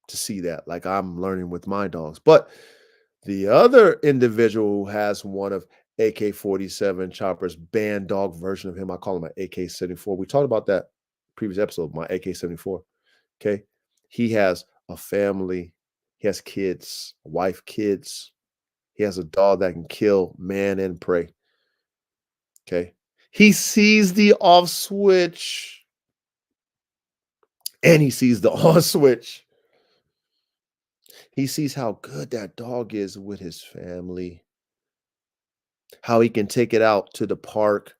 to see that, like I'm learning with my dogs. But The other individual who has one of AK-47 Chopper's Bandog version of him, I call him an AK-74. We talked about that previous episode, my AK-74. Okay. He has a family, he has kids, a wife, kids. He has a dog that can kill man and prey. Okay. He sees the off switch and he sees the on switch. He sees how good that dog is with his family, how he can take it out to the park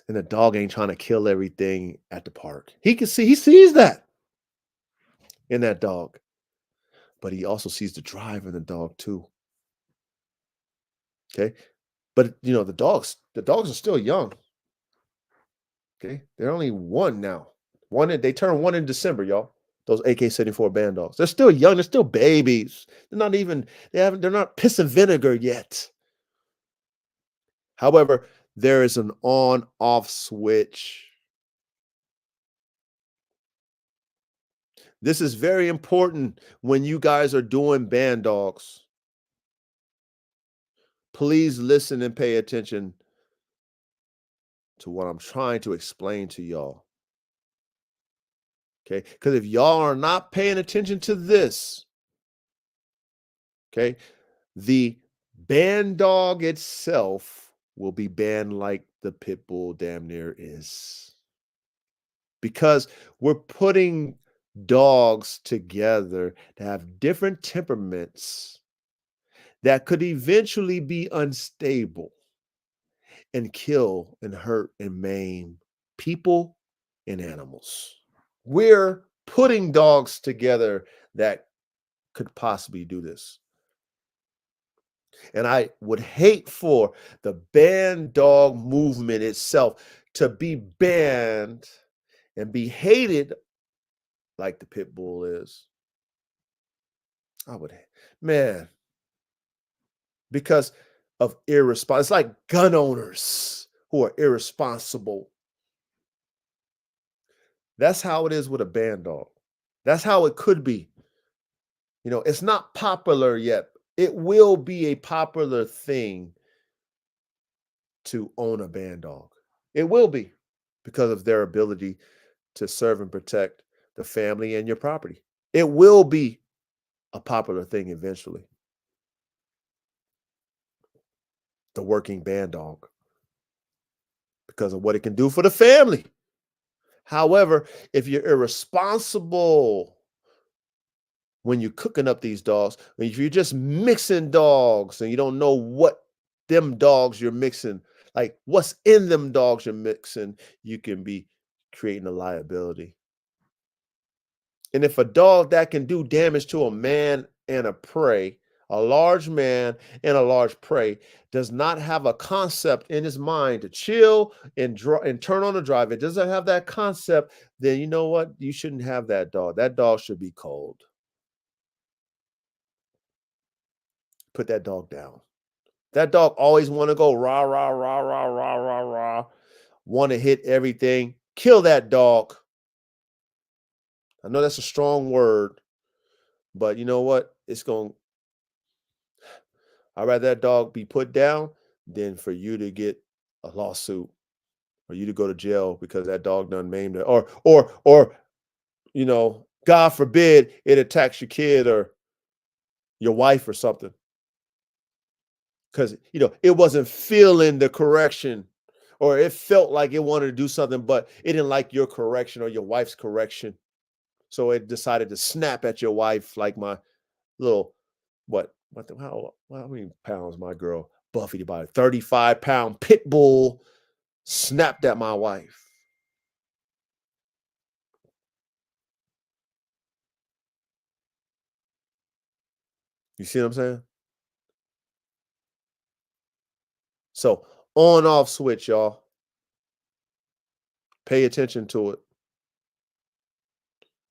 and the dog ain't trying to kill everything at the park. He sees that in that dog, but he also sees the drive in the dog too. Okay. But the dogs are still young. Okay. They're only one now. They turn one in December, y'all. Those AK-74 band dogs. They're still young, they're still babies. They're not piss and vinegar yet. However, there is an on-off switch. This is very important when you guys are doing band dogs. Please listen and pay attention to what I'm trying to explain to y'all. Okay? Because if y'all are not paying attention to this, okay, the band dog itself will be banned like the pit bull damn near is. Because we're putting dogs together to have different temperaments that could eventually be unstable and kill and hurt and maim people and animals. We're putting dogs together that could possibly do this. And I would hate for the ban dog movement itself to be banned and be hated like the pit bull is. I would, man, because of irresponsible. It's like gun owners who are irresponsible. That's how it is with a band dog. That's how it could be. It's not popular yet. It will be a popular thing to own a band dog. It will be because of their ability to serve and protect the family and your property. It will be a popular thing eventually. The working band dog, because of what it can do for the family. However, if you're irresponsible when you're cooking up these dogs, if you're just mixing dogs and you don't know what them dogs you're mixing, like what's in them dogs you're mixing, you can be creating a liability. And if a dog that can do damage to a man and a prey, a large man and a large prey, does not have a concept in his mind to chill and turn on the drive, it doesn't have that concept, then you know what? You shouldn't have that dog. That dog should be cold. Put that dog down. That dog always want to go rah, rah, rah, rah, rah, rah, rah, want to hit everything. Kill that dog. I know that's a strong word, but you know what? I'd rather that dog be put down than for you to get a lawsuit or you to go to jail because that dog done maimed it. Or God forbid it attacks your kid or your wife or something. Because it wasn't feeling the correction, or it felt like it wanted to do something, but it didn't like your correction or your wife's correction. So it decided to snap at your wife like my little, how many pounds my girl Buffy, about a 35-pound pit bull, snapped at my wife. You see what I'm saying? So on-off switch, y'all. Pay attention to it.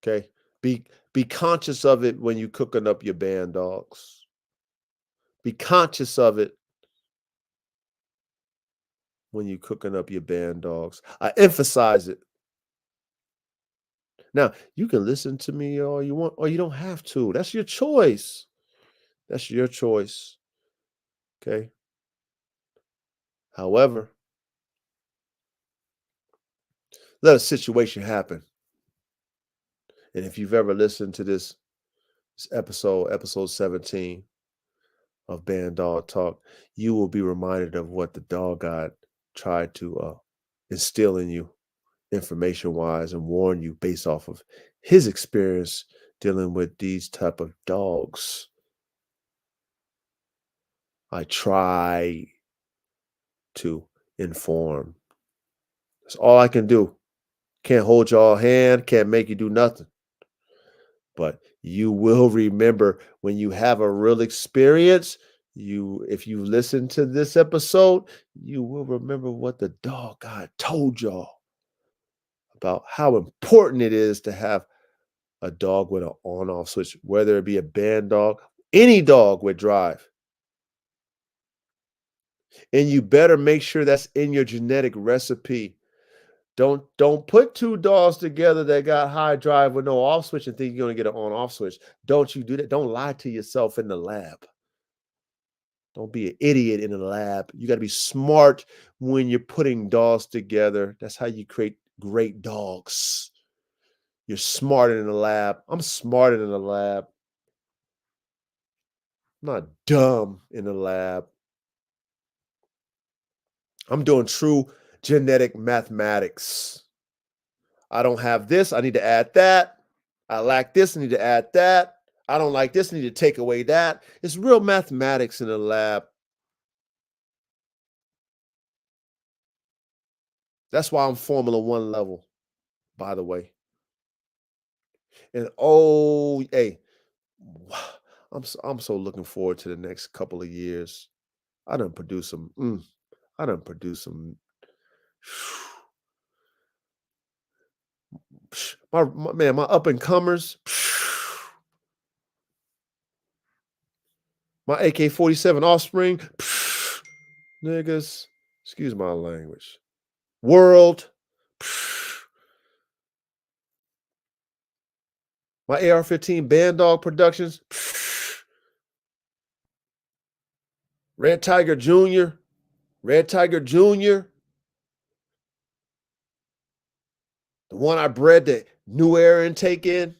Okay. Be conscious of it when you cooking up your band dogs. Be conscious of it when you cooking up your band dogs. I emphasize it. Now, you can listen to me all you want, or you don't have to. That's your choice. That's your choice. Okay. However, let a situation happen. And if you've ever listened to this episode 17 of Bandog Talk, you will be reminded of what the dog god tried to instill in you information wise and warn you based off of his experience dealing with these type of dogs. I try to inform. That's all I can do. Can't hold y'all hand, can't make you do nothing. But you will remember when you have a real experience. If you listen to this episode, you will remember what the dog god told y'all about how important it is to have a dog with an on-off switch, whether it be a band dog, any dog with drive. And you better make sure that's in your genetic recipe. Don't put two dogs together that got high drive with no off switch and think you're gonna get an on-off switch. Don't you do that. Don't lie to yourself in the lab. Don't be an idiot in the lab. You got to be smart when you're putting dogs together. That's how you create great dogs. You're smarter in the lab. I'm smarter in the lab. I'm not dumb in the lab. I'm doing true genetic mathematics. I don't have this. I need to add that. I lack this. I need to add that. I don't like this. I need to take away that. It's real mathematics in the lab. That's why I'm Formula One level, by the way. And oh, hey, I'm so looking forward to the next couple of years. I done produced some. I done produced some. My man, my up and comers. My AK-47 offspring. Niggas, excuse my language. World. My AR-15 Bandog Productions. Red Tiger Jr. Red Tiger Jr. The one I bred the new air intake in.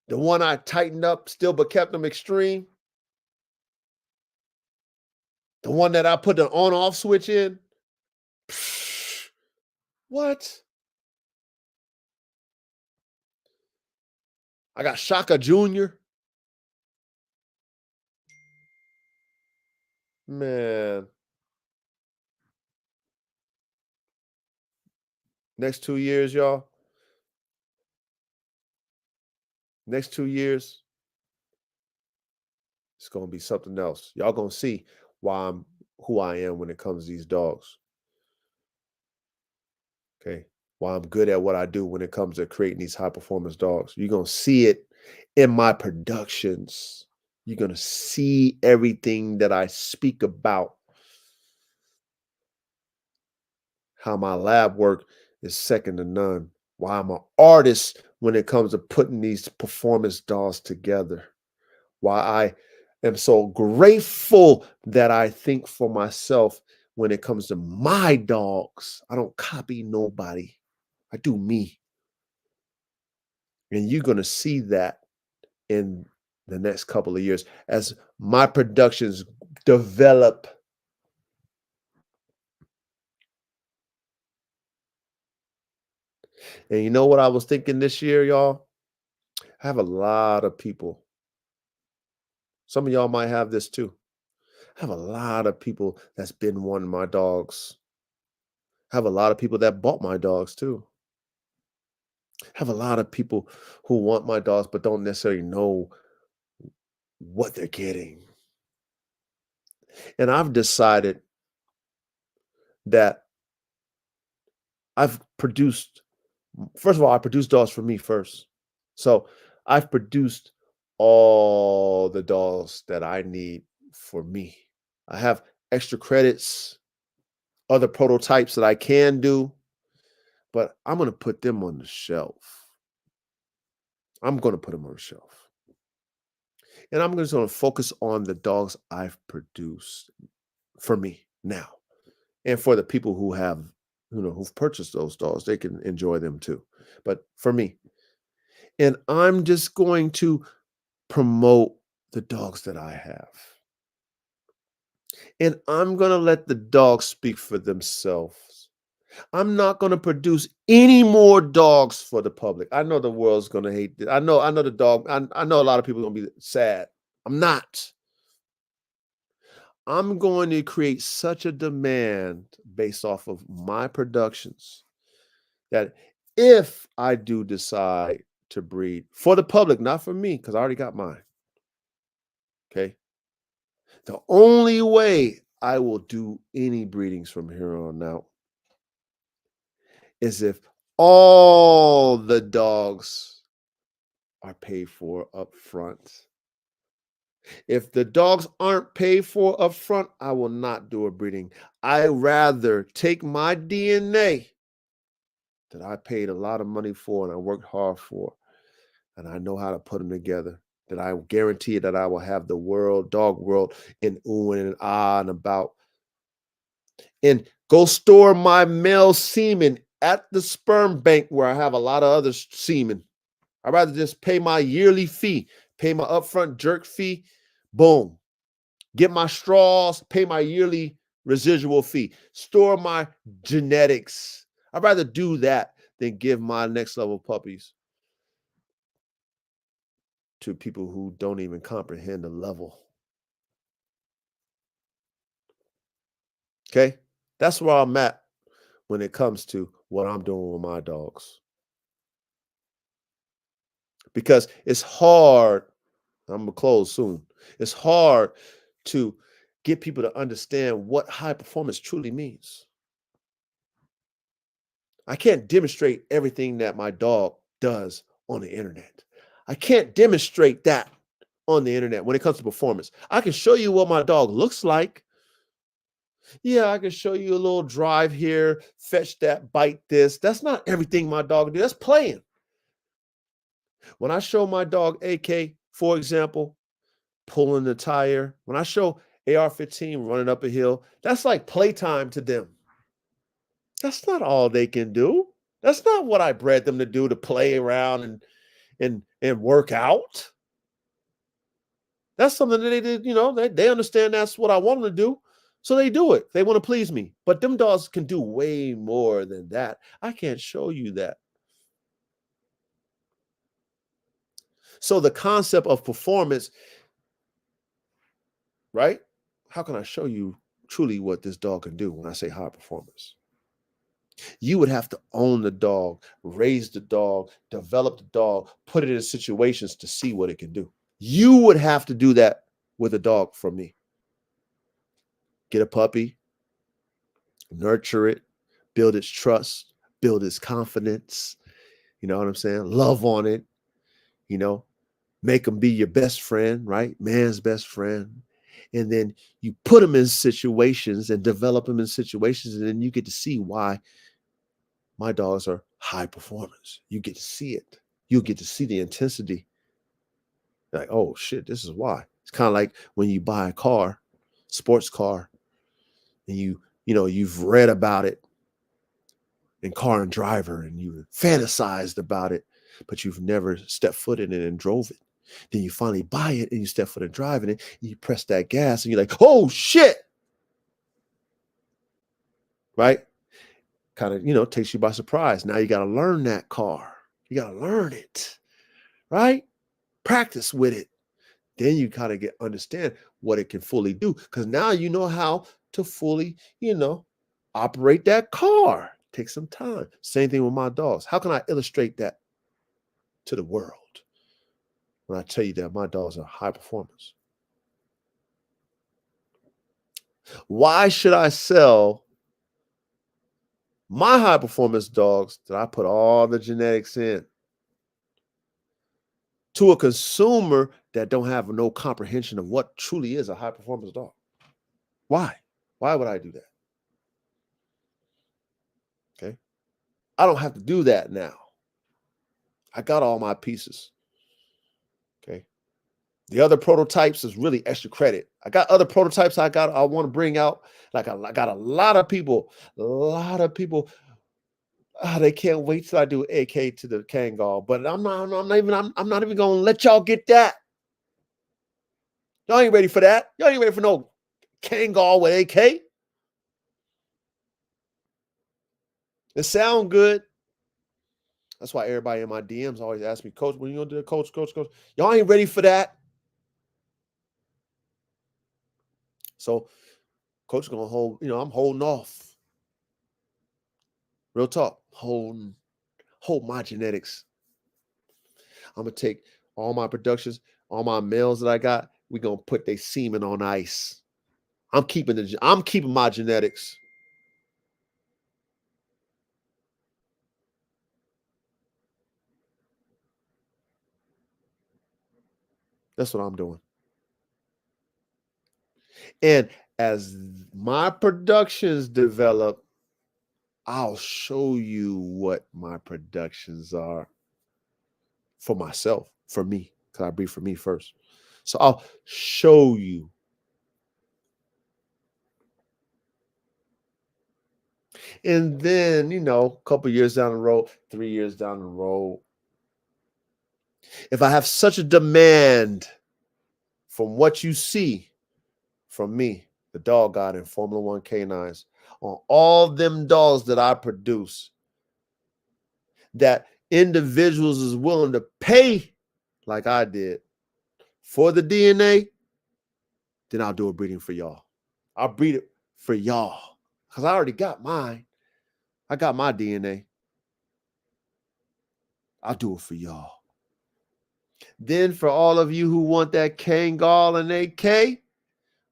The one I tightened up still but kept them extreme. The one that I put the on-off switch in. What? I got Shaka Jr. Man. Next 2 years, y'all. Next 2 years, it's gonna be something else. Y'all gonna see why I'm who I am when it comes to these dogs. Okay. Why I'm good at what I do when it comes to creating these high performance dogs. You're gonna see it in my productions. You're gonna see everything that I speak about. How my lab work is second to none. Why I'm an artist when it comes to putting these performance dogs together. Why I am so grateful that I think for myself when it comes to my dogs. I don't copy nobody. I do me. And you're going to see that in the next couple of years as my productions develop. And you know what I was thinking this year, y'all? I have a lot of people. Some of y'all might have this too. I have a lot of people that's been wanting my dogs. I have a lot of people that bought my dogs too. I have a lot of people who want my dogs but don't necessarily know what they're getting. And I've decided that I've produced, first of all, I produced dogs for me first. So I've produced all the dogs that I need for me. I have extra credits, other prototypes that I can do, but I'm going to put them on the shelf. I'm going to put them on the shelf. And I'm just going to focus on the dogs I've produced for me now. And for the people who have, who've purchased those dogs, they can enjoy them too. But for me, and I'm just going to promote the dogs that I have. And I'm going to let the dogs speak for themselves. I'm not going to produce any more dogs for the public. I know the world's going to hate this. I know the dog. I know a lot of people are going to be sad. I'm not. I'm going to create such a demand based off of my productions that if I do decide to breed for the public, not for me, because I already got mine. Okay. The only way I will do any breedings from here on out is if all the dogs are paid for up front. If the dogs aren't paid for up front, I will not do a breeding. I rather take my DNA that I paid a lot of money for and I worked hard for, and I know how to put them together, that I guarantee that I will have the dog world in ooh and ah and about. And go store my male semen at the sperm bank where I have a lot of other semen. I'd rather just pay my yearly fee, pay my upfront jerk fee, boom. Get my straws, pay my yearly residual fee, store my genetics. I'd rather do that than give my next level puppies to people who don't even comprehend the level. Okay? That's where I'm at when it comes to what I'm doing with my dogs. Because it's hard, I'm going to close soon. It's hard to get people to understand what high performance truly means. I can't demonstrate everything that my dog does on the internet. I can't demonstrate that on the internet when it comes to performance. I can show you what my dog looks like. Yeah, I can show you a little drive here, fetch that, bite this. That's not everything my dog do. That's playing. When I show my dog AK, for example, pulling the tire, when I show AR-15 running up a hill, that's like playtime to them. That's not all they can do. That's not what I bred them to do, to play around and work out. That's something that they did, they understand that's what I want them to do. So they do it. They want to please me. But them dogs can do way more than that. I can't show you that. So the concept of performance, right? How can I show you truly what this dog can do when I say high performance? You would have to own the dog, raise the dog, develop the dog, put it in situations to see what it can do. You would have to do that with a dog from me. Get a puppy, nurture it, build its trust, build its confidence. You know what I'm saying? Love on it, you know, make them be your best friend, right? Man's best friend. And then you put them in situations and develop them in situations, and then you get to see why my dogs are high performers. You get to see it. You get to see the intensity. Like, oh shit, this is why. It's kind of like when you buy a car, sports car, and you've read about it in Car and Driver and you fantasized about it, but you've never stepped foot in it and drove it. Then you finally buy it and you step foot and drive in it, and you press that gas and you're like, oh shit. Right? Kind of, takes you by surprise. Now you got to learn that car. You got to learn it. Right? Practice with it. Then you kind of understand what it can fully do. Because now you know how to fully, operate that car. Take some time. Same thing with my dogs. How can I illustrate that to the world when I tell you that my dogs are high performers? Why should I sell my high performance dogs that I put all the genetics in to a consumer that don't have no comprehension of what truly is a high performance dog? Why? Why would I do that? Okay. I don't have to do that now. I got all my pieces. Okay. The other prototypes is really extra credit. I got other prototypes I want to bring out. Like I got a lot of people, they can't wait till I do AK to the Kangol. But I'm not even gonna let y'all get that. Y'all ain't ready for that. Y'all ain't ready for no Kangol with AK. It sound good. That's why everybody in my DMs always ask me, Coach, when you gonna do it? Coach? Y'all ain't ready for that. So Coach is gonna hold, I'm holding off. Real talk, hold my genetics. I'm gonna take all my productions, all my males that I got. We're gonna put their semen on ice. I'm keeping my genetics. That's what I'm doing. And as my productions develop, I'll show you what my productions are for myself, for me, because I breathe for me first. So I'll show you. And then, a couple years down the road, 3 years down the road, if I have such a demand from what you see from me, the dog god in Formula One K9s, on all them dogs that I produce, that individuals is willing to pay like I did for the DNA, then I'll do a breeding for y'all. I'll breed it for y'all because I already got mine. I got my DNA. I'll do it for y'all. Then for all of you who want that Kangol and AK,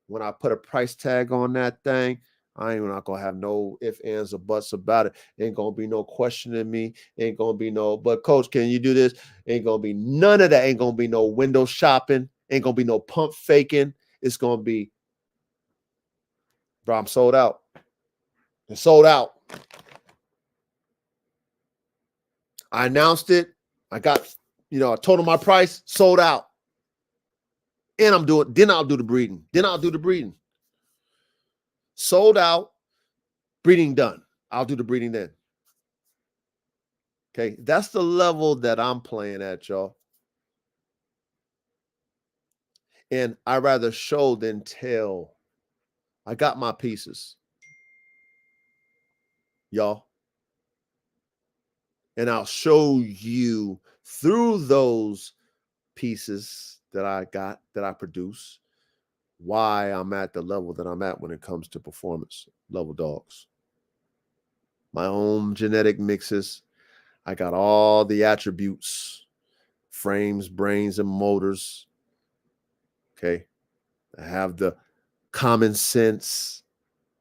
when I put a price tag on that thing, I ain't not gonna have no ifs, ands, or buts about it. Ain't gonna be no questioning me. Ain't gonna be no, but Coach, can you do this? Ain't gonna be none of that. Ain't gonna be no window shopping. Ain't gonna be no pump faking. It's gonna be, bro, I'm sold out. It's sold out. I announced it. I got, I told them my price, sold out. And then I'll do the breeding. Sold out, breeding done. I'll do the breeding then. Okay, that's the level that I'm playing at, y'all. And I rather show than tell. I got my pieces, y'all. And I'll show you through those pieces that I got, that I produce, why I'm at the level that I'm at when it comes to performance level dogs. My own genetic mixes. I got all the attributes, frames, brains, and motors. Okay. I have the common sense.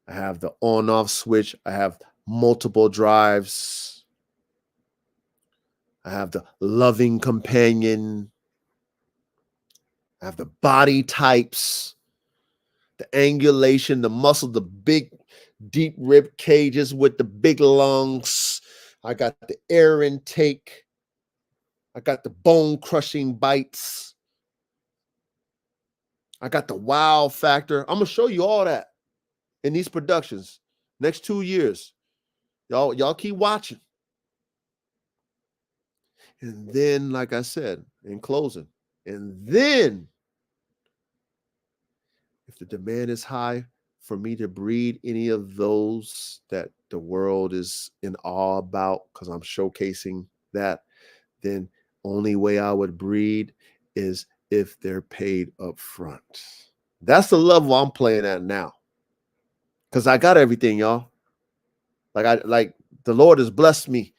I have the on-off switch. I have multiple drives. I have the loving companion. I have the body types, the angulation, the muscle, the big, deep rib cages with the big lungs. I got the air intake. I got the bone crushing bites. I got the wow factor. I'm going to show you all that in these productions next 2 years. Y'all keep watching. And then, like I said, in closing, and then if the demand is high for me to breed any of those that the world is in awe about, because I'm showcasing that, then only way I would breed is if they're paid up front. That's the level I'm playing at now. Because I got everything, y'all. Like the Lord has blessed me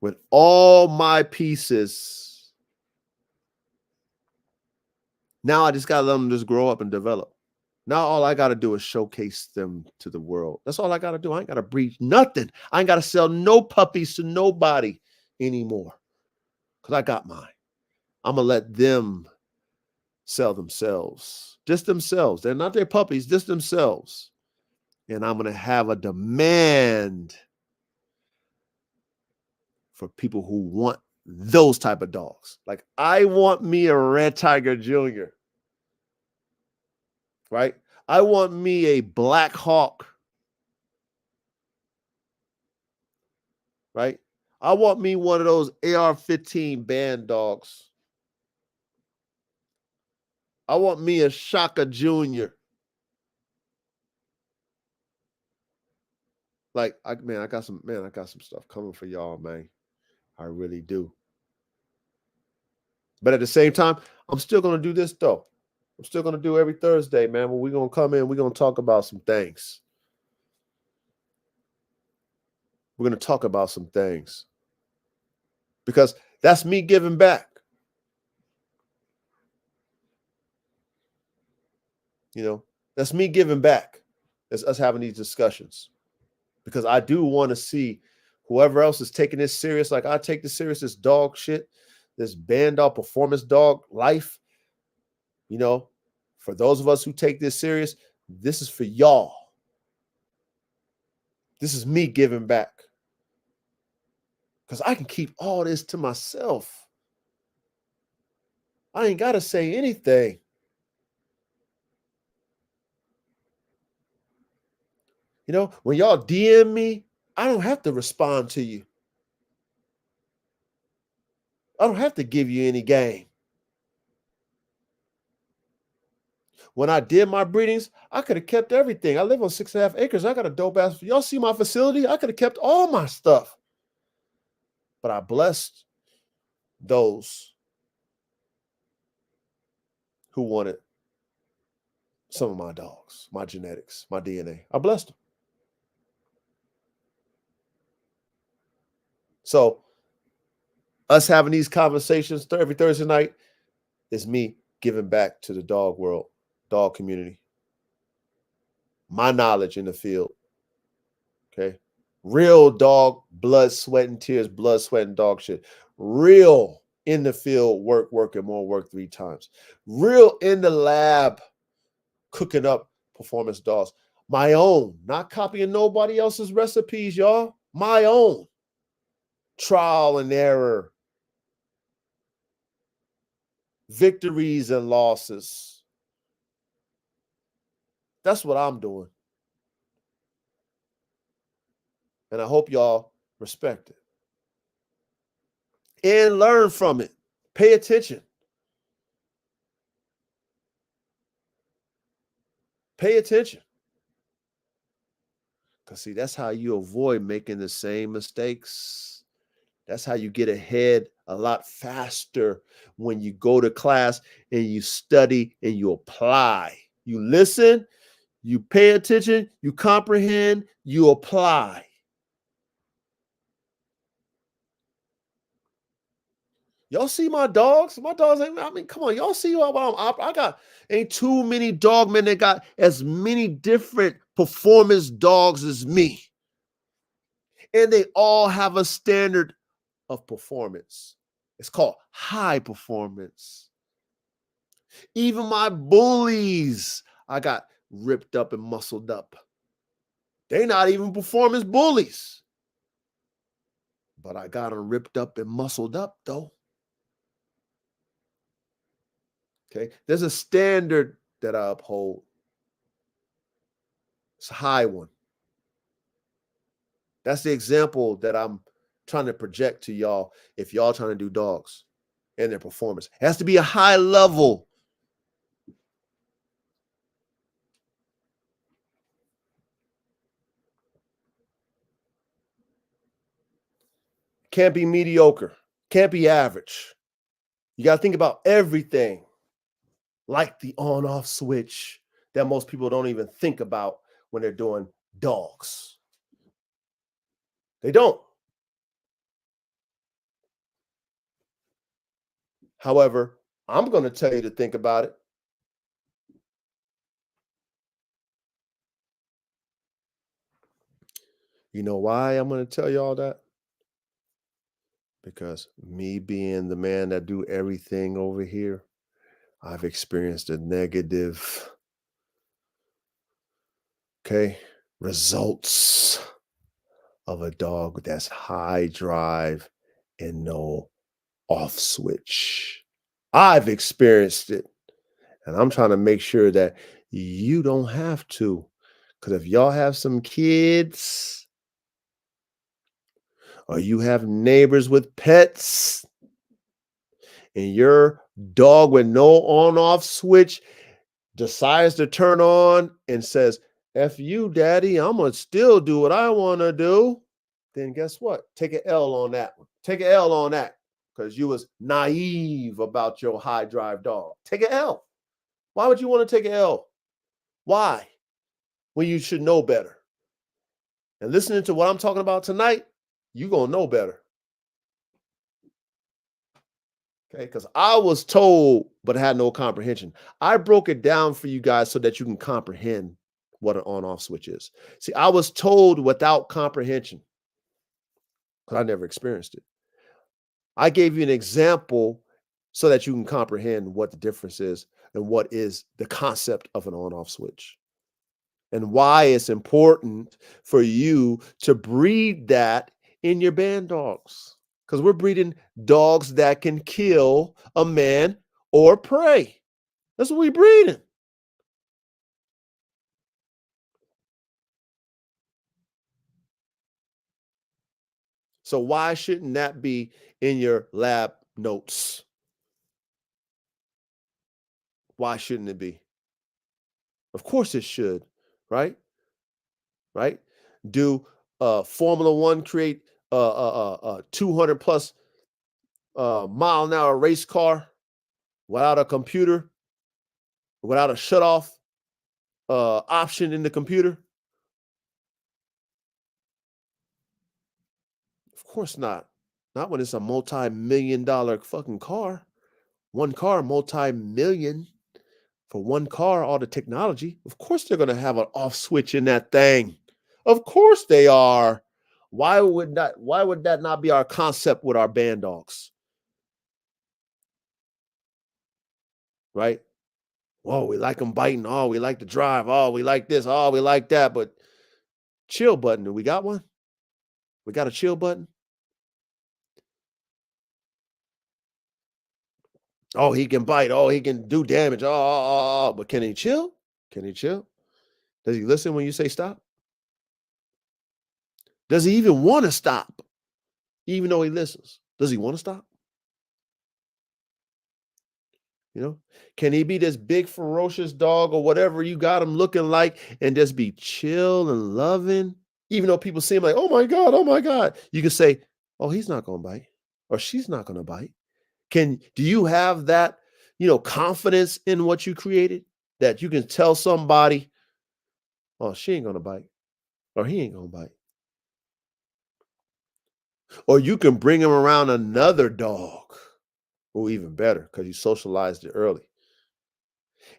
with all my pieces. Now I just gotta let them just grow up and develop. Now all I gotta do is showcase them to the world. That's all I gotta do. I ain't gotta breed nothing. I ain't gotta sell no puppies to nobody anymore. Because I got mine. I'm gonna let them sell themselves. Just themselves. They're not their puppies, just themselves. And I'm gonna have a demand for people who want those type of dogs. Like I want me a Red Tiger Jr., right? I want me a Black Hawk, right? I want me one of those AR-15 band dogs. I want me a Shaka Jr. Like, I got some stuff coming for y'all, man. I really do. But at the same time, I'm still gonna do this though. I'm still gonna do every Thursday, man. When we're gonna come in, we're gonna talk about some things. We're gonna talk about some things because that's me giving back. You know, that's me giving back. It's us having these discussions because I do want to see whoever else is taking this serious, like I take this serious, this dog shit, this Bandog performance dog life. You know, for those of us who take this serious, this is for y'all. This is me giving back because I can keep all this to myself. I ain't got to say anything. You know, when y'all DM me, I don't have to respond to you. I don't have to give you any game. When I did my breedings, I could have kept everything. I live on 6.5 acres. I got a dope ass. Y'all see my facility? I could have kept all my stuff. But I blessed those who wanted some of my dogs, my genetics, my DNA. I blessed them. So us having these conversations every Thursday night is me giving back to the dog world, dog community. My knowledge in the field. Okay. Real dog, blood, sweat, and tears, blood, sweat, and dog shit. Real in the field, work, and more work 3 times. Real in the lab, cooking up performance dogs. My own, not copying nobody else's recipes, y'all. My own. Trial and error. Victories and losses. That's what I'm doing. And I hope y'all respect it. And learn from it. Pay attention. Pay attention. Because, see, that's how you avoid making the same mistakes. That's how you get ahead a lot faster when you go to class and you study and you apply. You listen, you pay attention, you comprehend, you apply. Y'all see my dogs? My dogs ain't, I mean, come on. Y'all see what I got? Ain't too many dog men that got as many different performance dogs as me. And they all have a standard of performance. It's called high performance. Even my bullies, I got ripped up and muscled up. They're not even performance bullies. But I got them ripped up and muscled up, though. Okay, there's a standard that I uphold. It's a high one. That's the example that I'm trying to project to y'all if y'all trying to do dogs and their performance. It has to be a high level. Can't be mediocre. Can't be average. You got to think about everything like the on-off switch that most people don't even think about when they're doing dogs. They don't. However, I'm going to tell you to think about it. You know why I'm going to tell you all that? Because me being the man that do everything over here, I've experienced the negative, okay, results of a dog that's high drive and no off switch. I've experienced it, and I'm trying to make sure that you don't have to. Because if y'all have some kids or you have neighbors with pets and your dog with no on off switch decides to turn on and says, F you, daddy, I'm going to still do what I want to do, then guess what? Take an L on that one. Take an L on that because you was naive about your high drive dog. Take an L. Why would you want to take an L? Why? When you should know better. And listening to what I'm talking about tonight, you're going to know better. Okay, because I was told, but had no comprehension. I broke it down for you guys so that you can comprehend what an on-off switch is. See, I was told without comprehension because I never experienced it. I gave you an example so that you can comprehend what the difference is and what is the concept of an on-off switch and why it's important for you to breed that in your band dogs. Because we're breeding dogs that can kill a man or prey. That's what we're breeding. So why shouldn't that be in your lab notes? Why shouldn't it be? Of course it should, right? Right? Do Formula One create a 200 plus mile an hour race car without a computer, without a shut off option in the computer? Of course not. Not when it's a multi-million-dollar fucking car. One car, multi-million for one car, all the technology. Of course they're going to have an off switch in that thing. Of course they are. Why would that not be our concept with our band dogs? Right? Whoa, we like them biting. Oh, we like to drive. Oh, we like this. Oh, we like that. But chill button. Do we got one? We got a chill button? Oh, he can bite. Oh, he can do damage. Oh. But can he chill? Can he chill? Does he listen when you say stop? Does he even want to stop? Even though he listens. Does he want to stop? You know, can he be this big ferocious dog or whatever you got him looking like and just be chill and loving? Even though people see him like, oh my God. You can say, oh, he's not gonna bite, or she's not gonna bite. Do you have that, confidence in what you created that you can tell somebody, oh, she ain't gonna bite, or he ain't gonna bite? Or you can bring him around another dog, or even better, because you socialized it early.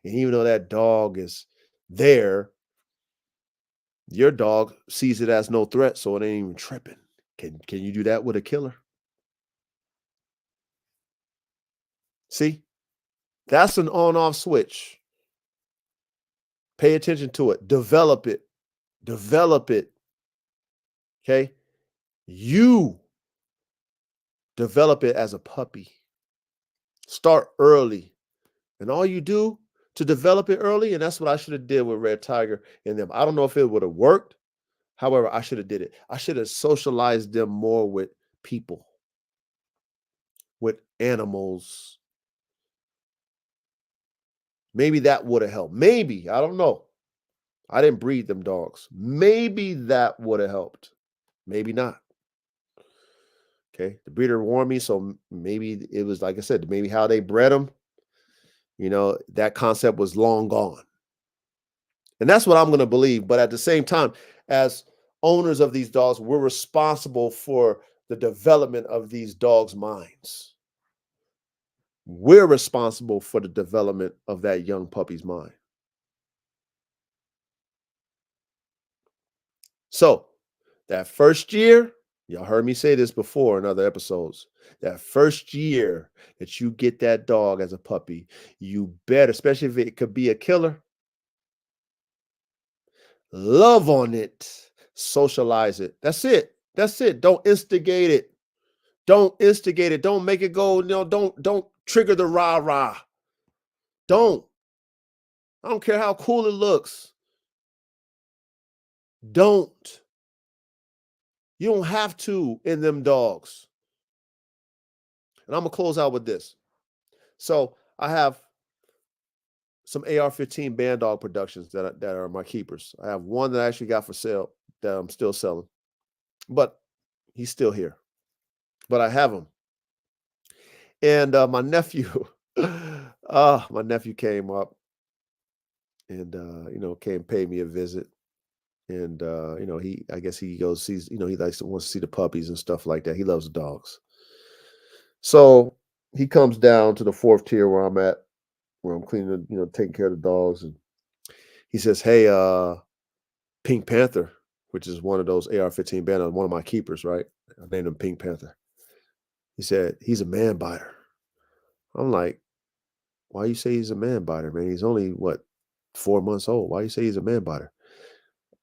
And even though that dog is there, your dog sees it as no threat, so it ain't even tripping. Can you do that with a killer? See, that's an on-off switch. Pay attention to it. Develop it. Develop it. Okay? You develop it as a puppy. Start early. And all you do to develop it early, and that's what I should have did with Red Tiger and them. I don't know if it would have worked. However, I should have did it. I should have socialized them more with people, with animals. Maybe that would have helped. Maybe. I don't know. I didn't breed them dogs. Maybe that would have helped. Maybe not. Okay. The breeder warned me. So maybe it was, like I said, maybe how they bred them, that concept was long gone. And that's what I'm going to believe. But at the same time, as owners of these dogs, we're responsible for the development of these dogs' minds. We're responsible for the development of that young puppy's mind. So that first year, y'all heard me say this before in other episodes, that first year that you get that dog as a puppy, you better, especially if it could be a killer, love on it, socialize it. That's it. That's it. Don't instigate it. Don't instigate it. Don't make it go, don't trigger the rah-rah. Don't. I don't care how cool it looks. Don't. You don't have to in them dogs. And I'm going to close out with this. So I have some AR-15 Bandog productions that are my keepers. I have one that I actually got for sale that I'm still selling, but he's still here. But I have him. And my nephew, my nephew came up and came pay me a visit. And I guess he goes sees, he wants to see the puppies and stuff like that. He loves dogs. So he comes down to the fourth tier where I'm at, where I'm cleaning, taking care of the dogs, and he says, "Hey, Pink Panther," which is one of those AR-15 Bandog, one of my keepers, right? I named him Pink Panther. He said, "He's a man biter." I'm like, "Why you say he's a man biter, man? He's only 4 months old. Why you say he's a man biter?"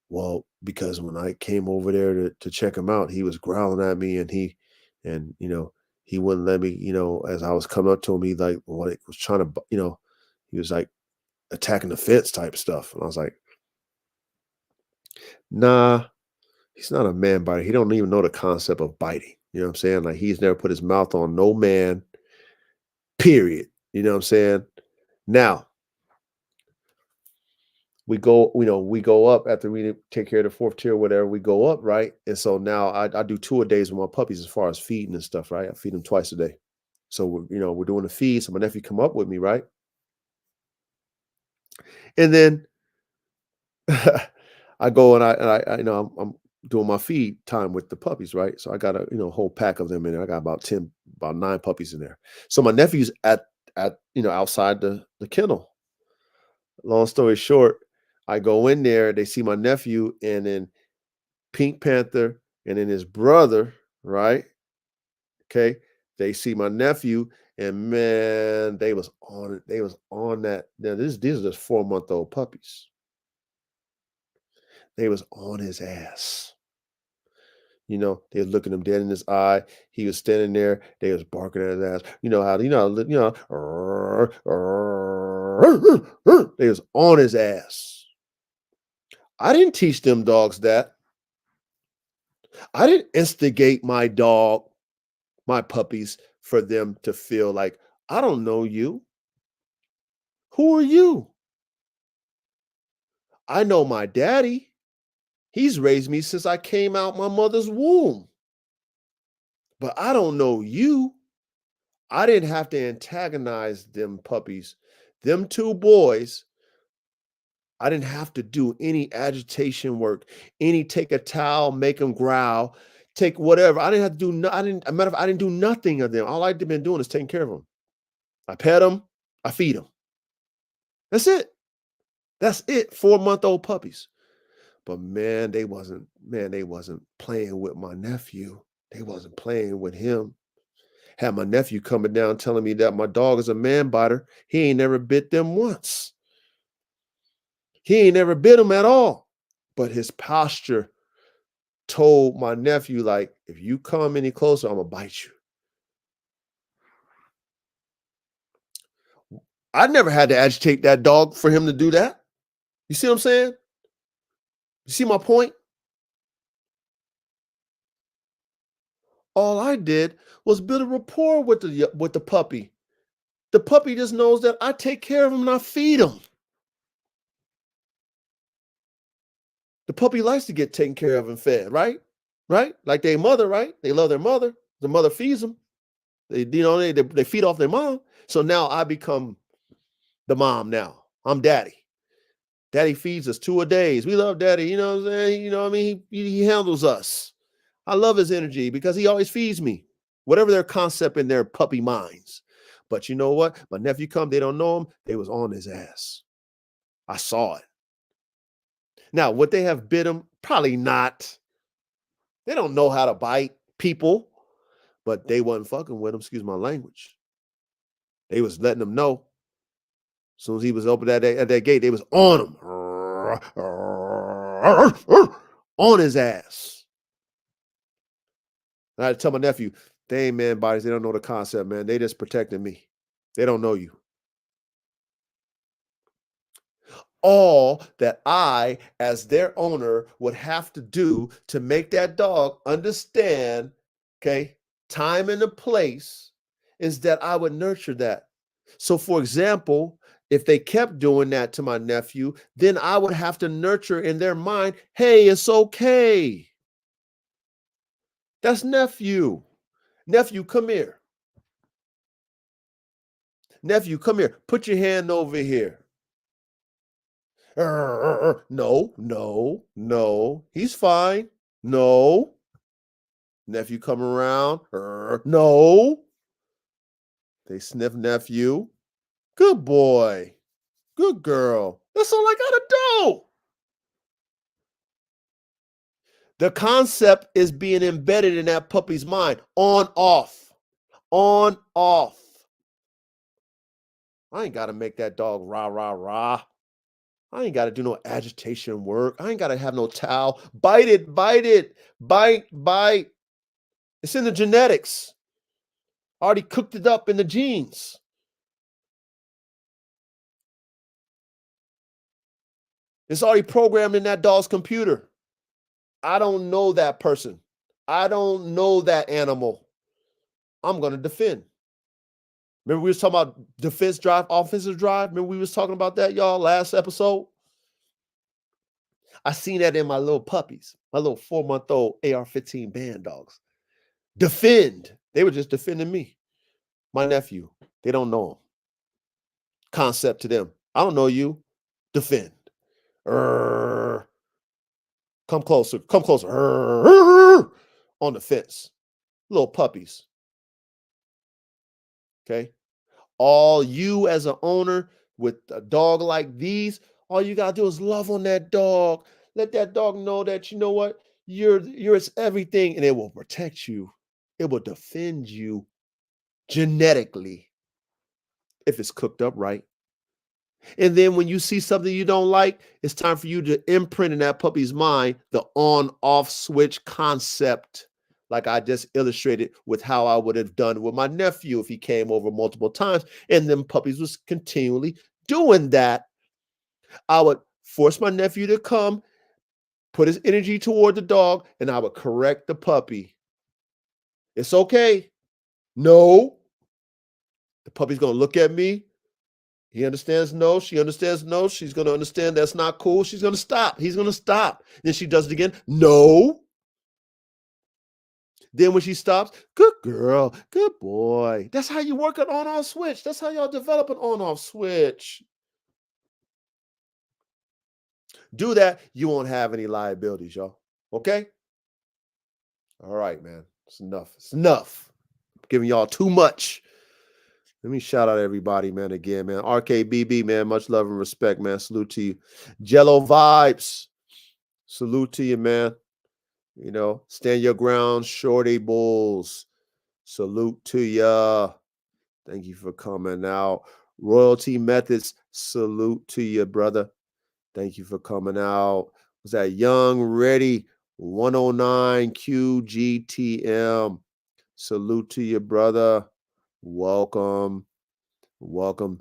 "Well, because when I came over there to check him out, he was growling at me, and he wouldn't let me, as I was coming up to him, he like what was trying to, he was like attacking the fence type stuff." And I was like, "Nah, he's not a man biter. He don't even know the concept of biting." You know what I'm saying? Like, he's never put his mouth on no man, period. You know what I'm saying? Now, we go up after we take care of the fourth tier, whatever, we go up, right? And so now I do 2 a days with my puppies as far as feeding and stuff, right? I feed them twice a day. So we're doing the feed. So my nephew come up with me, right? And then I go and I'm doing my feed time with the puppies, right? So I got a whole pack of them in there. I got about 9 puppies in there. So my nephew's at outside the kennel. Long story short, I go in there, they see my nephew, and then Pink Panther, and then his brother, right? Okay. They see my nephew, and man, they was on it. They was on that. Now, these are just 4-month-old puppies. They was on his ass. They was looking him dead in his eye. He was standing there. They was barking at his ass. They was on his ass. I didn't teach them dogs that. I didn't instigate my puppies, for them to feel like, I don't know you. Who are you? I know my daddy. He's raised me since I came out my mother's womb. But I don't know you. I didn't have to antagonize them puppies. Them 2 boys, I didn't have to do any agitation work, any take a towel, make them growl, take whatever. I didn't have to do no, I didn't, a matter of I didn't do nothing of them. All I'd been doing is taking care of them. I pet them, I feed them. That's it. That's it. 4-month-old puppies. But man, they wasn't playing with my nephew. They wasn't playing with him. Had my nephew coming down telling me that my dog is a man biter. He ain't never bit them once. He ain't never bit him at all. But his posture told my nephew, like, if you come any closer, I'm gonna bite you. I never had to agitate that dog for him to do that. You see what I'm saying? You see my point? All I did was build a rapport with the puppy. The puppy just knows that I take care of him and I feed him. The puppy likes to get taken care of and fed, right? Right? Like their mother, right? They love their mother. The mother feeds them. They feed off their mom. So now I become the mom now. I'm daddy. Daddy feeds us 2 a days. We love daddy. You know what I'm saying? You know what I mean? He handles us. I love his energy because he always feeds me. Whatever their concept in their puppy minds. But you know what? My nephew come, they don't know him. They was on his ass. I saw it. Now, would they have bit him? Probably not. They don't know how to bite people, but they wasn't fucking with him. Excuse my language. They was letting him know. As soon as he was open at that gate, they was on him. On his ass. And I had to tell my nephew, They ain't man bodies. They don't know the concept, man. They just protecting me. They don't know you. All that I, as their owner, would have to do to make that dog understand, okay, time and the place is that I would nurture that. So, for example, if they kept doing that to my nephew, then I would have to nurture in their mind, hey, it's okay. That's nephew. Nephew, come here. Nephew, come here. Put your hand over here. No, no, no. He's fine. No. Nephew come around. No. They sniff nephew. Good boy. Good girl. That's all I gotta do. The concept is being embedded in that puppy's mind. On, off. On, off. I ain't gotta make that dog rah, rah, rah. I ain't gotta do no agitation work. I ain't gotta have no towel. Bite it, bite it. Bite, bite. It's in the genetics. Already cooked it up in the genes. It's already programmed in that dog's computer. I don't know that person. I don't know that animal. I'm going to defend. Remember we was talking about defense drive, offensive drive? Remember we was talking about that, y'all, last episode? I seen that in my little puppies, my little 4-month-old AR-15 band dogs. Defend. They were just defending me. My nephew. They don't know him. Concept to them. I don't know you. Defend. Come closer. Come closer. On the fence. Little puppies. Okay. All you as an owner with a dog like these, all you gotta do is love on that dog. Let that dog know that, you know what, you're its everything, and it will protect you. It will defend you genetically if it's cooked up right. And then when you see something you don't like, it's time for you to imprint in that puppy's mind the on-off switch concept, like I just illustrated with how I would have done with my nephew if he came over multiple times and them puppies was continually doing that. I would force my nephew to come, put his energy toward the dog, and I would correct the puppy. It's okay. No. The puppy's going to look at me. He understands no. She understands no. She's going to understand that's not cool. She's going to stop. He's going to stop. Then she does it again. No. Then when she stops, good girl, good boy. That's how you work an on-off switch. That's how y'all develop an on-off switch. Do that, you won't have any liabilities, y'all. Okay? All right, man. It's enough. It's enough. I'm giving y'all too much. Let me shout out everybody, man, again, man. RKBB, man, much love and respect, man. Salute to you. Jello Vibes. Salute to you, man. You know, stand your ground, Shorty Bulls. Salute to ya. Thank you for coming out. Royalty Methods. Salute to you, brother. Thank you for coming out. Was that Young Ready 109 QGTM? Salute to you, brother. Welcome. Welcome.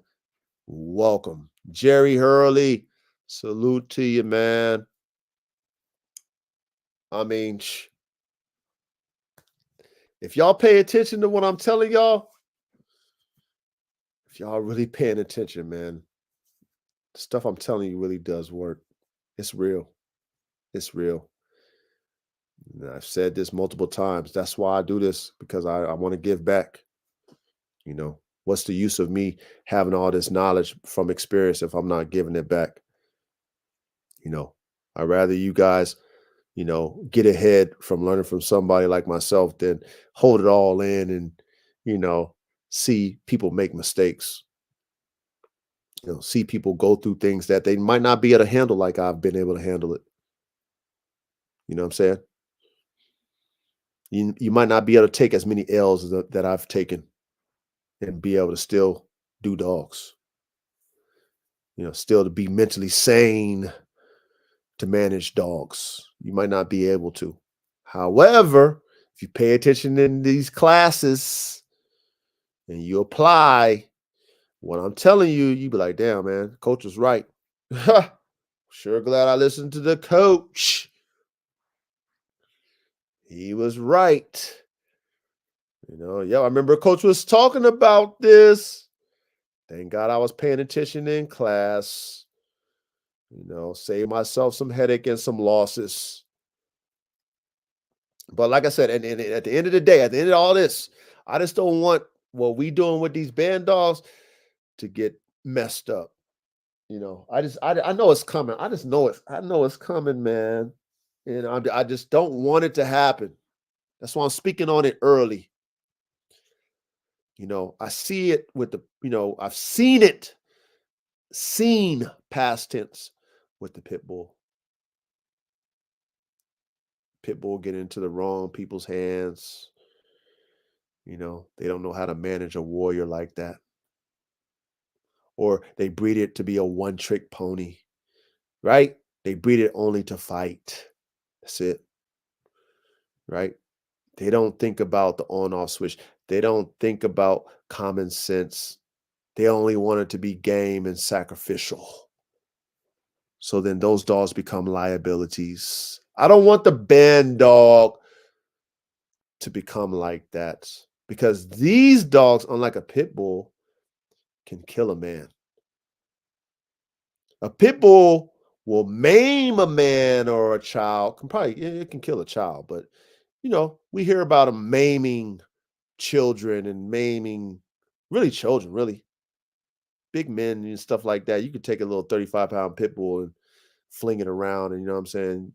Welcome. Jerry Hurley. Salute to you, man. I mean, if y'all pay attention to what I'm telling y'all, if y'all really paying attention, man, the stuff I'm telling you really does work. It's real. It's real. And I've said this multiple times. That's why I do this, because I want to give back. You know, what's the use of me having all this knowledge from experience if I'm not giving it back? You know, I'd rather you guys, you know, get ahead from learning from somebody like myself than hold it all in and, you know, see people make mistakes. You know, see people go through things that they might not be able to handle like I've been able to handle it. You know what I'm saying? You might not be able to take as many L's that I've taken and be able to still do dogs. You know, still to be mentally sane to manage dogs. You might not be able to. However, If you pay attention in these classes and you apply what I'm telling you, you be like, damn, man, coach was right. Sure glad I listened to the coach. He was right. Yeah, I remember coach was talking about this. Thank God I was paying attention in class. Save myself some headache and some losses. But like I said, and at the end of the day, at the end of all this, I just don't want what we doing with these band dogs to get messed up. I know it's coming. I just know it. I know it's coming, man. I just don't want it to happen. That's why I'm speaking on it early. I see it with I've seen it, seen past tense with the pit bull. Pit bull get into the wrong people's hands. They don't know how to manage a warrior like that. Or they breed it to be a one-trick pony, right? They breed it only to fight. That's it, right? They don't think about the on-off switch. They don't think about common sense. They only want it to be game and sacrificial. So then those dogs become liabilities. I don't want the band dog to become like that because these dogs, unlike a pit bull, can kill a man. A pit bull will maim a man or a child. It can kill a child, but we hear about them maiming children and maiming children, really big men and stuff like that. You could take a little 35-pound pit bull and fling it around, and what I'm saying,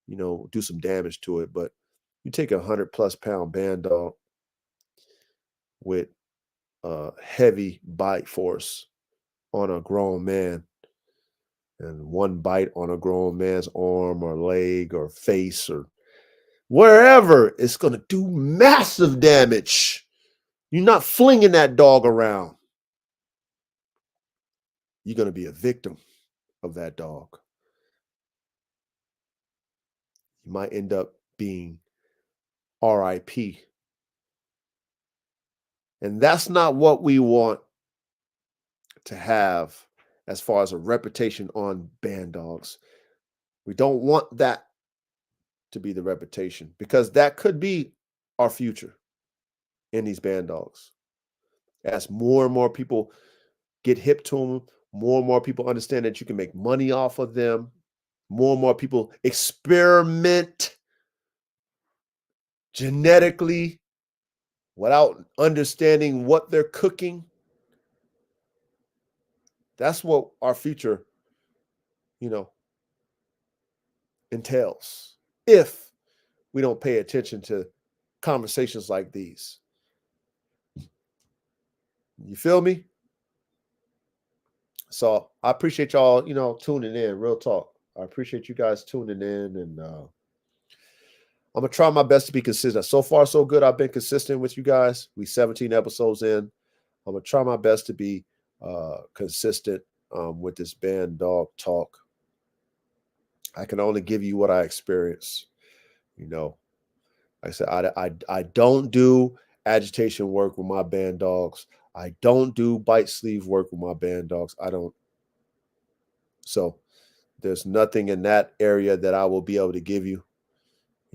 do some damage to it. But you take 100+ pound band dog with a heavy bite force on a grown man, and one bite on a grown man's arm or leg or face or wherever, it's going to do massive damage. You're not flinging that dog around. You're going to be a victim of that dog. You might end up being RIP. And that's not what we want to have as far as a reputation on band dogs. We don't want that to be the reputation because that could be our future in these band dogs. As more and more people get hip to them, more and more people understand that you can make money off of them, more and more people experiment genetically without understanding what they're cooking. That's what our future, entails if we don't pay attention to conversations like these. You feel me? So I appreciate y'all, tuning in. Real talk. I appreciate you guys tuning in, and I'm gonna try my best to be consistent. So far, so good. I've been consistent with you guys. We 17 episodes in. I'm gonna try my best to be consistent with this band dog talk. I can only give you what I experience. Like I said, I don't do agitation work with my band dogs. I don't do bite sleeve work with my band dogs. I don't. So there's nothing in that area that I will be able to give you.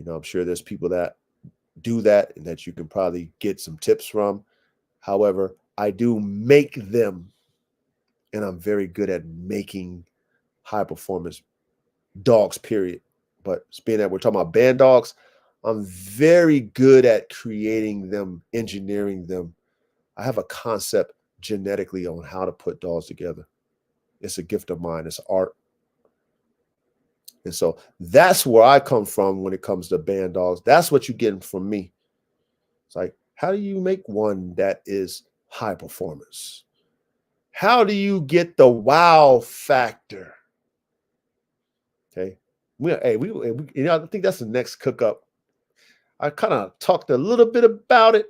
I'm sure there's people that do that and that you can probably get some tips from. However, I do make them, and I'm very good at making high performance dogs, period. But being that we're talking about band dogs, I'm very good at creating them, engineering them. I have a concept genetically on how to put dogs together. It's a gift of mine. It's art. And so that's where I come from when it comes to band dogs. That's what you're getting from me. It's like, how do you make one that is high performance? How do you get the wow factor? Okay. I think that's the next cook up. I kind of talked a little bit about it.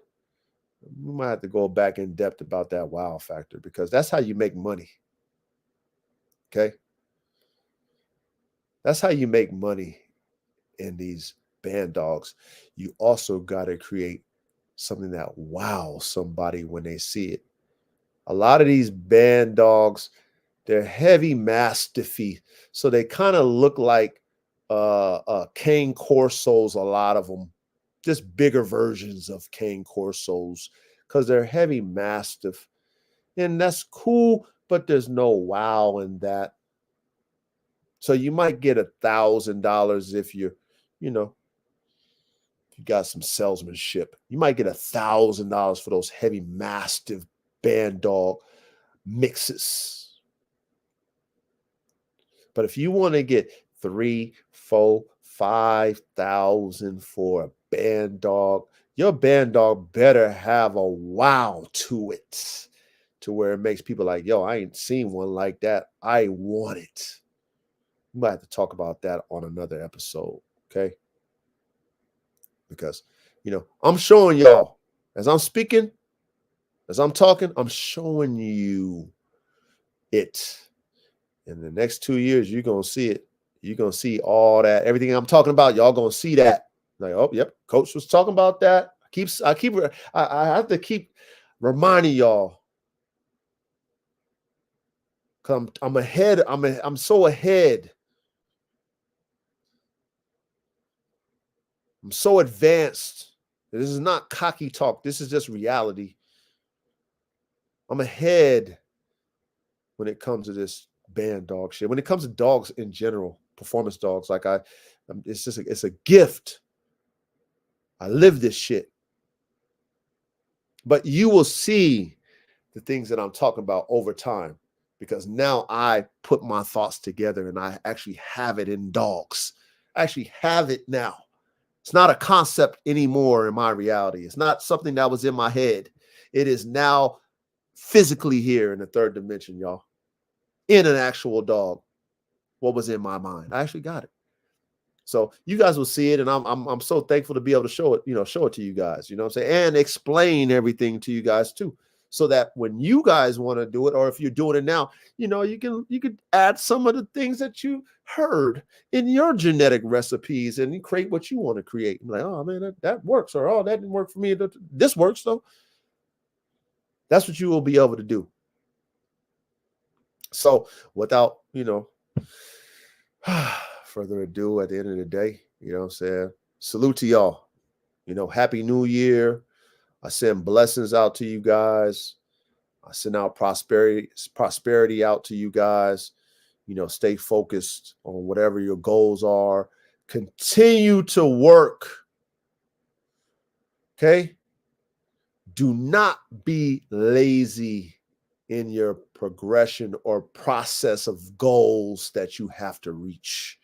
We might have to go back in depth about that wow factor because that's how you make money. Okay. That's how you make money in these band dogs, you also got to create something that wows somebody when they see it. A lot of these band dogs, they're heavy mastiffy, so they kind of look like cane corsos. A lot of them, just bigger versions of cane corsos, because they're heavy mastiff, and that's cool. But there's no wow in that. So you might get $1,000 if you know, if you got some salesmanship. You might get $1,000 for those heavy mastiff band dog mixes. But if you want to get 3, 4, 5,000 for a band dog, your band dog better have a wow to it, to where it makes people like, yo, I ain't seen one like that. I want it. We might have to talk about that on another episode, okay? Because, I'm showing y'all, as I'm speaking, as I'm talking, I'm showing you it. In the next 2 years, you're going to see it. You're going to see all that. Everything I'm talking about, y'all going to see that. Like, oh, yep, coach was talking about that. I have to keep reminding y'all. I'm ahead. I'm so ahead. I'm so advanced. This is not cocky talk. This is just reality. I'm ahead when it comes to this band dog shit. When it comes to dogs in general, performance dogs, it's a gift. I live this shit. But you will see the things that I'm talking about over time, because now I put my thoughts together and I actually have it in dogs. I actually have it now. It's not a concept anymore in my reality. It's not something that was in my head. It is now physically here in the third dimension, y'all. In an actual dog. What was in my mind? I actually got it. So you guys will see it, and I'm so thankful to be able to show it to you guys, you know what I'm saying? And explain everything to you guys too. So that when you guys want to do it, or if you're doing it now, you can add some of the things that you heard in your genetic recipes and you create what you want to create. Like, oh man, that works, or oh, that didn't work for me. This works though. That's what you will be able to do. So without, further ado, at the end of the day, you know what I'm saying? Salute to y'all. Happy New Year. I send blessings out to you guys. I send out prosperity out to you guys. Stay focused on whatever your goals are. Continue to work. Okay? Do not be lazy in your progression or process of goals that you have to reach.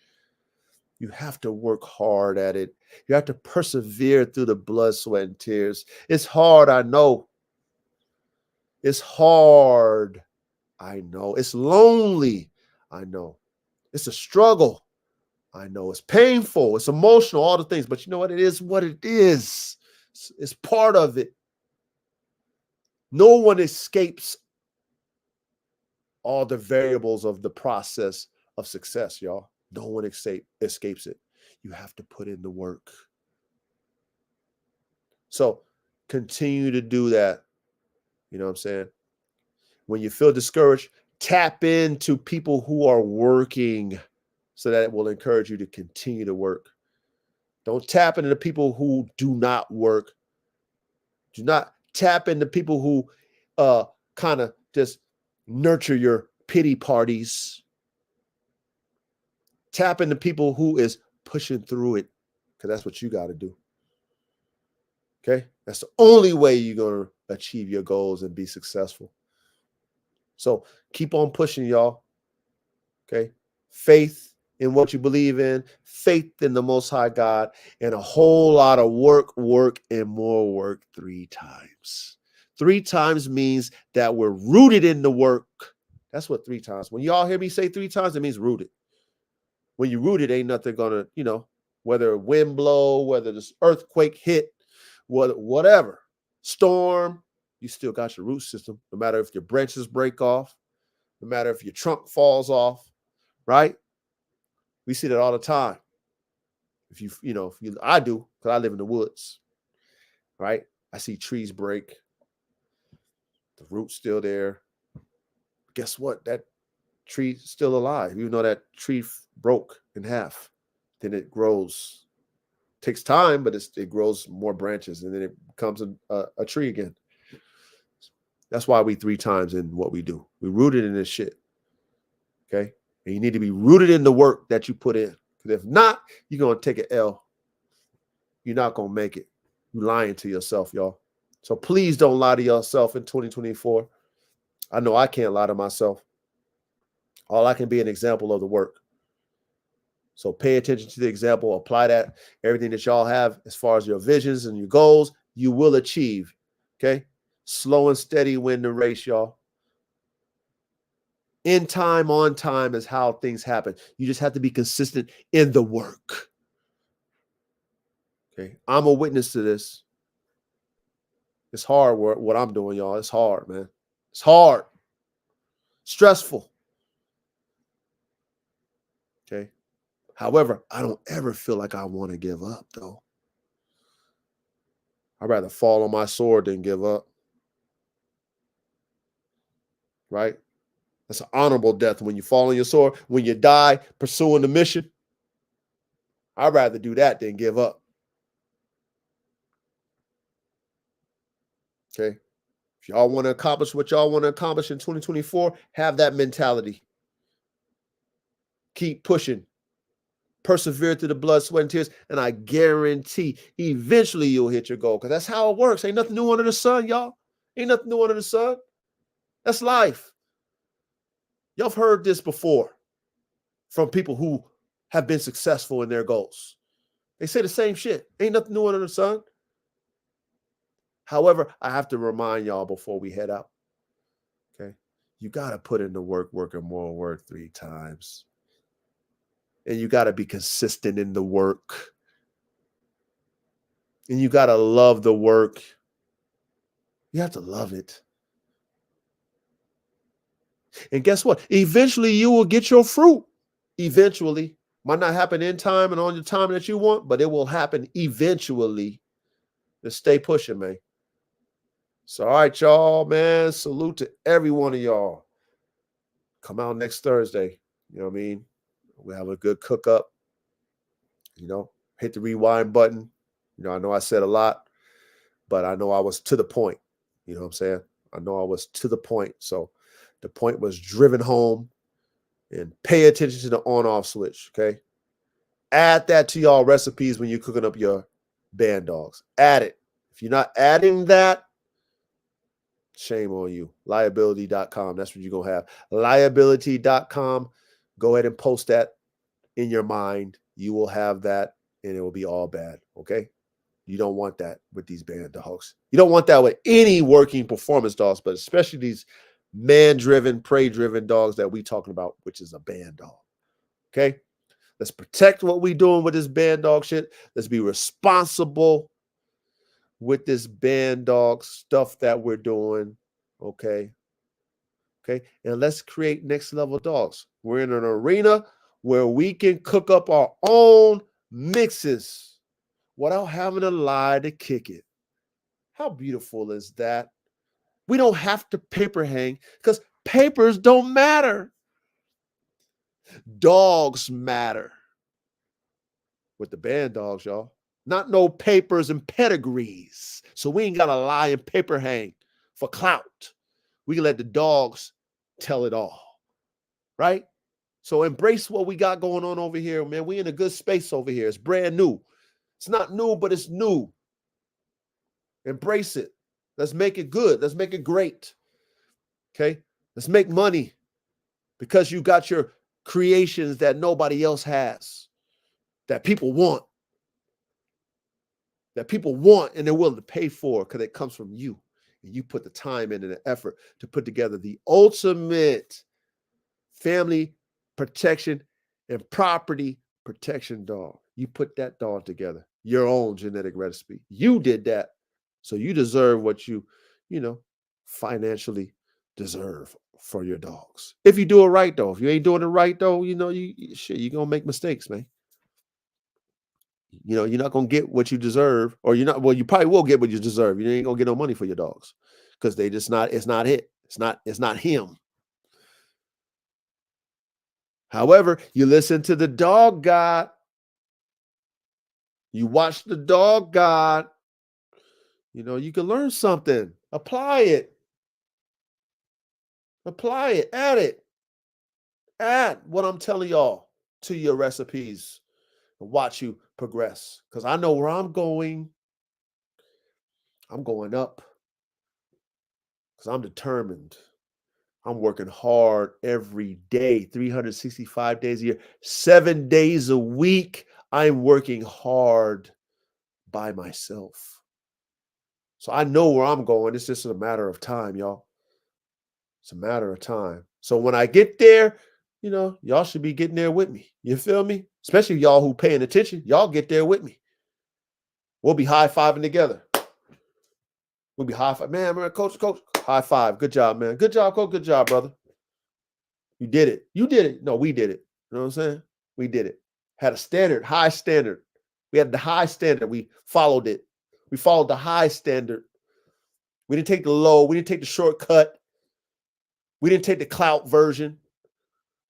You have to work hard at it. You have to persevere through the blood, sweat, and tears. It's hard, I know. It's hard, I know. It's lonely, I know. It's a struggle, I know. It's painful, it's emotional, all the things. But you know what? It is what it is. It's part of it. No one escapes all the variables of the process of success, y'all. No one escapes it. You have to put in the work. So continue to do that. You know what I'm saying? When you feel discouraged, tap into people who are working, so that it will encourage you to continue to work. Don't tap into the people who do not work. Do not tap into people who kind of just nurture your pity parties. Tap into people who is pushing through it, because that's what you got to do. Okay? That's the only way you're going to achieve your goals and be successful. So keep on pushing, y'all. Okay? Faith in what you believe in, faith in the Most High God, and a whole lot of work, and more work 3 times. 3 times means that we're rooted in the work. That's what 3 times. When y'all hear me say 3 times, it means rooted. When you rooted, ain't nothing gonna, whether wind blow, whether this earthquake hit, whatever, storm, you still got your root system. No matter if your branches break off, no matter if your trunk falls off, right? We see that all the time. I do, because I live in the woods, right? I see trees break, the roots still there. Guess what? That tree still alive, even though that tree broke in half. Then it grows. Takes time, but it grows more branches, and then it becomes a tree again. That's why we 3 times in what we do. We rooted in this shit. Okay. And you need to be rooted in the work that you put in. Because if not, you're going to take an L. You're not going to make it. You're lying to yourself, y'all. So please don't lie to yourself in 2024. I know I can't lie to myself. All I can be an example of the work. So pay attention to the example, apply that, everything that y'all have as far as your visions and your goals, you will achieve. Okay. Slow and steady win the race, y'all. In time, on time is how things happen. You just have to be consistent in the work. Okay. I'm a witness to this. It's hard work, what I'm doing, y'all. It's hard, man. It's hard. Stressful. Okay. However, I don't ever feel like I want to give up, though. I'd rather fall on my sword than give up. Right? That's an honorable death when you fall on your sword. When you die pursuing the mission, I'd rather do that than give up. Okay? If y'all want to accomplish what y'all want to accomplish in 2024, have that mentality. Keep pushing. Persevere through the blood, sweat, and tears, and I guarantee eventually you'll hit your goal, because that's how it works. Ain't nothing new under the sun, y'all. Ain't nothing new under the sun. That's life. Y'all have heard this before from people who have been successful in their goals. They say the same shit. Ain't nothing new under the sun. However, I have to remind y'all before we head out, okay? You got to put in the work and more work 3 times. And you got to be consistent in the work. And you got to love the work. You have to love it. And guess what? Eventually, you will get your fruit. Eventually. Might not happen in time and on the time that you want, but it will happen eventually. Just stay pushing, man. So, all right, y'all, man. Salute to every one of y'all. Come out next Thursday. You know what I mean? We'll have a good cook up. You know, hit the rewind button. You know, I know I said a lot, but I know I was to the point. You know what I'm saying? I know I was to the point. So the point was driven home, and pay attention to the on-off switch, okay? Add that to y'all recipes when you're cooking up your Bandogs. Add it. If you're not adding that, shame on you. Liability.com. That's what you're going to have. Liability.com. Go ahead and post that in your mind. You will have that, and it will be all bad, okay? You don't want that with these Bandogs. You don't want that with any working performance dogs, but especially these man-driven, prey-driven dogs that we talking about, which is a Bandog, okay? Let's protect what we doing with this Bandog shit. Let's be responsible with this Bandog stuff that we're doing, okay? Okay, and let's create next level dogs. We're in an arena where we can cook up our own mixes without having to lie to kick it. How beautiful is that? We don't have to paper hang because papers don't matter. Dogs matter with the Bandogs, y'all. Not no papers and pedigrees. So we ain't got to lie and paper hang for clout. We can let the dogs tell it all, right? So embrace what we got going on over here, man. We in a good space over here. It's brand new. It's not new, but it's new. Embrace it. Let's make it good. Let's make it great. Okay? Let's make money because you got your creations that nobody else has, that people want, and they're willing to pay for because it comes from you. And you put the time in and the effort to put together the ultimate family protection and property protection dog. You put that dog together, your own genetic recipe. You did that. So you deserve what you financially deserve for your dogs. If you do it right, though. If you ain't doing it right, though, you're going to make mistakes, man. You're not gonna get what you deserve, or you're not. Well, you probably will get what you deserve. You ain't gonna get no money for your dogs because they just not. It's not it. It's not him. However, you listen to the dog God. You watch the dog God. You can learn something. Apply it. Apply it. Add it. Add what I'm telling y'all to your recipes and watch you progress. Because I know where I'm going. I'm going up because I'm determined. I'm working hard every day, 365 days a year, 7 days a week. I'm working hard by myself. So I know where I'm going. It's just a matter of time, y'all. It's a matter of time. So when I get there, y'all should be getting there with me. You feel me? Especially y'all who paying attention. Y'all get there with me. We'll be high-fiving together. We'll be high-five. Man, coach, high five. Good job, man. Good job, coach. Good job, brother. You did it. You did it. No, we did it. You know what I'm saying? We did it. Had a standard, high standard. We had the high standard. We followed it. We followed the high standard. We didn't take the low. We didn't take the shortcut. We didn't take the clout version.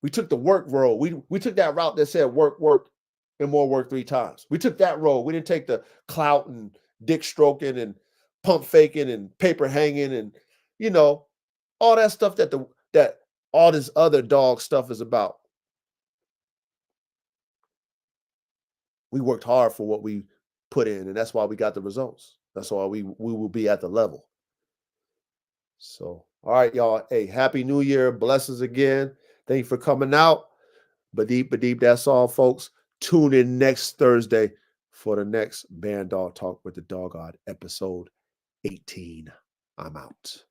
We took the work road. We took that route that said work, and more work 3 times. We took that road. We didn't take the clout and dick stroking and pump faking and paper hanging and all that stuff that all this other dog stuff is about. We worked hard for what we put in, and that's why we got the results. That's why we will be at the level. So, all right, y'all. Hey, happy New Year. Blessings again. Thank you for coming out. Badeep, that's all, folks. Tune in next Thursday for the next Bandog Talk with the Dog God, episode 18. I'm out.